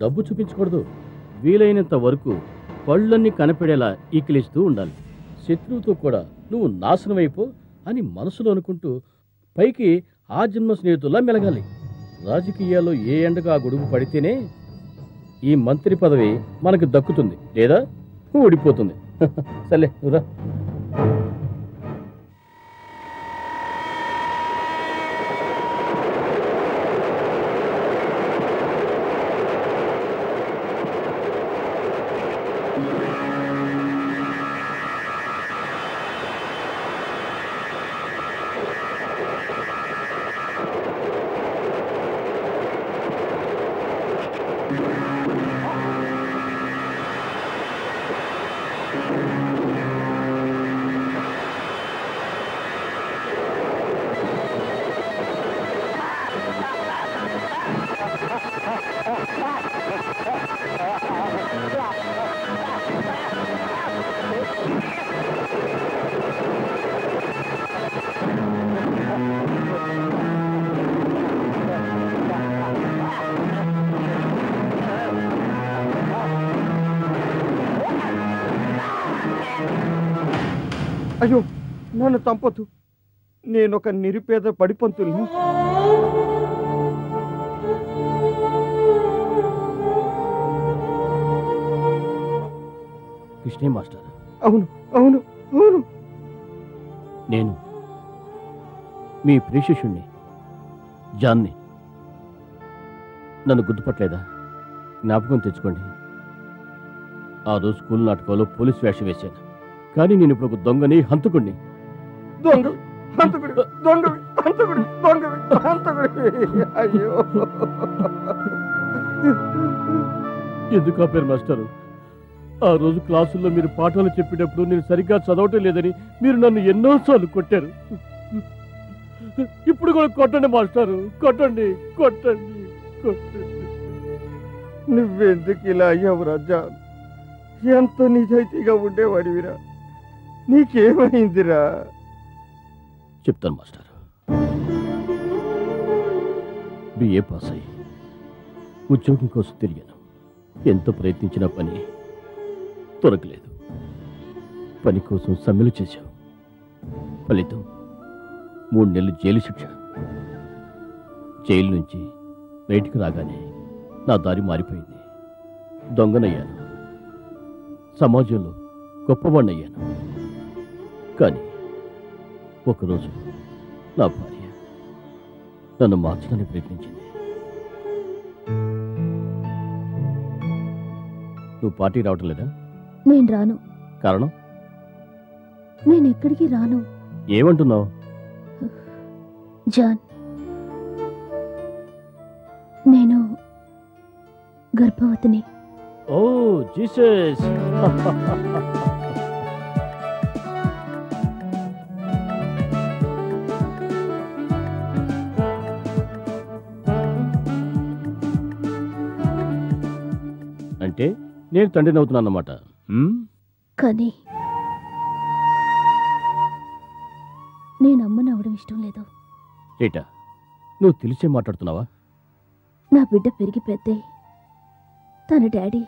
డబ్బు చూపించకూడదు. వీలైనంత వరకు పళ్ళన్నీ కనపడేలా ఈకిలిస్తూ ఉండాలి. శత్రువుతో కూడా నువ్వు నాశనమైపో అని మనసులో అనుకుంటూ పైకి ఆ జన్మ స్నేహితుల్లా మెలగాలి. రాజకీయాల్లో ఏ ఎండగా ఆ గొడుగు పడితేనే ఈ మంత్రి పదవి మనకు దక్కుతుంది, లేదా ఊడిపోతుంది. సర్లే నువ్వురా. అయ్యో, నన్ను చంపొద్దు. నేనొక నిరుపేద పడిపంతుల్ని. కృష్ణే మాస్టర్. అవును అవును అవును, నేను మీ ప్రియశిష్యుణ్ణి జాన్ని. నన్ను గుర్తుపట్టలేదా? జ్ఞాపకం తెచ్చుకోండి. ఆ రోజు స్కూల్ నాటకంలో పోలీస్ వేషం వేశాను, కానీ నేను ఇప్పుడు ఒక దొంగని, హంతకుణ్ణి. దొంగ హంతకుడి, దొంగవి, హంతకుడి, దొంగవి, హంతకుడి. అయ్యో, ఎందుకు ఆపారు మాస్టారు? ఆ రోజు క్లాసుల్లో మీరు పాఠాలు చెప్పేటప్పుడు నేను సరిగ్గా చదవటం లేదని మీరు నన్ను ఎన్నోసార్లు కొట్టారు. ఇప్పుడు కూడా కొట్టండి మాస్టారు, కొట్టండి కొట్టండి కొట్టండి. నువ్వెందుకు ఇలా అయ్యావు రాజా? ఎంత నిజాయితీగా ఉండేవాడివిరా, నీకేమైందిరా? చెప్తాను మాస్టర్. బిఏ పాస్ అయ్యి ఉద్యోగం కోసం తిరిగాను. ఎంత ప్రయత్నించినా పని దొరకలేదు. పని కోసం సమ్మెలు చేశావు. ఫలితం 3 నెలలు జైలు శిక్ష. జైలు నుంచి బయటికి రాగానే నా దారి మారిపోయింది. దొంగనయ్యాను, సమాజంలో గొప్పవాణ్ణయ్యాను. కానీ ఒకరోజు నా భార్య నన్ను మార్చడానికి ప్రయత్నించింది. నువ్వు పార్టీ రావటం లేదా? నేను రాను. కారణం? నేను ఎక్కడికి రాను. ఏమంటున్నావు? జాన్, నేను గర్భవతిని. ఓ జీసస్! అంటే నేను తండ్రిని అవుతున్నాను అన్నమాట. కానీ నేను అమ్మని అవడం ఇష్టం లేదు. రీటా, నువ్వు తెలిసే మాట్లాడుతున్నావా? నా బిడ్డ పెరిగి పెద్దే తన డాడీ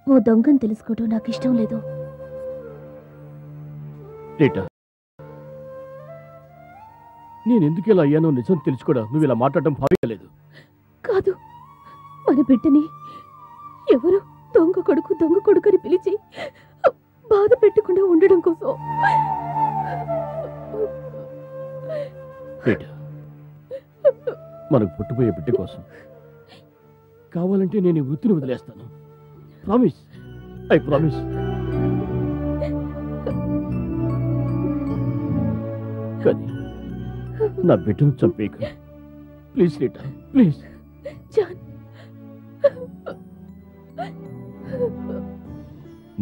ఓ దొంగని తెలుసుకోవడం నాకు ఇష్టం లేదు. రీటా, నేను ఎందుకు ఇలా అయ్యానో నిజం తెలుసు కూడా నువ్వు ఇలా మాట్లాడటం భావించలేదు. కాదు, మన బిడ్డని ఎవరు దొంగ కొడుకు అని పిలిచి బాధ పెట్టకుండా ఉండడం కోసం. రీటా, మనకు పుట్టిపోయే బిడ్డ కోసం కావాలంటే నేను ఈ వృత్తిని వదిలేస్తాను. Promise, I promise. కానీ నా బిడ్డను చంపేయక ప్లీజ్ రీటా, ప్లీజ్. జాన్,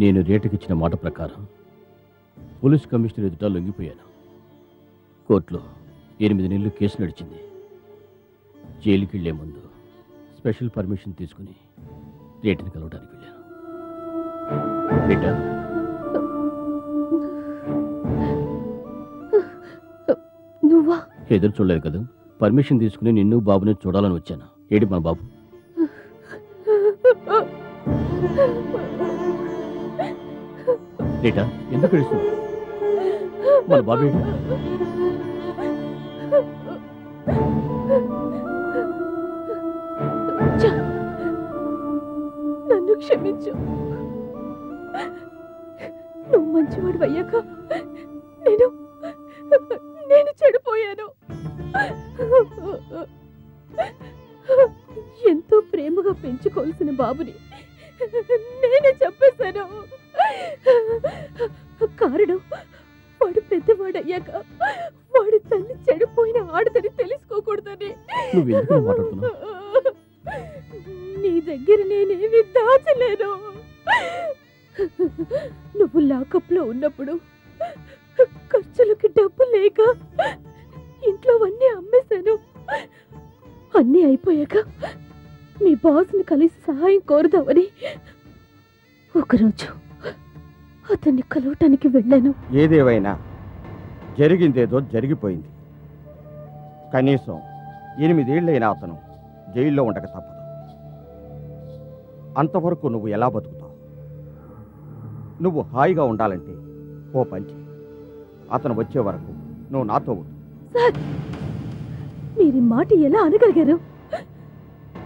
నేను రేటుకిచ్చిన మాట ప్రకారం పోలీస్ కమిషనర్ ఎదుట లొంగిపోయాను. కోర్టులో 8 నెలలు కేసు నడిచింది. జైలుకి వెళ్లే ముందు స్పెషల్ పర్మిషన్ తీసుకుని రేటుని కలవడానికి వెళ్ళాను. రీటా, నువ్వా? ఎదురు చూడలేదు కదా, పర్మిషన్ తీసుకుని నిన్ను బాబుని చూడాలని వచ్చాను. ఏడి మన బాబు? రీటా, ఎందుకు ఏడుస్తున్నావు? మన బాబు ఏడి? నన్ను క్షమించు. నువ్వు మంచివాడు అయ్యాక నేను చెడిపోయాను. ఎంతో ప్రేమగా పెంచుకోవాల్సిన బాబుని నేనే చంపేశాను. కారణం, వాడు పెద్దవాడయ్యాక వాడి తల్లి చెడిపోయిన ఆడదని తెలుసుకోకూడదని. నీ దగ్గర నేనేమి దాచలేను. నువ్వు లాకప్లో ఉన్నప్పుడు ఖర్చులకి డబ్బు లేక ఇంట్లో అన్నీ అమ్మేశాను. అన్నీ అయిపోయాక మీ బాస్ని కలిసి సహాయం కోరుదామని ఒకరోజు అతన్ని కలవటానికి వెళ్ళాను. ఏదేవైనా జరిగిందేదో జరిగిపోయింది. కనీసం 8 ఏళ్ళైనా అతను జైల్లో ఉండక తప్పదు. అంతవరకు నువ్వు ఎలా బతుకుతావు? నువ్వు హాయిగా ఉండాలంటే ఓ పంచి, అతను వచ్చే వరకు నువ్వు నాతో ఉండు. సార్, మీరు మాట ఎలా అనగలిగారు?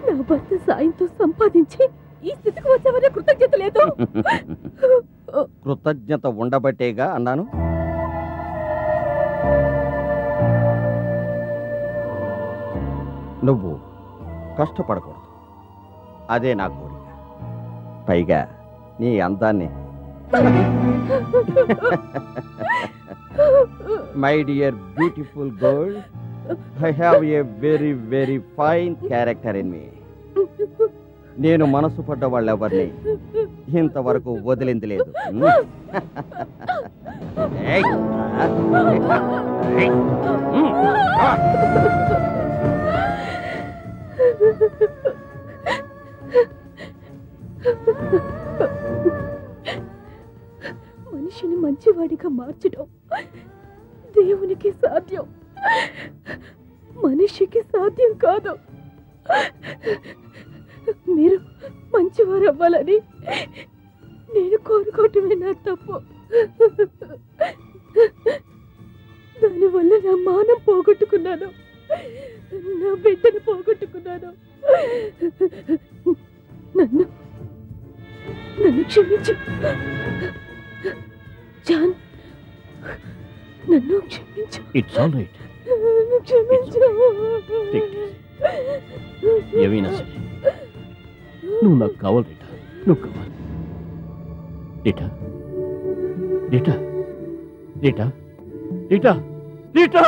నా భర్త సాయంతో సంపాదించి ఈ స్థితికి వచ్చేవరే కృతజ్ఞత లేదు. కృతజ్ఞత ఉండబట్టేగా అన్నాను. నువ్వు కష్టపడకూడదు, అదే నా కోరిక. పైగా నీ అందాన్ని my dear beautiful girl, I have a very very fine character in me. నేను మనసు పడ్డ వాళ్ళెవరిని ఇంతవరకు వదిలింది లేదు. మనిషిని మంచివాడిగా మార్చడం దేవునికి సాధ్యం, మనిషికి సాధ్యం కాదు. మీరు మంచివారు అవ్వాలని నేను కోరుకోవటమే నా తప్పు. దానివల్ల నా మానం పోగొట్టుకున్నాను, నా బిడ్డను పోగొట్టుకున్నాను. నన్ను నన్ను క్షమించు జాన్, నన్ను క్షమించు. It's all right. క్షమించు. ఏమైనా సరే నువ్వు నాకు కావాలి రీటా, నువ్వు కావాలి. Rita Rita Rita Rita Rita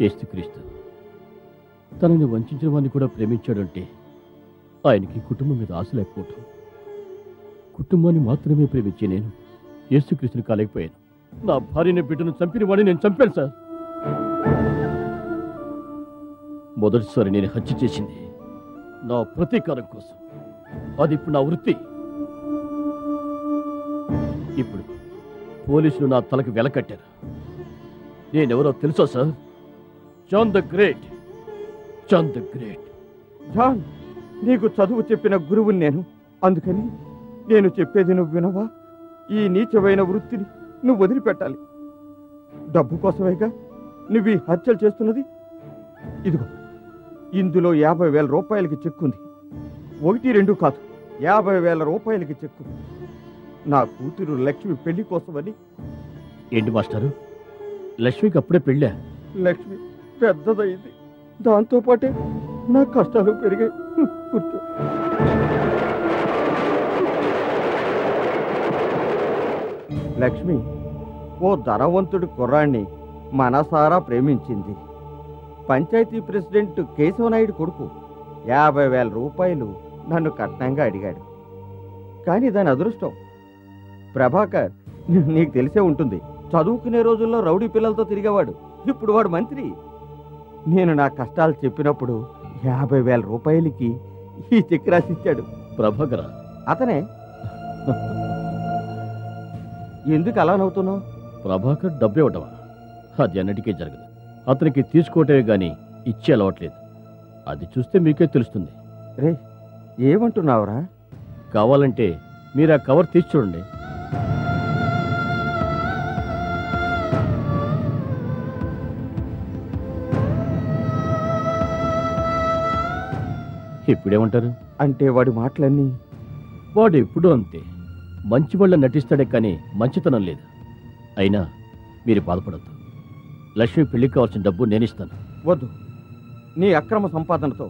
యేసుక్రీస్తు తనని వంచిన వాడిని కూడా ప్రేమించాడంటే ఆయనకి కుటుంబం మీద ఆశ లేకపోవటం. కుటుంబాన్ని మాత్రమే ప్రేమించే నేను యేసుక్రీస్తుని కాలేకపోయాను. నా భార్యని బిడ్డను చంపిన వాడిని నేను చంపాను సార్. మొదటిసారి నేను హత్య చేసింది నా ప్రతీకారం కోసం. అది ఇప్పుడు నా వృత్తి. ఇప్పుడు పోలీసులు నా తలకు వెలకట్టారు. నేనెవరో తెలుసా sir? John the Great. John the Great. John, నీకు చదువు చెప్పిన గురువుని నేను. అందుకని నేను చెప్పేది నువ్వు వినవా? ఈ నీచమైన వృత్తిని నువ్వు వదిలిపెట్టాలి. డబ్బు కోసమేగా నువ్వు ఈ హత్యలు చేస్తున్నది. ఇదిగో, ఇందులో 50,000 రూపాయలకి చెక్కుంది. 1, 2 కాదు, 50,000 రూపాయలకి చెక్కు. నా కూతురు లక్ష్మి పెళ్లి కోసమని. ఏంటి మాస్టారు, లక్ష్మికి అప్పుడే పెళ్ళా? లక్ష్మి పెద్దదైంది, దాంతోపాటే నా కష్టాలు పెరిగాయి. కూర్చో. లక్ష్మి ఓ ధనవంతుడి కుర్రాన్ని మనసారా ప్రేమించింది. పంచాయతీ ప్రెసిడెంట్ కేశవనాయుడు కొడుకు 50,000 రూపాయలు నన్ను కట్నంగా అడిగాడు. కానీ దాని అదృష్టం ప్రభాకర్ నీకు తెలిసే ఉంటుంది, చదువుకునే రోజుల్లో రౌడీ పిల్లలతో తిరిగేవాడు. ఇప్పుడు వాడు మంత్రి. నేను నా కష్టాలు చెప్పినప్పుడు 50,000 రూపాయలకి ఈ చెక్ రాసిచ్చాడు. ప్రభాకరా? అతనే. ఎందుకు అలా నవ్వుతున్నావు? ప్రభాకర్ డబ్బు ఇవ్వటమా? అది అన్నిటికీ జరగదు. అతనికి తీసుకోవటమే గాని ఇచ్చే అలవాట్లేదు. అది చూస్తే మీకే తెలుస్తుంది. రే ఏమంటున్నావురా? కావాలంటే మీరు ఆ కవర్ తీసి చూడండి. ఇప్పుడేమంటారు? అంటే వాడి మాటలన్నీ వాడు ఎప్పుడూ అంతే, మంచి వాళ్ళ నటిస్తాడే కానీ మంచితనం లేదు. అయినా మీరు బాధపడద్దు. లక్ష్మి పెళ్లికి కావాల్సిన డబ్బు నేనిస్తాను. వద్దు, నీ అక్రమ సంపాదనతో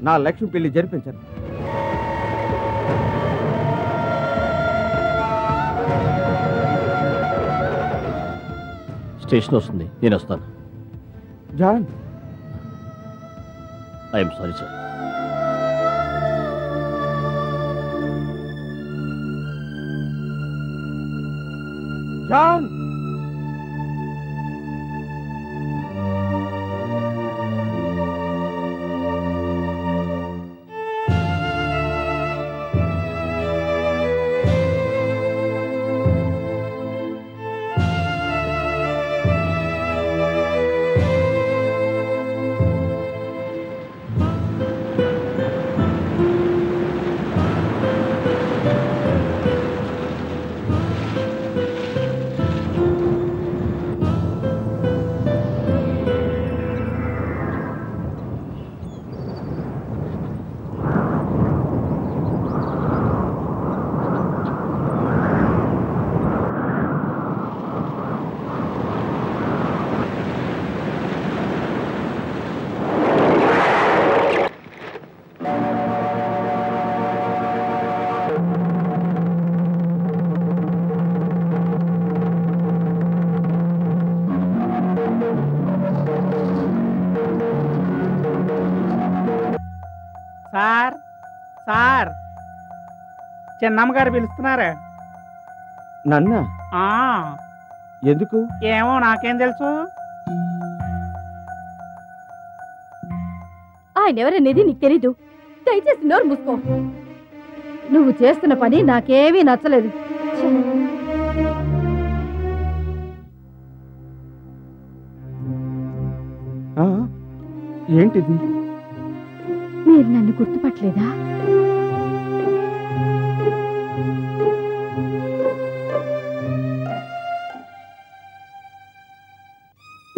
నా లక్ష్మి పెళ్లి జరిపించను. స్టేషన్ వస్తుంది, నేను వస్తాను. John, I'm sorry sir. John, sir sir, చిన్నమ్మగారు పిలుస్తున్నారా? నన్నా? ఆ, ఎందుకు? ఏమో నాకేం తెలుసు. ఆయన ఎవరనేది నీకు తెలీదు. దయచేసి నోరు మూసుకో. నువ్వు చేస్తున్న పని నాకేమీ నచ్చలేదు. ఆ, ఏంటిది? మీరు నన్ను గుర్తుపట్టలేదా?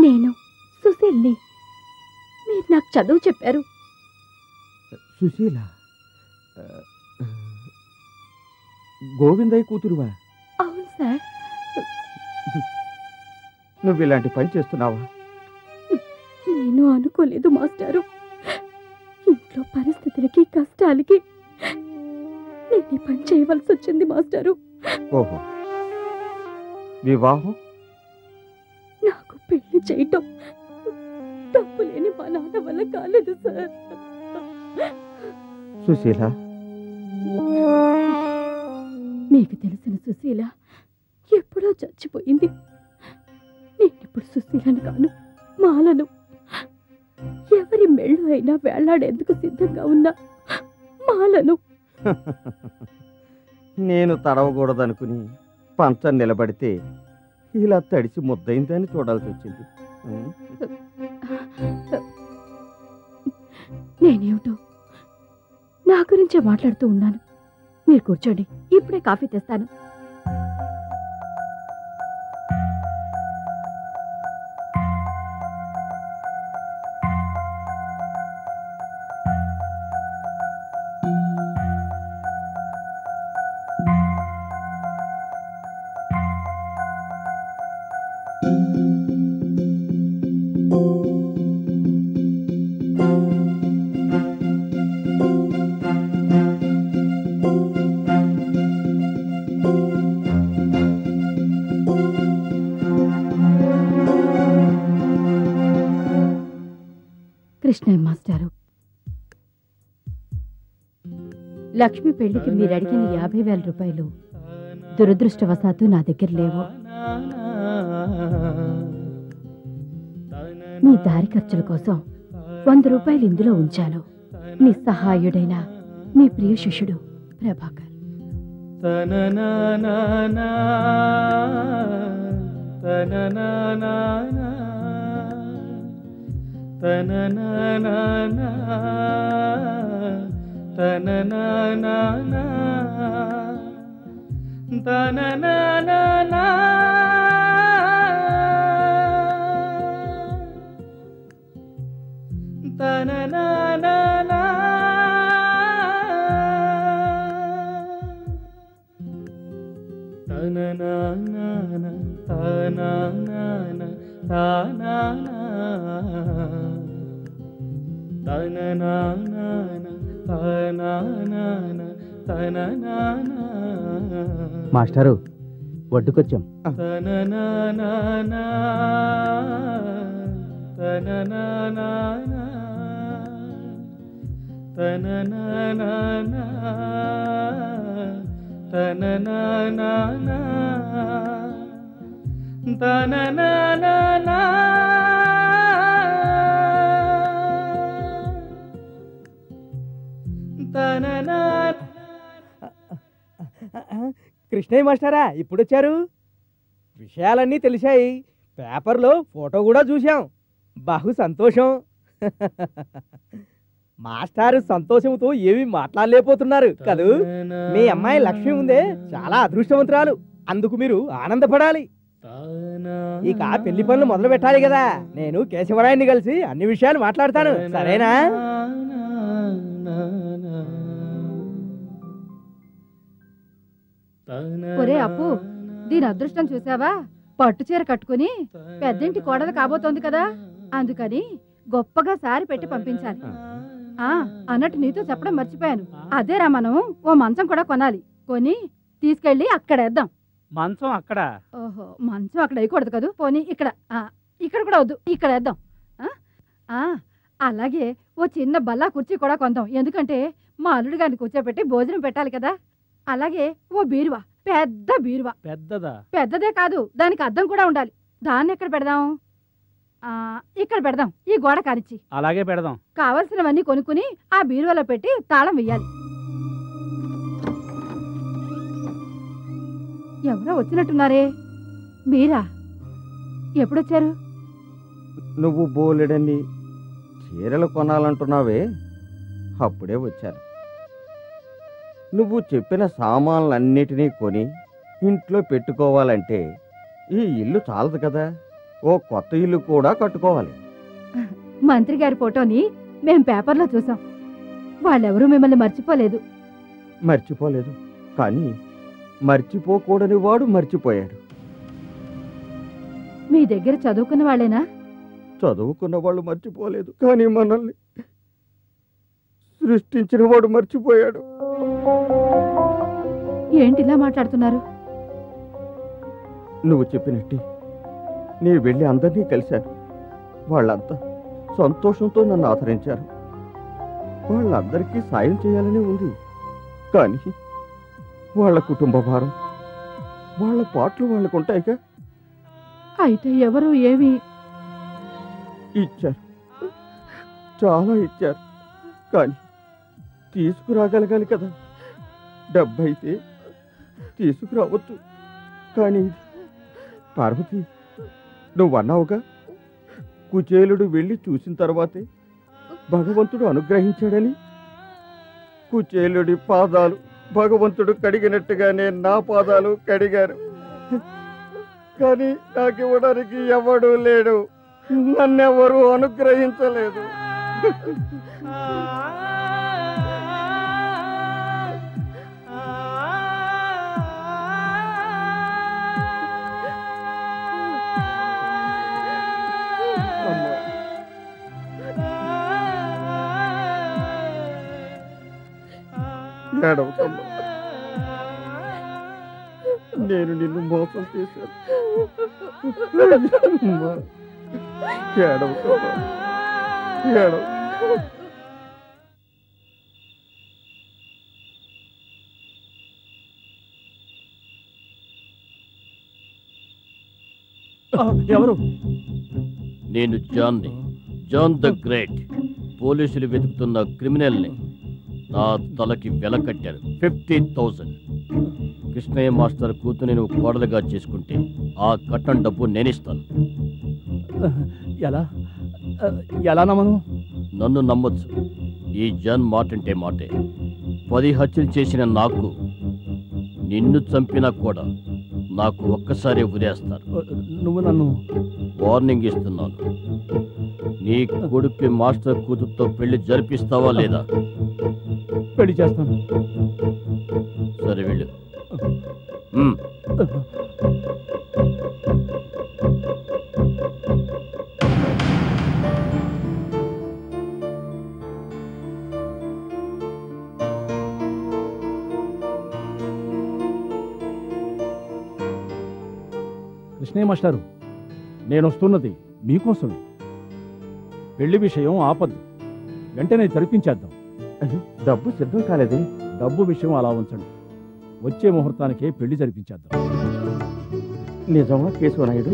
నేను సుశీల్ని. మీరు నాకు చదువు చెప్పారు. సుశీల? గోవిందయ్య కూతురువా? అవును సార్. నువ్వు ఇలాంటి పని చేస్తున్నావా? నేను అనుకోలేదు మాస్టారు. ఇంట్లో పరిస్థితులకి కష్టాలకి నేను ఈ పని చేయవలసి వచ్చింది మాస్టారు. ఓహో, వివాహం? నాకు పెళ్లి చేయటం డబ్బు లేని మా నాన్న వల్ల కాలేదు సార్. సుశీల? మీకు తెలిసిన సుశీల ఎప్పుడో చచ్చిపోయింది. నేనిప్పుడు సుశీలను కాను, మాలను. ఎవరి మెళ్ళు అయినా వేళ్లాడేందుకు సిద్ధంగా ఉన్నా మాలను. నేను తడవకూడదనుకుని పంచం నిలబడితే ఇలా తడిసి ముద్దయిందని చూడాల్సి వచ్చింది. నేనేమిటో నా గురించే మాట్లాడుతూ ఉన్నాను. మీరు కూర్చోండి, ఇప్పుడే కాఫీ తెస్తాను. లక్ష్మి పెళ్లికి మీరు అడిగిన 50,000 రూపాయలు దురదృష్టవశాత్తు నా దగ్గర లేవు. మీ దారి ఖర్చుల కోసం 100 రూపాయలు ఇందులో ఉంచాను. నిస్సహాయుడైన మీ ప్రియ శిష్యుడు ప్రభాకర్. మాస్టారు ఒడ్డుకొచ్చాం. కృష్ణయ్య మాస్టారా ఇప్పుడు వచ్చారు? విషయాలన్నీ తెలిసాయి. పేపర్లో ఫోటో కూడా చూశాం. బహు సంతోషం. మాస్టారు సంతోషంతో ఏమీ మాట్లాడలేకపోతున్నారు కదూ. మీ అమ్మాయి లక్ష్మి ఉందే చాలా అదృష్టవంతురాలు. అందుకు మీరు ఆనందపడాలి. ఇక పెళ్లి పనులు మొదలు పెట్టాలి కదా. నేను కేశవరాయన్ని కలిసి అన్ని విషయాలు మాట్లాడతాను. సరేనా? ఒరే అప్పు, దీని అదృష్టం చూసావా? పట్టు చీర కట్టుకుని పెద్దింటి కోడలు కాబోతోంది కదా. అందుకని గొప్పగా సారి పెట్టి పంపించాలి. అన్నట్టు నీతో చెప్పడం మర్చిపోయాను. అదేరా, మనం ఓ మంచం కూడా కొనాలి. కొని తీసుకెళ్లి అక్కడ వేద్దాం. మంచం అక్కడ? ఓహో, మంచం అక్కడ వేయకూడదు కదా. పోనీ ఇక్కడ ఇక్కడ కూడా వద్దు, ఇక్కడ వేద్దాం. అలాగే ఓ చిన్న బల్లా కుర్చీ కూడా కొందాం. ఎందుకంటే మా అల్లుడు గారిని కూర్చోబెట్టి భోజనం పెట్టాలి కదా. అలాగే ఓ బీరువా, పెద్ద బీరువా. పెద్దదా? పెద్దదే కాదు, దానికి అద్దం కూడా ఉండాలి. దాన్ని ఎక్కడ పెడదాం? ఇక్కడ పెడదాం, ఈ గోడ కానిచ్చి. అలాగే పెడదాం. కావలసినవన్నీ కొనుక్కుని ఆ బీరువాలో పెట్టి తాళం వెయ్యాలి. ఎవరో వచ్చినట్టున్నారే. మీరా? ఎప్పుడొచ్చారు? నువ్వు బోలెడన్ని చీరలు కొనాలంటున్నావే, అప్పుడే వచ్చాను. నువ్వు చెప్పిన సామాన్లన్నిటినీ కొని ఇంట్లో పెట్టుకోవాలంటే ఈ ఇల్లు చాలదు కదా. ఓ కొత్త ఇల్లు కూడా కట్టుకోవాలి. మంత్రి గారి ఫోటోని మేం పేపర్లో చూసాం. వాళ్ళెవరూ మిమ్మల్ని మర్చిపోలేదు. మర్చిపోలేదు, కానీ మర్చిపోకూడని వాడు మర్చిపోయాడు. మీ దగ్గర చదువుకున్న వాళ్ళేనా? చదువుకున్న వాళ్ళు మర్చిపోలేదు, కానీ మనల్ని సృష్టించిన వాడు మర్చిపోయాడు. ఏంటిలా మాట్లాడుతున్నారు? నువ్వు చెప్పినట్టే నేను వెళ్ళి అందరినీ కలిశాను. వాళ్ళంతా సంతోషంతో నన్ను ఆదరించారు. వాళ్ళందరికీ సాయం చేయాలని ఉంది, కానీ వాళ్ళ కుటుంబ భారం, వాళ్ళ పాటలు వాళ్ళకు ఉంటాయిగా. అయితే ఎవరు ఏమి ఇచ్చారు, చాలా ఇచ్చారు, కానీ తీసుకురాగలగాలి కదా. డబ్బైతే తీసుకురావచ్చు, కానీ పార్వతి, నువ్వన్నావుగా కుచేలుడు వెళ్ళి చూసిన తర్వాతే భగవంతుడు అనుగ్రహించాడని. కుచేలుడి పాదాలు భగవంతుడు కడిగినట్టుగానే నా పాదాలు కడిగారు. కానీ నాకివ్వడానికి ఎవడూ లేడు, నన్నెవరూ అనుగ్రహించలేదు. ఏడవకమ్మా, నేను నిన్ను మోసం చేశాను. ఏడవకమ్మా, ఏడవ. ఎవరు? నేను జాన్ని, జాన్ ద గ్రేట్. పోలీసులు వెతుకుతున్న క్రిమినల్ని. నా తలకి వెల కట్టారు 50,000. కృష్ణయ్య మాస్టర్ కూతుని నువ్వు కోడలుగా చేసుకుంటే ఆ కట్టం డబ్బు నేనిస్తాను. ఎలా ఎలా నమ్మను? నన్ను నమ్మొచ్చు. ఈ జాన్ మాటంటే మాటే. 10 హత్యలు చేసిన నాకు, నిన్ను చంపినా కూడా నాకు ఒక్కసారి ఉరేస్తారు. నువ్వు నన్ను వార్నింగ్ ఇస్తున్నాను. నీ కొడుకు మాస్టర్ కూతురుతో పెళ్లి జరిపిస్తావా లేదా? పెళ్లి చేస్తాను. సరే వెళ్ళు. కృష్ణయ్య మాస్టారు, నేను వస్తున్నది మీకోసమే. పెళ్లి విషయం ఆపద్దు, వెంటనే జరిపించేద్దాం. అయ్యో, డబ్బు సిద్ధం కాలేదే. డబ్బు విషయం అలా ఉంచండి. వచ్చే ముహూర్తానికే పెళ్లి జరిపించేద్దాం. నిజమా కేశవనాయుడు?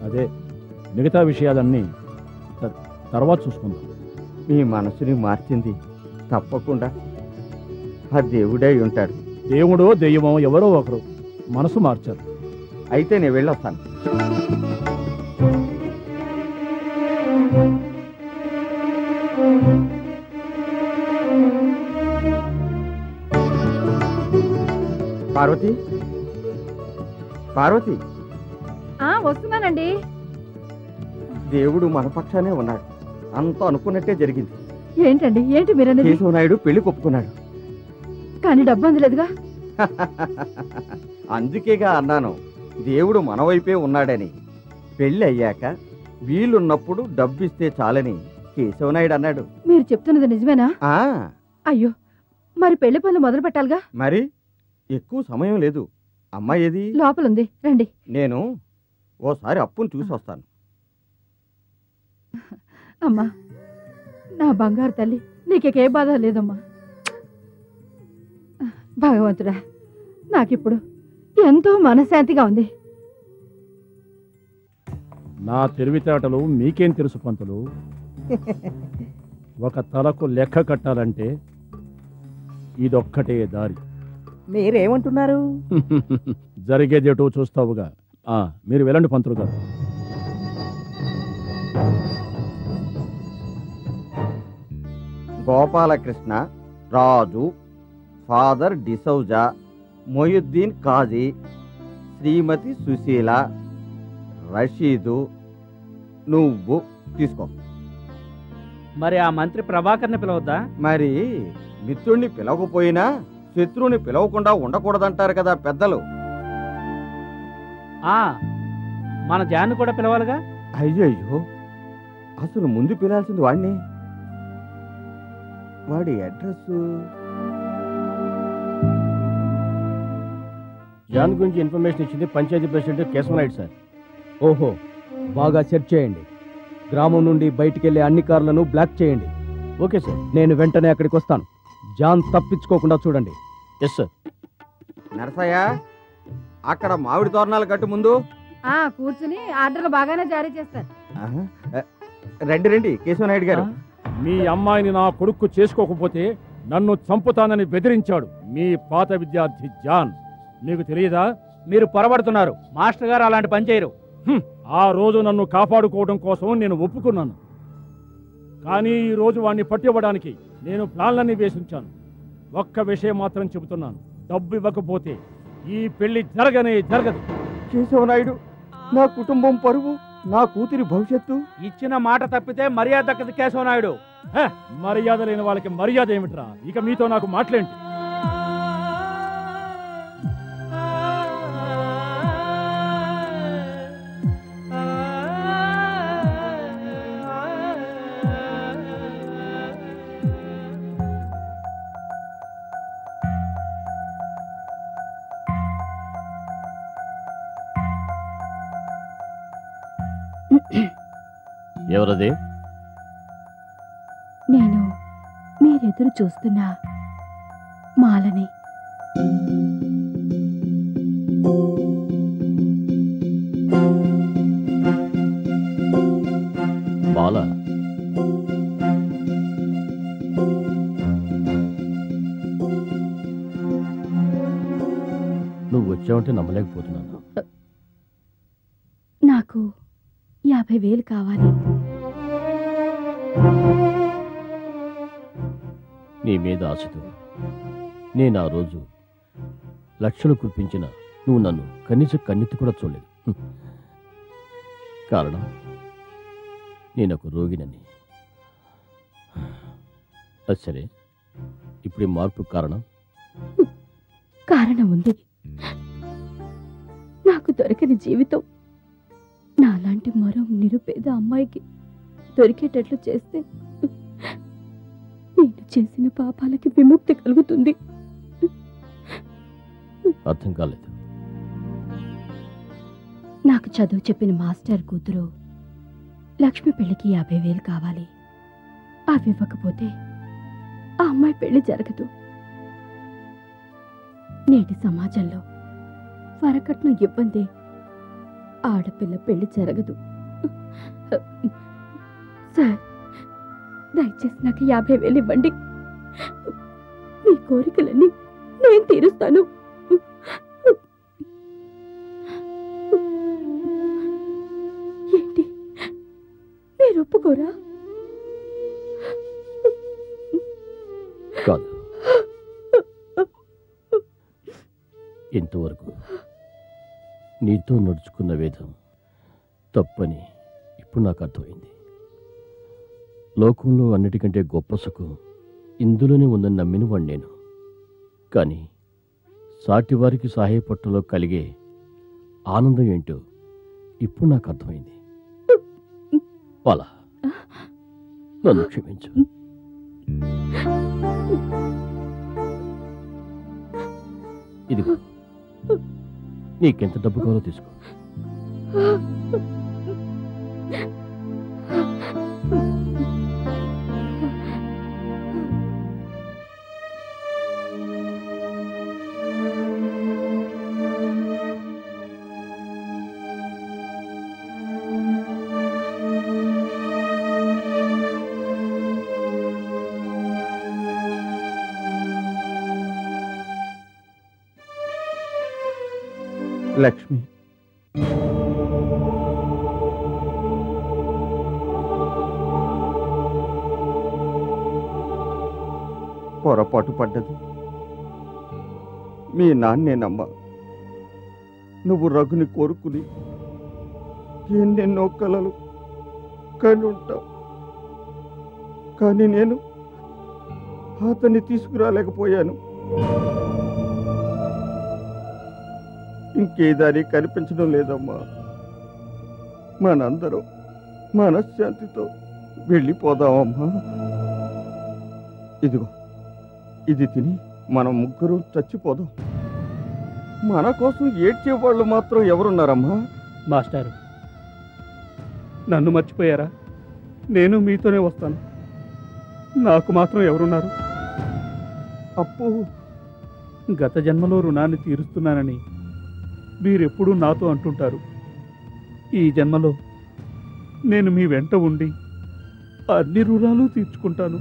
అదే, మిగతా విషయాలన్నీ తర్వాత చూసుకుందాం. మీ మనసుని మార్చింది తప్పకుండా ఆ దేవుడే ఉంటాడు. దేవుడో దెయ్యమో ఎవరో ఒకరు మనసు మార్చారు. అయితే నేను వెళ్ళొస్తాను. పార్వతి, పార్వతి, వస్తున్నానండి. దేవుడు మన పక్షానే ఉన్నాడు. అంతా అనుకున్నట్టే జరిగింది. ఏంటండి, ఏంటి మీరన్నది? కేశవనాయుడు పెళ్లి ఒప్పుకున్నాడు. కానీ డబ్బు అందలేదుగా. అందుకేగా అన్నాను, దేవుడు మన వైపే ఉన్నాడని. పెళ్లి అయ్యాక వీలున్నప్పుడు డబ్బిస్తే చాలని కేశవనాయుడు అన్నాడు. మీరు చెప్తున్నది నిజమేనా? ఆ అయ్యో, మరి పెళ్లి పనులు మొదలు పెట్టాలిగా. మరి ఎక్కువ సమయం లేదు. అమ్మాయి ఏది? లోపలుంది, రండి. నేను ఓసారి అప్పును చూసి వస్తాను. అమ్మా, నా బంగారు తల్లి, నీకే బాధ లేదమ్మా. భగవంతుడా, నాకిప్పుడు ఎంతో మనశ్శాంతిగా ఉంది. నా తెలివితేటలు మీకేం తెలుసు పంతులు? ఒక తలకు లెక్క కట్టాలంటే ఇదొక్కటే దారి. మీరేమంటున్నారు? జరిగేదేటో చూస్తావుగా. మీరు వెళ్ళండి పంతులు గారు. గోపాలకృష్ణ, రాజు, ఫాదర్ డిసౌజా, మొయుద్దీన్ కాజీ, శ్రీమతి సుశీల, రషీదు, నువ్వు తీసుకో. మరి ఆ మంత్రి ప్రభాకర్ని పిలవద్దా? మరి మిత్రుణ్ణి పిలవకపోయినా శత్రువుని పిలవకుండా ఉండకూడదంటారు కదా పెద్దలు. మన జాన్ని కూడా పిలవాలిగా. అయ్యయ్యో, అసలు ముందు పిలాల్సింది వాడిని. వాడి అడ్రస్. జాన్ గురించి ఇన్ఫర్మేషన్ ఇచ్చింది పంచాయతీ ప్రెసిడెంట్ కేశవనాయుడు సార్. ఓహో, బాగా సెర్చ్ చేయండి. గ్రామం నుండి బయటికెళ్లే అన్ని కార్లను బ్లాక్ చేయండి. Okay sir. నేను వెంటనే అక్కడికి వస్తాను. జాన్ తప్పించుకోకుండా చూడండి. Yes sir. నరసయ్య, అక్కడ మామిడి తోరణాలు కట్టు ముందు. కూర్చుని ఆర్డర్లు బాగానే జారీ చేస్తారు. రండి రండి కేశవనాయుడు గారు. మీ అమ్మాయిని నా కొడుకు చేసుకోకపోతే నన్ను చంపుతానని బెదిరించాడు మీ పాత విద్యార్థి జాన్. మీకు తెలియదా? మీరు పొరబడుతున్నారు. మాస్టర్ గారు అలాంటి పని చేయరు. ఆ రోజు నన్ను కాపాడుకోవడం కోసం నేను ఒప్పుకున్నాను. కానీ ఈ రోజు వాడిని పట్టివ్వడానికి నేను ప్లాన్లన్నీ వేసించాను. ఒక్క విషయం మాత్రం చెబుతున్నాను, డబ్బు ఇవ్వకపోతే ఈ పెళ్లి జరగనే జరగదు. కేశవనాయుడు, నా కుటుంబం పరువు, నా కూతురి భవిష్యత్తు. ఇచ్చిన మాట తప్పితే మర్యాద దక్కదు కేశవనాయుడు. మర్యాద లేని వాళ్ళకి మర్యాద ఏమిట్రా? ఇక మీతో నాకు మాట్లాడండి. ఎవరది? నేను మీరెదురు చూస్తున్నా మాలని. బాలా, నువ్వు వచ్చావంటే నమ్మలేకపోతున్నాను. నాకు 50,000 కావాలి. నీ మీద ఆశతో నేను ఆ రోజు లక్షలు కురిపించిన నువ్వు నన్ను కనీసం కన్నెత్తి కూడా చూడలేదు. కారణం నేను ఒక రోగినని. అది సరే, ఇప్పుడు ఈ మార్పు కారణం? కారణం ఉంది. నాకు దొరకని జీవితం నాలాంటి మరో నిరుపేద అమ్మాయికి దొరికేటట్లు చేస్తే నేను చేసిన పాపాలకి విముక్తి కలుగుతుంది. అర్థం కాలేదు. నాకు చదువు చెప్పిన మాస్టర్ కూతురు లక్ష్మి పెళ్లికి 50,000 కావాలి. అవి ఇవ్వకపోతే ఆ అమ్మాయి పెళ్లి జరగదు. నేటి సమాజంలో వరకట్నం ఇబ్బంది, ఆడపిల్ల పెళ్లి జరగదు. సార్, దయచేసి నాకు 50,000 ఇవ్వండి. మీ కోరికలన్నీ నేను తీరుస్తాను. ఏంటి, మీరు ఒప్పుకోరా? కాదు, ఇంతవరకు నీతో నడుచుకున్న వేదం తప్పని ఇప్పుడు నాకు అర్థమైంది. లోకంలో అన్నిటికంటే గొప్ప సుఖం ఇందులోనే ఉందని నమ్మిన వాడు నేను. కానీ సాటివారికి సహాయపట్టంలో కలిగే ఆనందం ఏంటో ఇప్పుడు నాకు అర్థమైంది. వాళ్ళ నన్ను క్షమించు. ఇదిగో, నీకెంత డబ్బు కావాలో తీసుకో. లక్ష్మి, పొరపాటు పడ్డది మీ నాన్నేనమ్మా. నువ్వు రఘుని కోరుకుని ఎన్నెన్నో కలలు కని ఉంటావు. కానీ నేను అతన్ని తీసుకురాలేకపోయాను. ఇంకే దారి కనిపించడం లేదమ్మా. మనందరం మనశ్శాంతితో వెళ్ళిపోదామమ్మా. ఇదిగో, ఇది తిని మనం ముగ్గురు చచ్చిపోదాం. మన కోసం ఏడ్చేవాళ్ళు మాత్రం ఎవరున్నారమ్మా? మాస్టారు, నన్ను మర్చిపోయారా? నేను మీతోనే వస్తాను. నాకు మాత్రం ఎవరున్నారు? అప్పు, గత జన్మలో రుణాన్ని తీరుస్తున్నానని మీరెప్పుడూ నాతో అంటుంటారు. ఈ జన్మలో నేను మీ వెంట ఉండి అన్ని రుణాలు తీర్చుకుంటాను.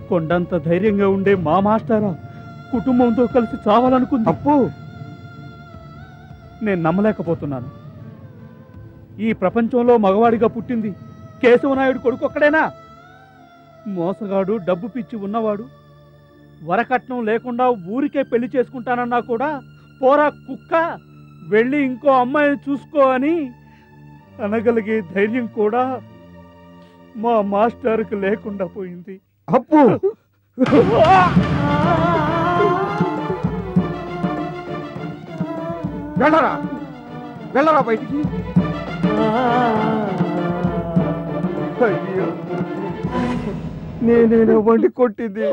కొండంత ధైర్యంగా ఉండే మా మాస్టారా కుటుంబంతో కలిసి చావాలనుకుంది. అప్పు, నేను నమ్మలేకపోతున్నాను. ఈ ప్రపంచంలో మగవాడిగా పుట్టింది కేశవనాయుడు కొడుకు ఒక్కడేనా? మోసగాడు, డబ్బు పిచ్చి ఉన్నవాడు, వరకట్నం లేకుండా ఊరికే పెళ్లి చేసుకుంటానన్నా కూడా పోరా కుక్క, వెళ్ళి ఇంకో అమ్మాయిని చూసుకో అని అనగలిగే ధైర్యం కూడా మా మాస్టర్కి లేకుండా పోయింది. అప్పు, వెళ్ళరా వెళ్ళరా బయటికి. అయ్యో, నేనేనా వండి కొట్టింది?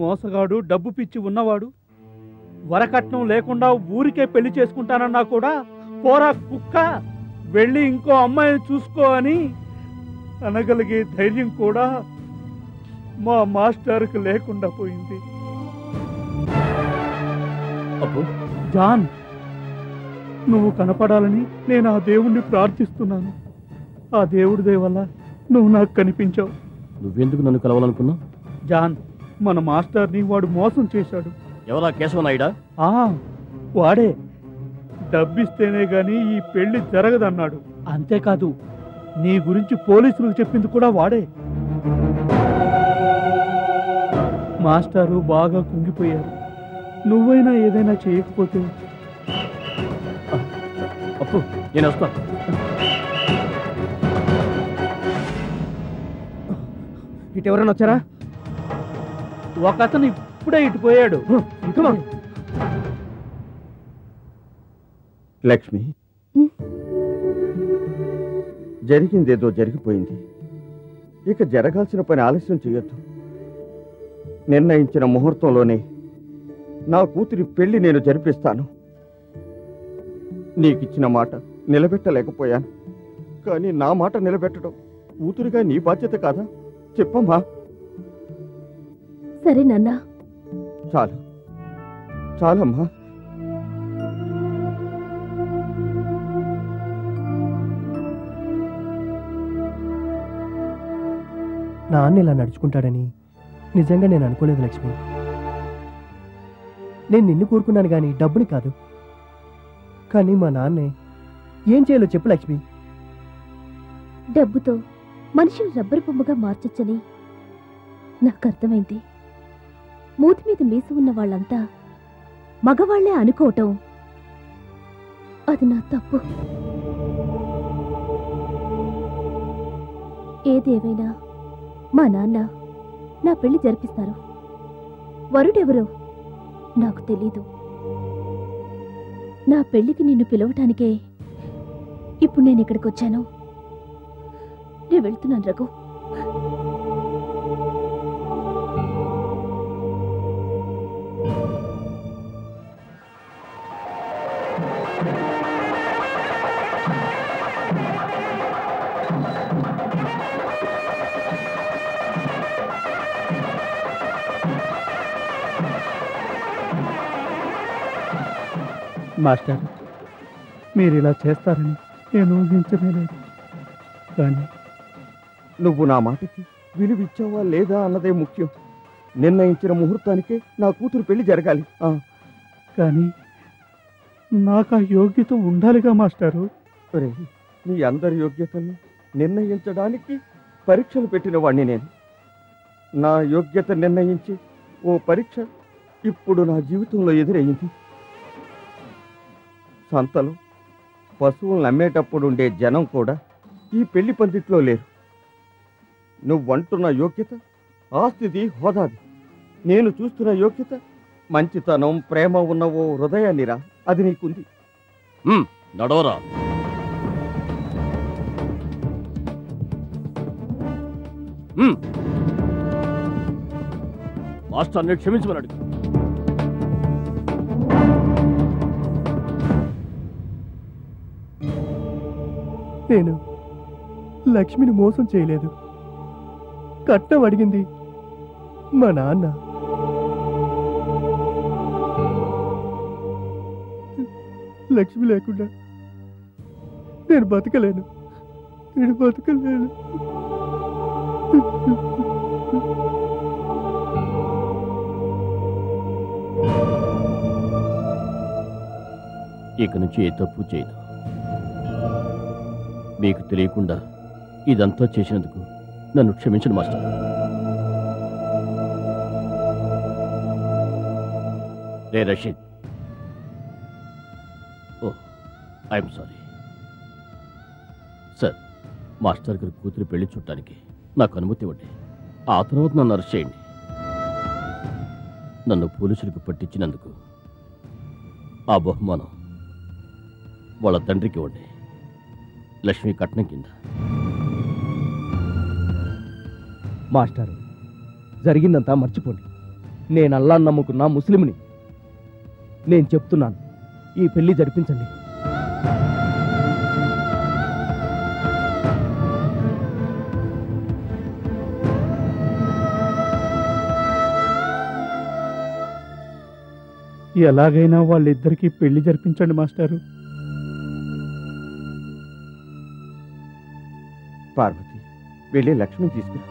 మోసగాడు, డబ్బు పిచ్చి ఉన్నవాడు వరకట్నం లేకుండా ఊరికే పెళ్లి చేసుకుంటానన్నా కూడా పోరా కుక్క వెళ్ళి ఇంకో అమ్మాయిని చూసుకో అని అనగలిగే ధైర్యం కూడా మా మాస్టర్కి లేకుండా పోయింది. జాన్, నువ్వు కనపడాలని నేను ఆ దేవుణ్ణి ప్రార్థిస్తున్నాను. ఆ దేవుడి దయ వల్ల నువ్వు నాకు కనిపించావు. నువ్వెందుకు నన్ను కలవాలనుకున్నావు? జాన్, మన మాస్టర్ని వాడు మోసం చేశాడు. ఎవరా కేశవనాయుడా? వాడే. డబ్బిస్తేనే గాని ఈ పెళ్లి జరగదన్నాడు. అంతేకాదు, నీ గురించి పోలీసులకు చెప్పింది కూడా వాడే. మాస్టారు బాగా కుంగిపోయారు. నువ్వైనా ఏదైనా చేయకపోతే. అప్పు, నేను వస్తా. ఇటు ఎవరైనా వచ్చారా? ఒకతను ఇప్పుడే ఇటు పోయాడు. లక్ష్మి, జరిగిందేదో జరిగిపోయింది. ఇక జరగాల్సిన పని ఆలస్యం చేయొద్దు. నిర్ణయించిన ముహూర్తంలోనే నా కూతురి పెళ్లి నేను జరిపిస్తాను. నీకిచ్చిన మాట నిలబెట్టలేకపోయాను, కానీ నా మాట నిలబెట్టడం కూతురిగా నీ బాధ్యత కాదా? చెప్పమ్మా. సరే నాన్న. చాలు చాలమ్మా. నాన్న ఇలా నడుచుకుంటాడని నిజంగా నేను అనుకోలేదు లక్ష్మి. నేను నిన్ను కోరుకున్నాను కానీ డబ్బుని కాదు. కానీ మా నాన్నే ఏం చేయాలో చెప్పు లక్ష్మి. డబ్బుతో మనిషిని రబ్బరు బొమ్మగా మార్చొచ్చని నాకు అర్థమైంది. మూతి మీద మీసి ఉన్న వాళ్ళంతా మగవాళ్లే అనుకోవటం అది నా తప్పు. ఏదేవైనా మా నాన్న నా పెళ్లి జరిపిస్తారు. వరుడెవరో నాకు తెలీదు. నా పెళ్లికి నిన్ను పిలవటానికే ఇప్పుడు నేను ఇక్కడికి వచ్చాను. నేను వెళ్తున్నాను రఘు. మాస్టర్, మీరు ఇలా చేస్తారని నేను ఊహించలేదు. కానీ నువ్వు నా మాటకి విలువిచ్చావా లేదా అన్నదే ముఖ్యం. నిర్ణయించిన ముహూర్తానికే నా కూతురు పెళ్లి జరగాలి. కానీ నాకు ఆ యోగ్యత ఉండాలిగా మాస్టారు. నీ అందరి యోగ్యతని నిర్ణయించడానికి పరీక్షలు పెట్టిన వాడిని నేను. నా యోగ్యత నిర్ణయించి ఓ పరీక్ష ఇప్పుడు నా జీవితంలో ఎదురయ్యింది. సంతలో పశువులను అమ్మేటప్పుడు ఉండే జనం కూడా ఈ పెళ్లి పందిట్లో లేరు. నువ్వంటున్న యోగ్యత ఆస్తిది, హోదాది. నేను చూస్తున్న యోగ్యత మంచితనం, ప్రేమ ఉన్న ఓ హృదయాన్నిరా. అది నీకుంది. నడవరా. మాస్టర్ని క్షమించమన్నాడు. నేను లక్ష్మిని మోసం చేయలేదు. కట్నం అడిగింది మా నాన్న. లక్ష్మి లేకుండా నేను బతకలేను. ఇక నుంచి ఏ తప్పు చేయను. మీకు తెలియకుండా ఇదంతా చేసినందుకు నన్ను క్షమించండి మాస్టర్. రే Rashid, I'm sorry sir. Master గారి కూతురు పెళ్లి చూడటానికి నాకు అనుమతి ఇవ్వండి. ఆ తర్వాత నన్ను అరెస్ట్ చేయండి. నన్ను పోలీసులకు పట్టించినందుకు ఆ బహుమానం వాళ్ళ తండ్రికి ఇవ్వండి. లక్ష్మి కట్నం కింద. మాస్టారు, జరిగిందంతా మర్చిపోండి. నేను అల్లాహ్ నమ్ముకున్న ముస్లింని. నేను చెప్తున్నాను, ఈ పెళ్లి జరిపించండి. ఎలాగైనా వాళ్ళిద్దరికీ పెళ్లి జరిపించండి మాస్టారు. పార్వతి, వెళ్ళి లక్ష్మిని తీసుకురా.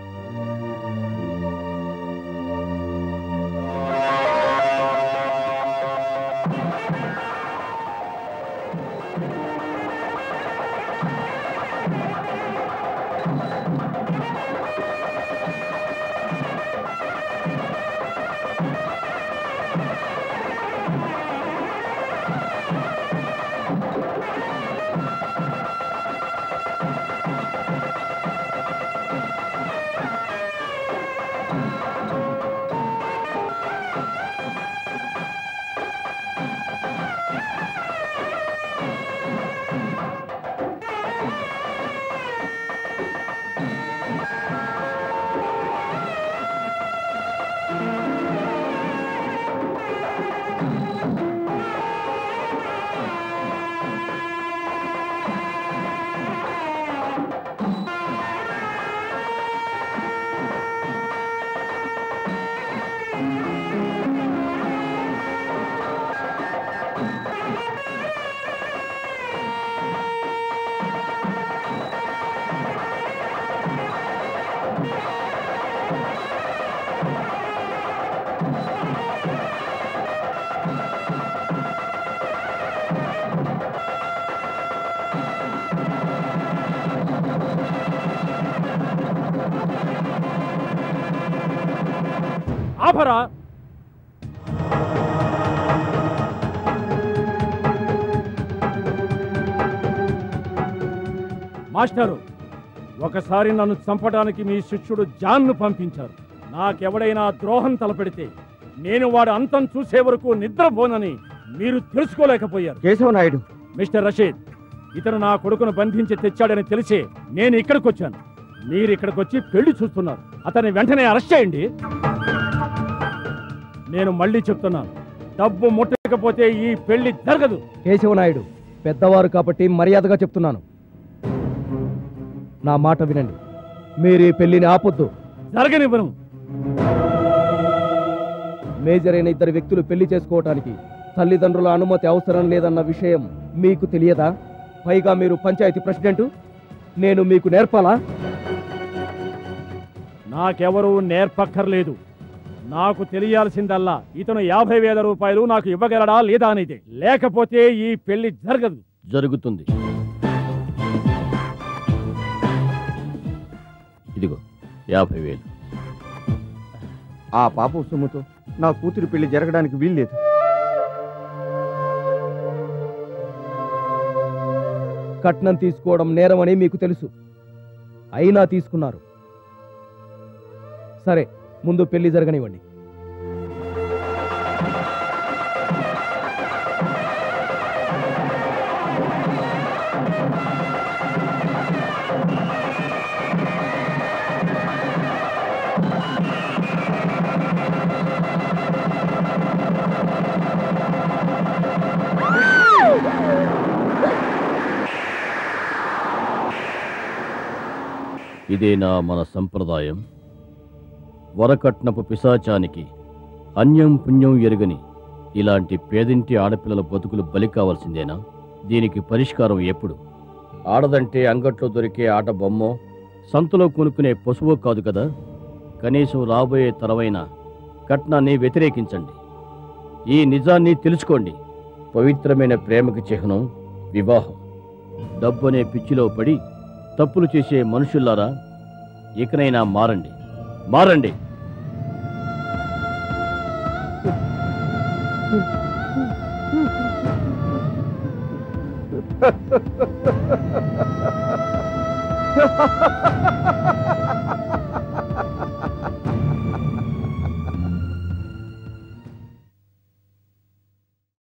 ఆపరా! మాస్టారు, ఒకసారి నన్ను చంపడానికి మీ శిష్యుడు జాన్ను పంపించారు. నాకెవడైనా ద్రోహం తలపెడితే నేను వాడు అంతం చూసే వరకు నిద్రపోనని మీరు తెలుసుకోలేకపోయారు. కేశవనాయుడు, మిస్టర్ రషీద్, ఇతను నా కొడుకును బంధించి తెచ్చాడని తెలిసే నేను ఇక్కడికి వచ్చాను. మీరు ఇక్కడికి వచ్చి పెళ్లి చూస్తున్నారు. అతన్ని వెంటనే అరెస్ట్ చేయండి. నేను మళ్ళీ చెప్తున్నాను, డబ్బు ముట్టకపోతే ఈ పెళ్లి జరగదు. కేశవనాయుడు, పెద్దవారు కాబట్టి మర్యాదగా చెప్తున్నాను, నా మాట వినండి. మీరు ఈ పెళ్లిని ఆపొద్దు. జరగనివ్వను. మేజర్ అయిన ఇద్దరు వ్యక్తులు పెళ్లి చేసుకోవటానికి తల్లిదండ్రుల అనుమతి అవసరం లేదన్న విషయం మీకు తెలియదా? పైగా మీరు పంచాయతీ ప్రెసిడెంట్, నేను మీకు నేర్పాలా? నాకెవరూ నేర్పక్కర్లేదు. నాకు తెలియాల్సిందల్లా ఇతను 50,000 రూపాయలు నాకు ఇవ్వగలడా లేదా అనేది. లేకపోతే ఈ పెళ్లి జరగదు. జరుగుతుంది. ఇదిగో 50,000. ఆ పాప సొమ్ముతో నా కూతురి పెళ్లి జరగడానికి వీల్లేదు. కట్నం తీసుకోవడం నేరమని మీకు తెలుసు, అయినా తీసుకున్నారు. సరే, ముందు పెళ్లి జరగనివ్వండి. ఇదేనా మన సంప్రదాయం? వరకట్నపు పిశాచానికి అన్యం పుణ్యం ఎరుగని ఇలాంటి పేదింటి ఆడపిల్లల బతుకులు బలి కావాల్సిందేనా? దీనికి పరిష్కారం ఎప్పుడు? ఆడదంటే అంగట్లో దొరికే ఆట బొమ్మో, సంతలో కొనుక్కునే పశువో కాదు కదా. కనీసం రాబోయే తరమైన కట్నాన్ని వ్యతిరేకించండి. ఈ నిజాన్ని తెలుసుకోండి. పవిత్రమైన ప్రేమకి చిహ్నం వివాహం. డబ్బనే పిచ్చిలో పడి తప్పులు చేసే మనుషుల్లారా, ఇకనైనా మారండి, మారండి. Ha ha ha ha ha!